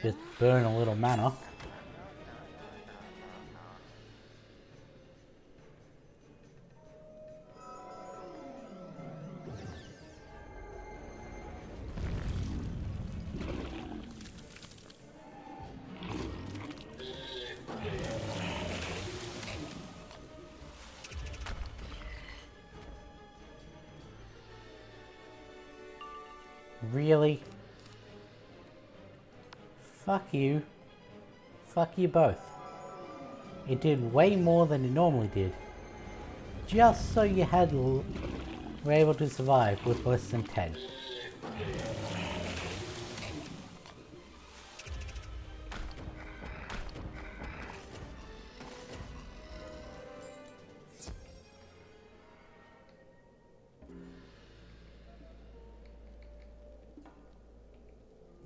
Just burn a little mana. Really? Fuck you. Fuck you both. It did way more than it normally did. Just so you were able to survive with less than 10.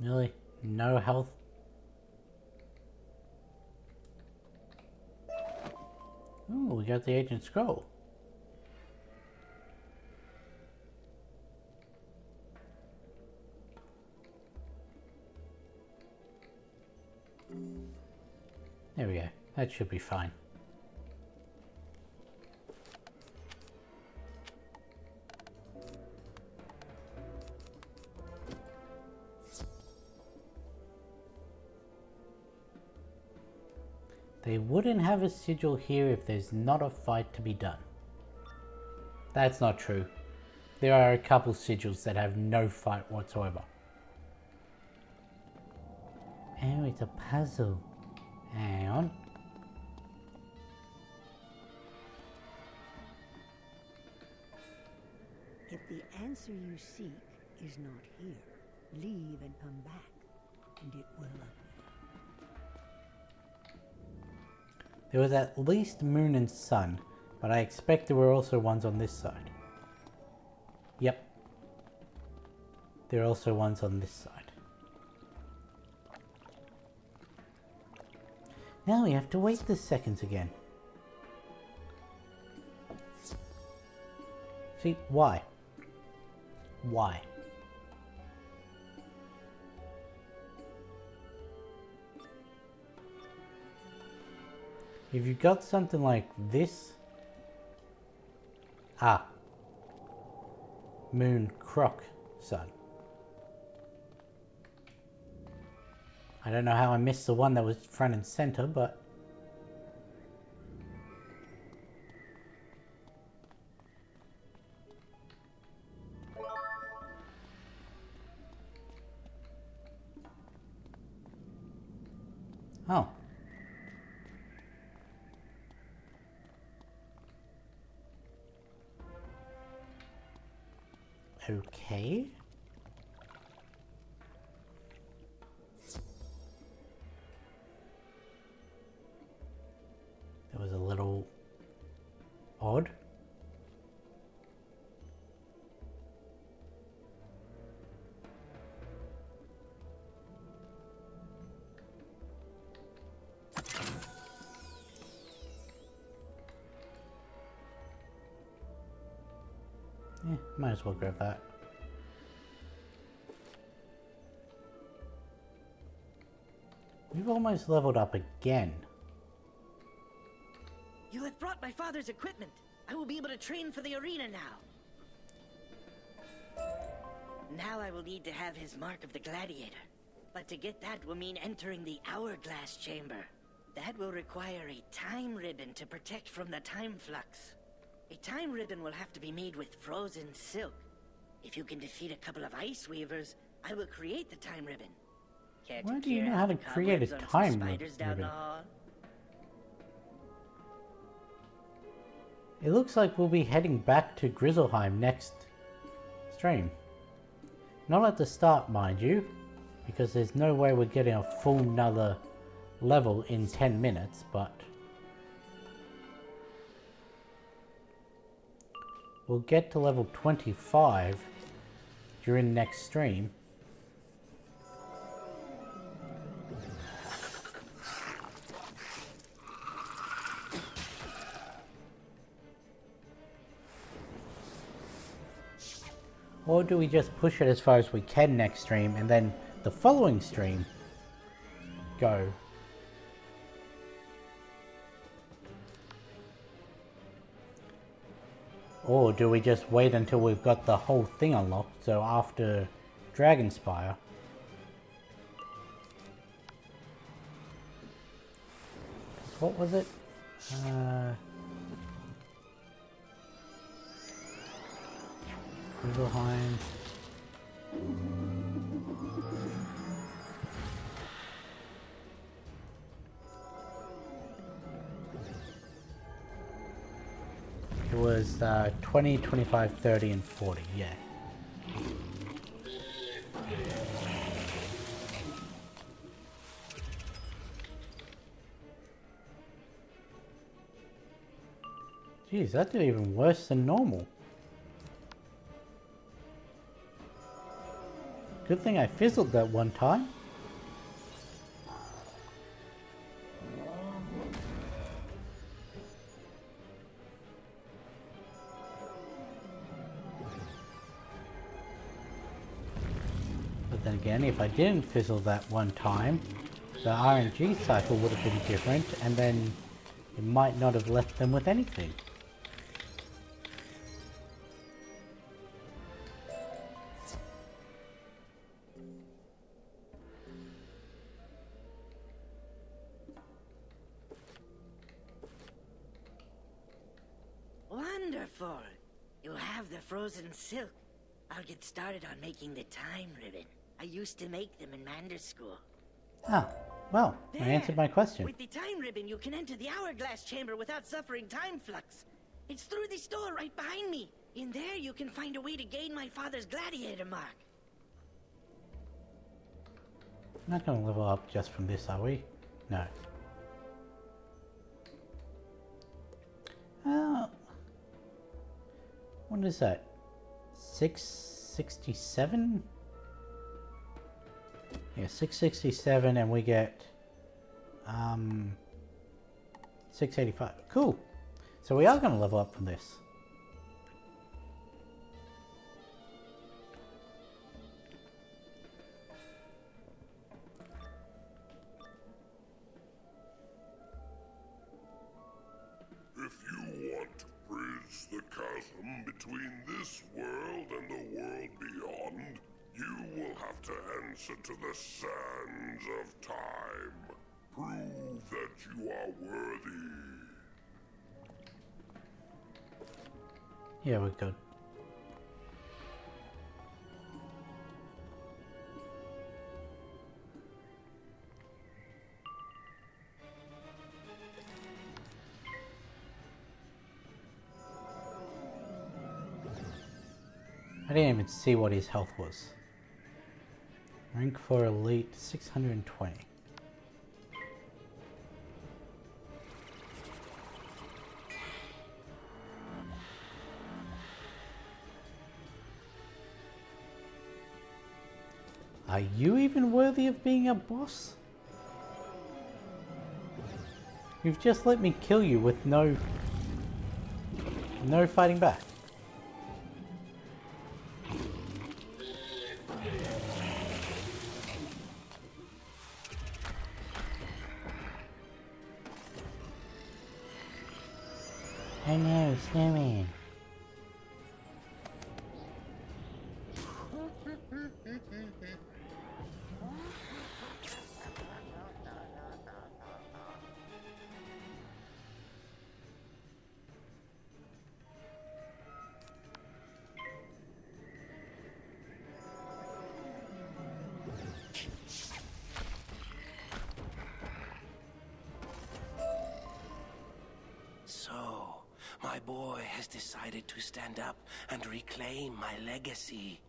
Really? No health? Ooh, we got the Ancient Scroll. There we go. That should be fine. They wouldn't have a sigil here if there's not a fight to be done. That's not true. There are a couple sigils that have no fight whatsoever. Oh, it's a puzzle. Hang on. If the answer you seek is not here, leave and come back, and it will appear. There was at least moon and sun, but I expect there were also ones on this side. Yep. There are also ones on this side. Now we have to wait the seconds again. See, why? Why? If you got something like this... Ah. Moon, Croc, Sun. I don't know how I missed the one that was front and center, but... Oh. Okay. That was a little odd. Yeah, might as well grab that. We've almost leveled up again. You have brought my father's equipment. I will be able to train for the arena now. Now I will need to have his mark of the gladiator. But to get that will mean entering the hourglass chamber. That will require a time ribbon to protect from the time flux. A time ribbon will have to be made with frozen silk. If you can defeat a couple of ice weavers, I will create the time ribbon. Why do you know how to create a time ribbon? It looks like we'll be heading back to Grizzleheim next stream. Not at the start, mind you, because there's no way we're getting a full another level in 10 minutes, but we'll get to level 25 during next stream. Or do we just push it as far as we can next stream and then the following stream go? Or do we just wait until we've got the whole thing unlocked, so after Dragonspire? What was it? Grizzleheim. It was 20, 25, 30, and 40, yeah. Jeez, that did even worse than normal. Good thing I fizzled that one time. But then again, if I didn't fizzle that one time, the RNG cycle would have been different, and then it might not have left them with anything. Wonderful! You have the frozen silk. I'll get started on making the time ribbon. I used to make them in Mander School. Ah, well, I answered my question. With the time ribbon, you can enter the hourglass chamber without suffering time flux. It's through this door right behind me. In there, you can find a way to gain my father's gladiator mark. We're not going to level up just from this, are we? No. What is that? 667? Yeah, 667, and we get 685. Cool. So we are going to level up from this. If you want to bridge the chasm between this world and the world beyond, you will have to answer to the sands of time. Prove that you are worthy. Yeah, we're good. I didn't even see what his health was. Rank for elite 620. Are you even worthy of being a boss? You've just let me kill you with no fighting back. I know, snowman. So, my boy has decided to stand up and reclaim my legacy.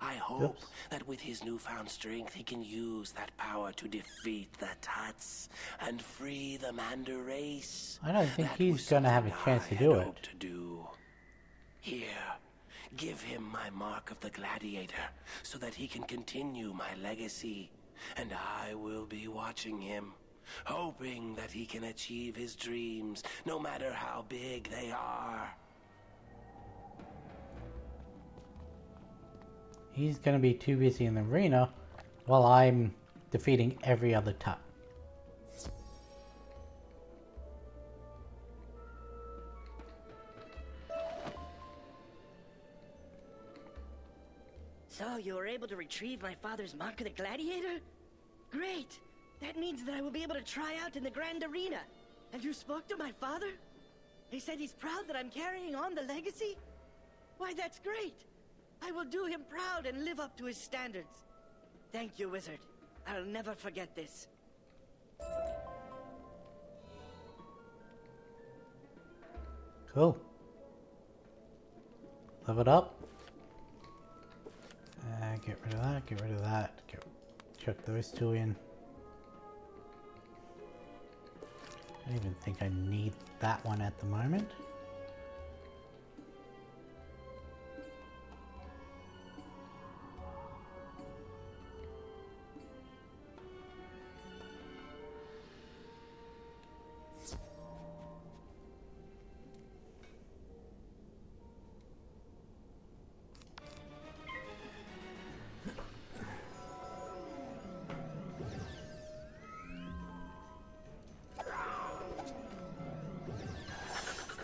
I hope that with his newfound strength, he can use that power to defeat the Tuts and free the Mander race. I don't think he's gonna have a chance to do it. Here, give him my mark of the gladiator so that he can continue my legacy. And I will be watching him, hoping that he can achieve his dreams, no matter how big they are. He's gonna be too busy in the arena while I'm defeating every other Tut. So, you were able to retrieve my father's mark of the gladiator? Great! That means that I will be able to try out in the Grand Arena. And you spoke to my father? He said he's proud that I'm carrying on the legacy? Why, that's great! I will do him proud and live up to his standards. Thank you, Wizard. I'll never forget this. Cool. Level it up. Get rid of that, get rid of that. Chuck those two in. I don't even think I need that one at the moment.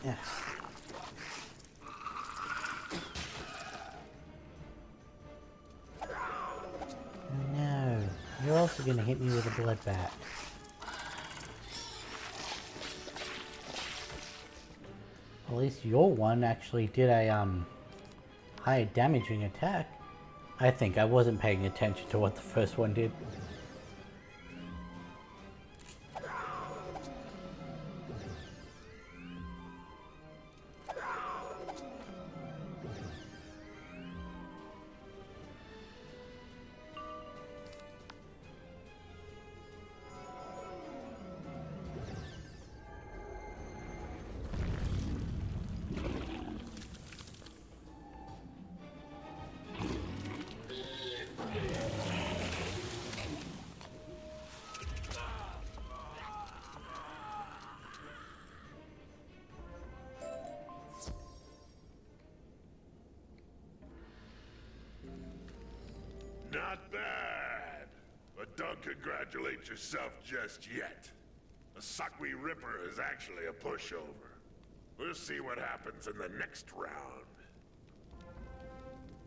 Yeah. Oh no, you're also going to hit me with a blood bat. At least your one actually did a higher damaging attack. I think I wasn't paying attention to what the first one did. Not bad. But don't congratulate yourself just yet. The Sakwi Ripper is actually a pushover. We'll see what happens in the next round.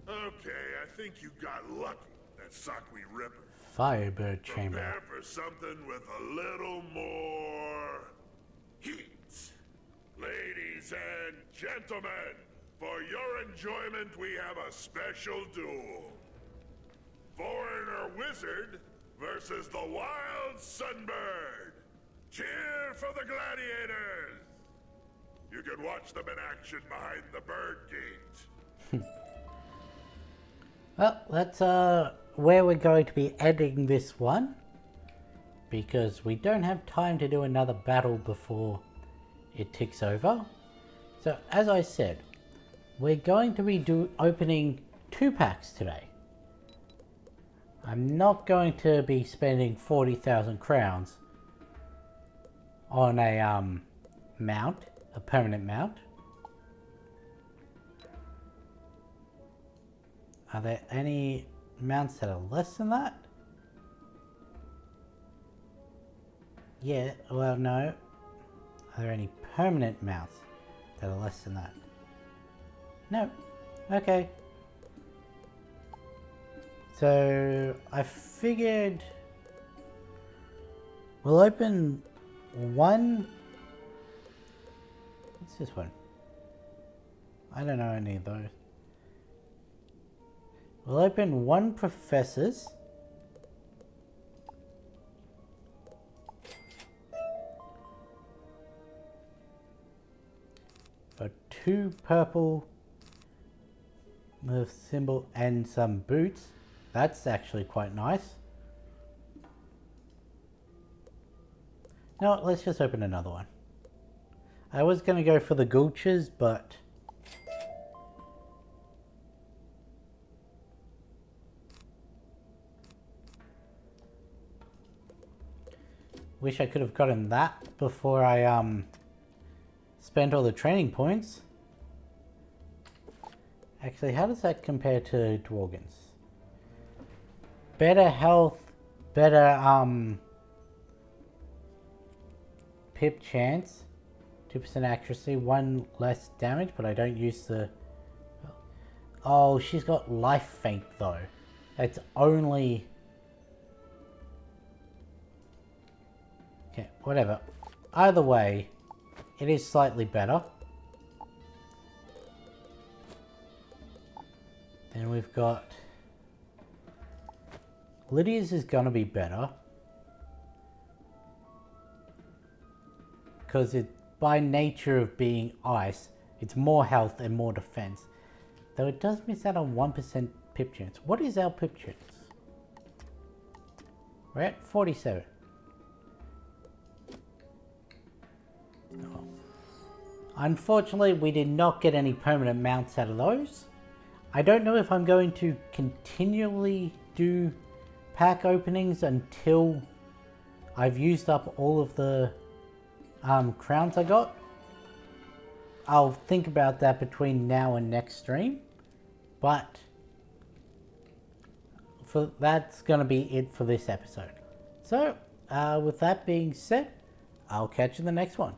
Okay, I think you got lucky, that Sakwi Ripper. Firebird chamber. Prepare for something with a little more heat. Ladies and gentlemen, for your enjoyment, we have a special duel. Foreigner Wizard versus the Wild Sunbird. Cheer for the gladiators! You can watch them in action behind the bird gate. Well, that's where we're going to be ending this one, because we don't have time to do another battle before it ticks over. So as I said, we're going to be opening 2 packs today. I'm not going to be spending 40,000 crowns on a mount, a permanent mount. Are there any mounts that are less than that? Yeah, well, no. Are there any permanent mounts that are less than that? No. Okay. So I figured we'll open one. What's this one? I don't know any of those. We'll open 1 Professor's. A 2 purple with symbol and some boots. That's actually quite nice. No, let's just open another one. I was going to go for the Gulches, but wish I could have gotten that before I spent all the training points. Actually, how does that compare to Dworgans? Better health, better pip chance, 2% accuracy, 1 less damage, but I don't use the... Oh, she's got life feint though. It's only... Okay, whatever. Either way, it is slightly better. Then we've got... Lydia's is gonna be better. Because it, by nature of being ice, it's more health and more defense. Though it does miss out on 1% pip chance. What is our pip chance? We're at 47. Oh. Unfortunately, we did not get any permanent mounts out of those. I don't know if I'm going to continually do pack openings until I've used up all of the crowns I got. I'll think about that between now and next stream, but that's going to be it for this episode. So with that being said, I'll catch you in the next one.